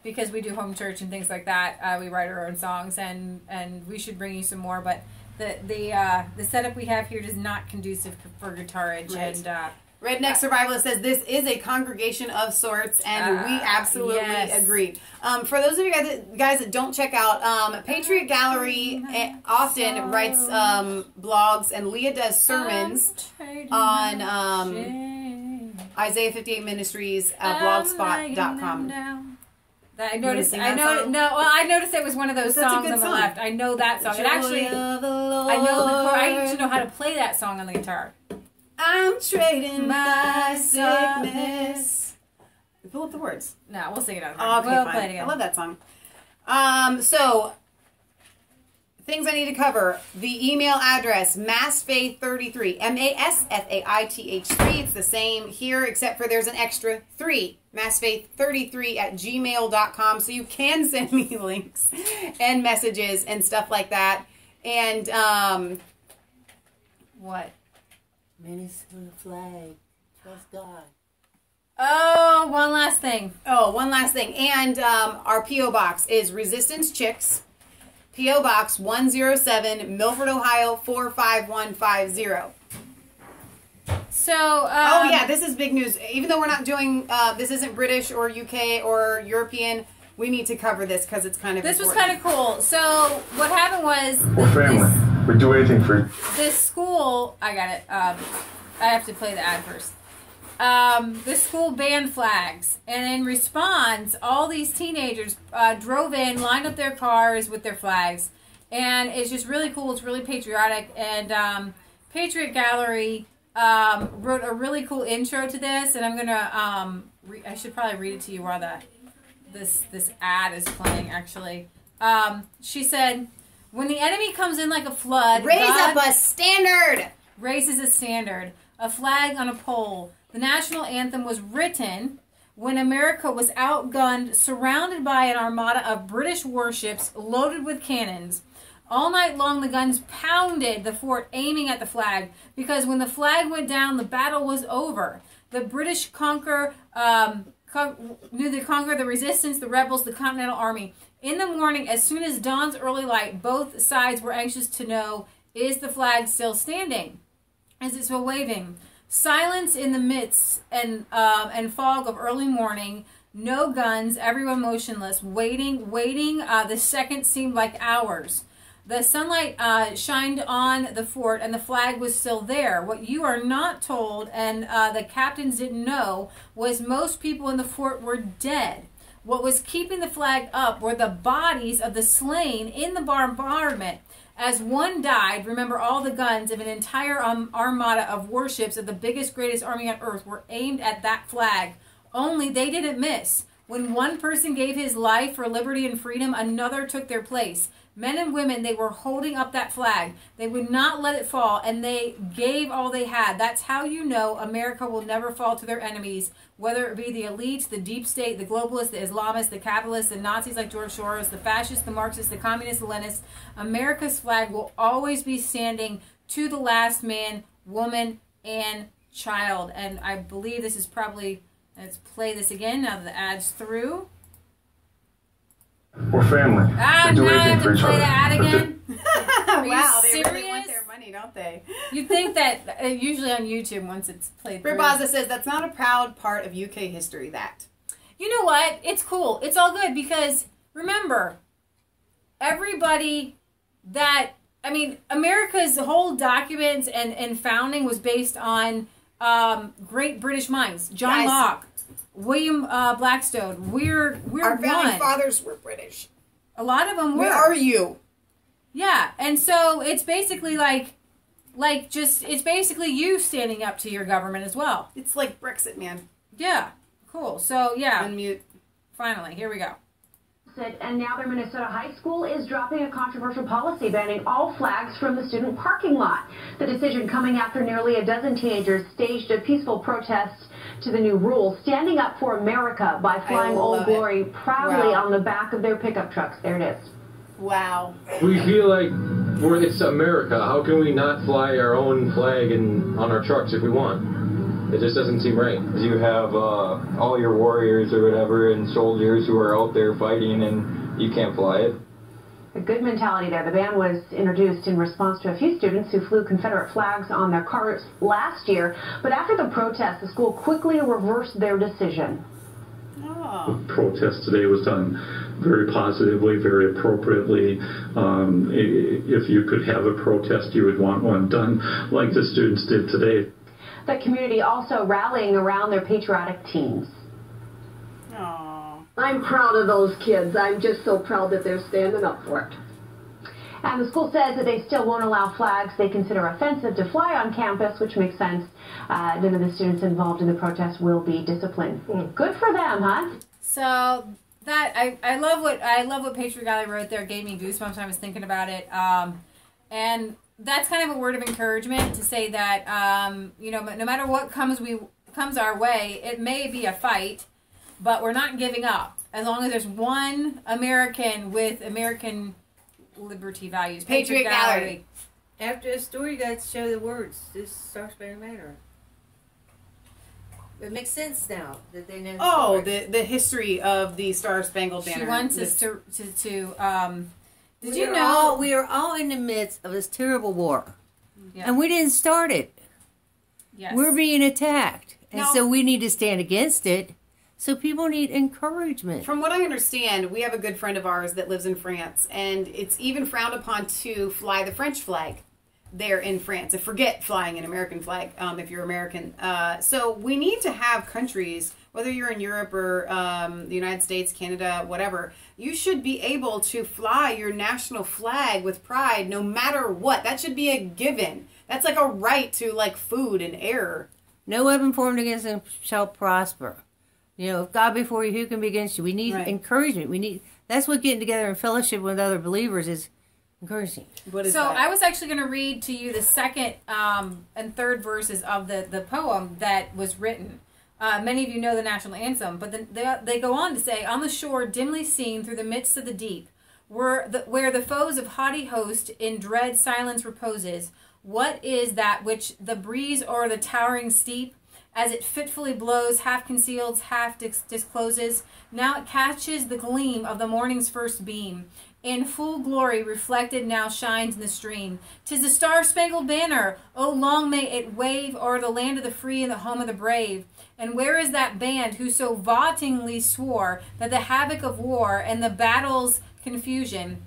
Because we do home church and things like that. We write our own songs and we should bring you some more. But the setup we have here is not conducive for guitarage. Right. And Redneck Survivalist says this is a congregation of sorts, and we absolutely agree. For those of you guys that don't check out, Patriot Gallery often writes blogs, and Leah does sermons on Isaiah 58 Ministries blogspot.com. I noticed it was one of those songs on the left. I know that song. It actually, I actually know how to play that song on the guitar. I'm trading my sickness. Pull up the words. No, we'll sing it out. Okay, we'll play it again. I love that song. So, things I need to cover. The email address, massfaith33, MASFAITH3. It's the same here, except for there's an extra 3. massfaith33@gmail.com. So you can send me links and messages and stuff like that. And, what? Menace from the flag. Trust God. Oh, one last thing. And our P.O. Box is Resistance Chicks, P.O. Box 107, Milford, Ohio 45150. So, oh yeah, this is big news. Even though we're not doing, this isn't British or UK or European, we need to cover this because it's kind of This important. was kind of cool. So, what happened was... We're family. We'd do anything for you. This school... I got it. I have to play the ad first. This school banned flags. And in response, all these teenagers drove in, lined up their cars with their flags. And it's just really cool. It's really patriotic. And Patriot Gallery wrote a really cool intro to this. And I'm going to... I should probably read it to you while this ad is playing, actually. She said... When the enemy comes in like a flood, Raise up a standard! Raises a standard. A flag on a pole. The national anthem was written when America was outgunned, surrounded by an armada of British warships loaded with cannons. All night long, the guns pounded the fort, aiming at the flag, because when the flag went down, the battle was over. The British knew to conquer the resistance, the rebels, the Continental Army. In the morning, as soon as dawn's early light, both sides were anxious to know, is the flag still standing? Is it still waving? Silence in the midst and fog of early morning. No guns, everyone motionless, waiting. The seconds seemed like hours. The sunlight shined on the fort, and the flag was still there. What you are not told, and the captains didn't know, was most people in the fort were dead. What was keeping the flag up were the bodies of the slain in the bombardment. As one died, remember, all the guns of an entire armada of warships of the biggest, greatest army on earth were aimed at that flag. Only they didn't miss. When one person gave his life for liberty and freedom, another took their place. Men and women, they were holding up that flag. They would not let it fall, and they gave all they had. That's how you know America will never fall to their enemies, whether it be the elites, the deep state, the globalists, the Islamists, the capitalists, the Nazis like George Soros, the fascists, the Marxists, the communists, the Leninists. America's flag will always be standing to the last man, woman, and child. And I believe this is probably, let's play this again now that the ad's through. We're family. We do anything for each play other. the ad again? Wow, they serious? really want their money, don't they? You'd think that usually on YouTube once it's played through. Bribaza says that's not a proud part of UK history, that. You know what? It's cool. It's all good because, remember, everybody that, I mean, America's whole documents and founding was based on great British minds. John Locke, William Blackstone. We're Our founding one. fathers were British. A lot of them were. Where are you? Yeah, and so it's basically it's basically you standing up to your government as well. It's like Brexit, man. Yeah, cool. So yeah, unmute. Finally, here we go. And now their Minnesota high school is dropping a controversial policy banning all flags from the student parking lot. The decision coming after nearly a dozen teenagers staged a peaceful protest to the new rule, standing up for America by flying Old Glory proudly on the back of their pickup trucks. There it is. Wow. We feel like it's America. How can we not fly our own flag on our trucks if we want? It just doesn't seem right. You have all your warriors or whatever and soldiers who are out there fighting and you can't fly it. A good mentality there. The ban was introduced in response to a few students who flew Confederate flags on their cars last year. But after the protest, the school quickly reversed their decision. The protest today was done very positively, very appropriately. If you could have a protest, you would want one done like the students did today. The community also rallying around their patriotic teams. Aww. I'm proud of those kids. I'm just so proud that they're standing up for it. And the school says that they still won't allow flags they consider offensive to fly on campus, which makes sense. None of the students involved in the protest will be disciplined. Good for them, huh? So that I love what Patriot Galley wrote there. Gave me goosebumps when I was thinking about it. And that's kind of a word of encouragement to say that no matter what comes our way, it may be a fight, but we're not giving up. As long as there's one American with American liberty values. Patriot Gallery. After the story, you got to show the words. This Star-Spangled Banner. It makes sense now that they know. Oh, the history of the Star-Spangled Banner. She wants us to did you know we are all in the midst of this terrible war, yeah. And we didn't start it. Yes. We're being attacked, and so we need to stand against it. So people need encouragement. From what I understand, we have a good friend of ours that lives in France, and it's even frowned upon to fly the French flag there in France. And forget flying an American flag if you're American. So we need to have countries, whether you're in Europe or the United States, Canada, whatever, you should be able to fly your national flag with pride no matter what. That should be a given. That's like a right to like food and air. No weapon formed against them shall prosper. You know, if God be for you, who can be against you? We need encouragement. That's what getting together in fellowship with other believers is encouraging. What is so that? I was actually going to read to you the second and third verses of the poem that was written. Many of you know the national anthem, but then they go on to say, on the shore dimly seen through the midst of the deep, where the foes of haughty host in dread silence reposes, what is that which the breeze o'er the towering steep, as it fitfully blows, half conceals, half discloses, now it catches the gleam of the morning's first beam. In full glory reflected now shines in the stream. 'Tis the Star-Spangled Banner, oh long may it wave o'er the land of the free and the home of the brave. And where is that band who so vauntingly swore that the havoc of war and the battle's confusion,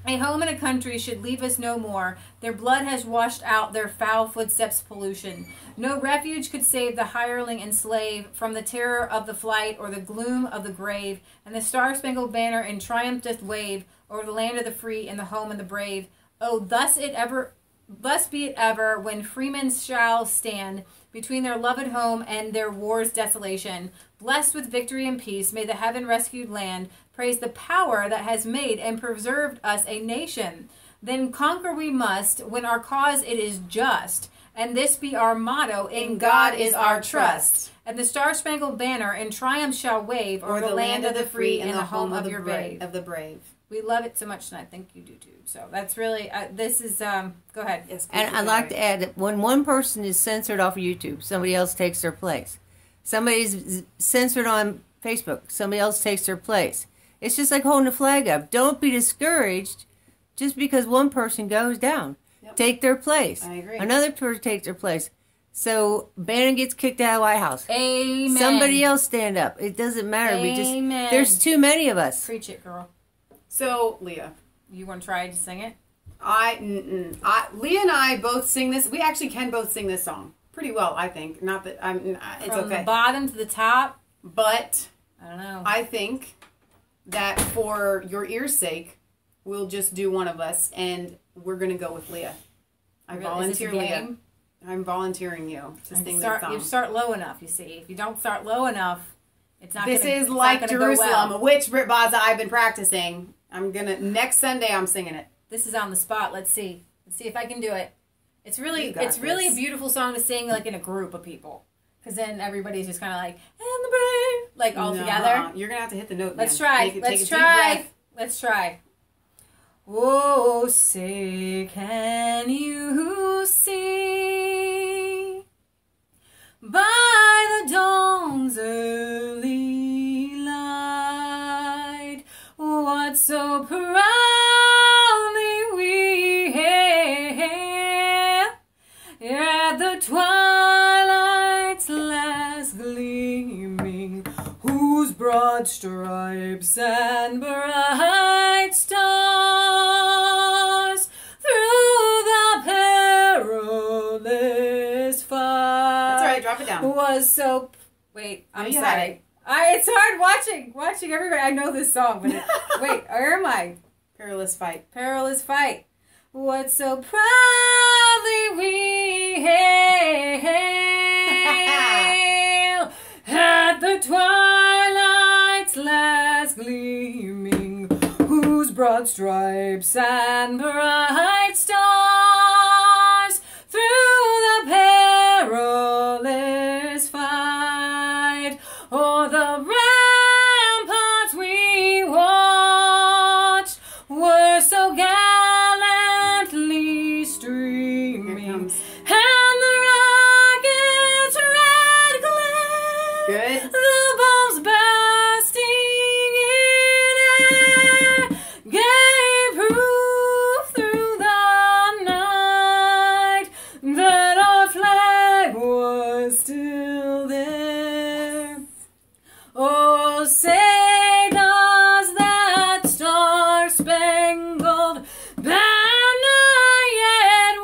a home and a country should leave us no more. Their blood has washed out their foul footsteps' pollution. No refuge could save the hireling and slave from the terror of the flight or the gloom of the grave. And the Star-Spangled Banner in triumph doth wave over the land of the free and the home of the brave. Oh, thus it ever Blessed be it ever when freemen shall stand between their loved home and their war's desolation. Blessed with victory and peace, may the heaven-rescued land praise the power that has made and preserved us a nation. Then conquer we must, when our cause it is just, and this be our motto, in God is our trust. And the star-spangled banner in triumph shall wave Or the land of the free and the home of the brave. We love it so much, and I think you do too. So that's really, this is, go ahead. Yes, and I'd like to add that when one person is censored off of YouTube, somebody else takes their place. Somebody's censored on Facebook, somebody else takes their place. It's just like holding a flag up. Don't be discouraged just because one person goes down. Yep. Take their place. I agree. Another person takes their place. So Bannon gets kicked out of the White House. Amen. Somebody else stand up. It doesn't matter. Amen. There's too many of us. Preach it, girl. So, Leah. You want to try to sing it? Leah and I both sing this. We actually can both sing this song pretty well, I think. Not that it's From okay. the bottom to the top. But I don't know. I think that for your ear's sake, we'll just do one of us, and we're going to go with Leah. I volunteer Leah. I'm volunteering you to sing this song. You start low enough, you see. If you don't start low enough, it's not. This is like Jerusalem, which Brit Baza I've been practicing. Next Sunday I'm singing it. This is on the spot. Let's see if I can do it. It's really a beautiful song to sing like in a group of people, because then everybody's just kind of like and the brave, like all together. You're gonna have to hit the note. Let's try. Let's try. Oh, say can you see by the dawn's early light what so proudly we hailed at the twilight's last gleaming, whose broad stripes and bright stars through the perilous fight. That's all right, drop it down. Was so. Wait, I'm sorry. It's hard watching everybody. I know this song, but wait, where am I? Perilous fight. Perilous fight. What so proudly we hail at the twilight's last gleaming, whose broad stripes and bright stars through the perilous fight o'er the ramparts we watched were so gallantly streaming, and the rocket's red glare, the bombs bursting in air, gave proof through the night that our flag was still there. Oh, say does that star-spangled banner yet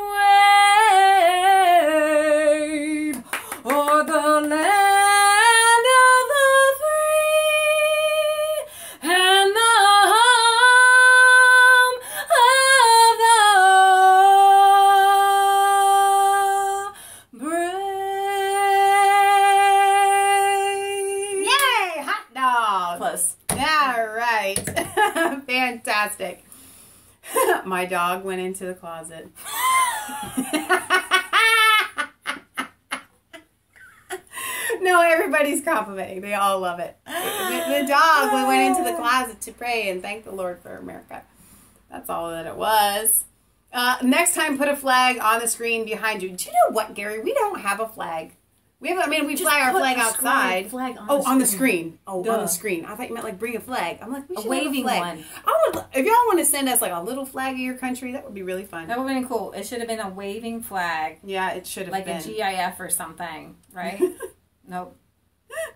wave o'er the land of the free and the home of the brave? Yay! Hot dog! Close. All right. Fantastic. My dog went into the closet. No, everybody's complimenting. They all love it. The dog went into the closet to pray and thank the Lord for America. That's all that it was. Next time, put a flag on the screen behind you. Do you know what, Gary? We don't have a flag. We fly our flag outside. On the screen. On the screen. I thought you meant like bring a flag. I'm like, we should waving have a flag. one. If y'all want to send us like a little flag of your country, that would be really fun. That would have been cool. It should have been a waving flag. Yeah, it should have like been. Like a GIF or something, right? Nope.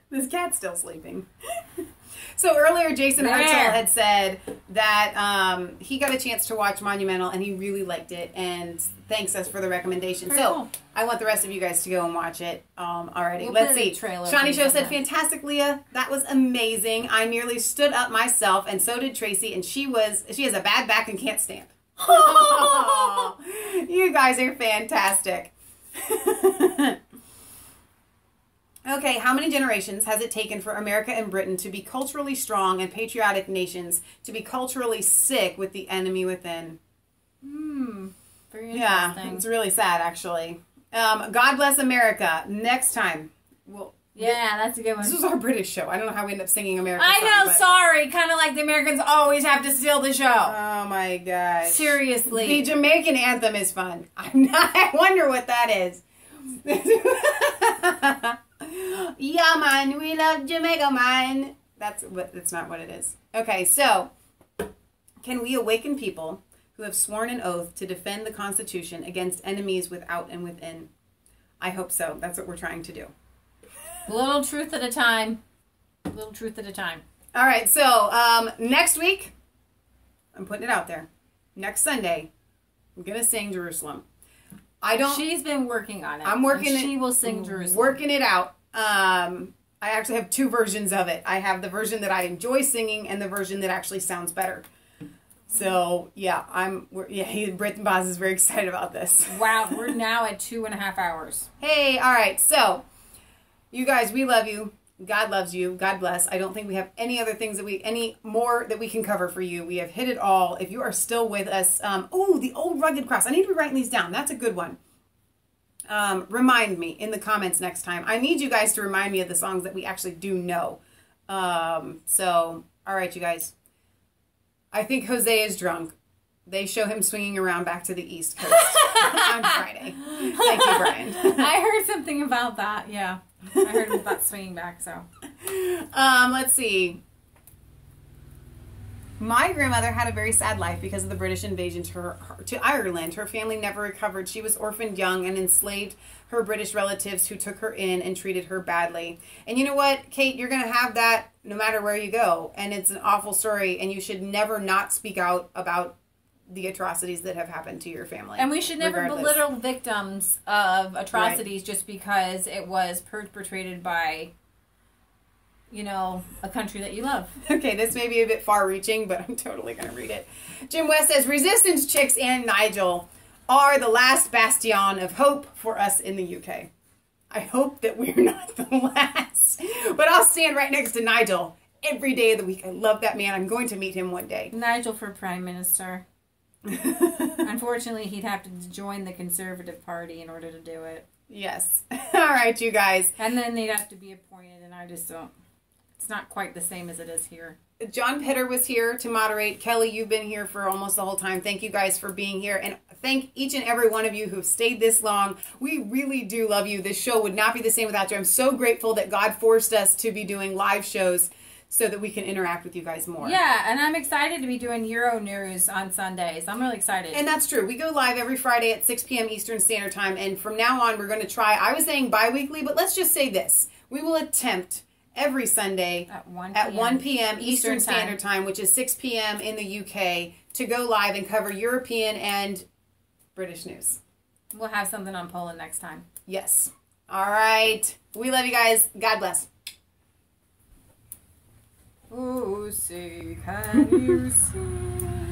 This cat's still sleeping. So earlier, Jason Hartzell had said that he got a chance to watch Monumental and he really liked it and thanks us for the recommendation. Cool. I want the rest of you guys to go and watch it already. Let's see. Shawnee Show said, fantastic, Leah. That was amazing. I nearly stood up myself and so did Tracy, and she has a bad back and can't stand. You guys are fantastic. Okay, how many generations has it taken for America and Britain to be culturally strong and patriotic nations to be culturally sick with the enemy within? Very interesting. Yeah, it's really sad, actually. God bless America. Next time. Well, yeah, that's a good one. This was our British show. I don't know how we end up singing American I know, song, sorry. Kind of like the Americans always have to steal the show. Oh my gosh. Seriously. The Jamaican anthem is fun. I wonder what that is. Yeah, man, we love Jamaica, man. That's not what it is. Okay, so can we awaken people who have sworn an oath to defend the Constitution against enemies without and within? I hope so. That's what we're trying to do. A little truth at a time. A little truth at a time. All right, so next week, I'm putting it out there. Next Sunday, I'm going to sing Jerusalem. She's been working on it. I'm working it. She will sing Jerusalem. Working it out. I actually have two versions of it. I have the version that I enjoy singing and the version that actually sounds better. So yeah, Brit Boz is very excited about this. Wow, we're now at 2.5 hours. Hey, all right. So you guys, we love you. God loves you. God bless. I don't think we have any other things any more that we can cover for you. We have hit it all. If you are still with us, the old rugged cross. I need to be writing these down. That's a good one. Remind me in the comments next time. I need you guys to remind me of the songs that we actually do know. So, all right, you guys. I think Jose is drunk. They show him swinging around back to the East Coast on Friday. Thank you, Brian. I heard something about that. Yeah, I heard about swinging back. So, let's see. My grandmother had a very sad life because of the British invasion to Ireland. Her family never recovered. She was orphaned young and enslaved her British relatives who took her in and treated her badly. And you know what, Kate? You're going to have that no matter where you go. And it's an awful story. And you should never not speak out about the atrocities that have happened to your family. And we should never belittle victims of atrocities just because it was perpetrated by, a country that you love. Okay, this may be a bit far-reaching, but I'm totally going to read it. Jim West says, Resistance Chicks and Nigel are the last bastion of hope for us in the UK. I hope that we're not the last. But I'll stand right next to Nigel every day of the week. I love that man. I'm going to meet him one day. Nigel for Prime Minister. Unfortunately, he'd have to join the Conservative Party in order to do it. Yes. All right, you guys. And then they'd have to be appointed, and I just don't. It's not quite the same as it is here. John Pitter was here to moderate. Kelly, you've been here for almost the whole time. Thank you guys for being here. And thank each and every one of you who've stayed this long. We really do love you. This show would not be the same without you. I'm so grateful that God forced us to be doing live shows so that we can interact with you guys more. Yeah, and I'm excited to be doing Euro News on Sundays. I'm really excited. And that's true. We go live every Friday at 6 p.m. Eastern Standard Time. And from now on, we're going to try, I was saying bi-weekly, but let's just say this. We will attempt every Sunday at 1 p.m. Eastern Standard Time, which is 6 p.m. in the UK, to go live and cover European and British news. We'll have something on Poland next time. Yes. All right. We love you guys. God bless. Oh, say, can you see?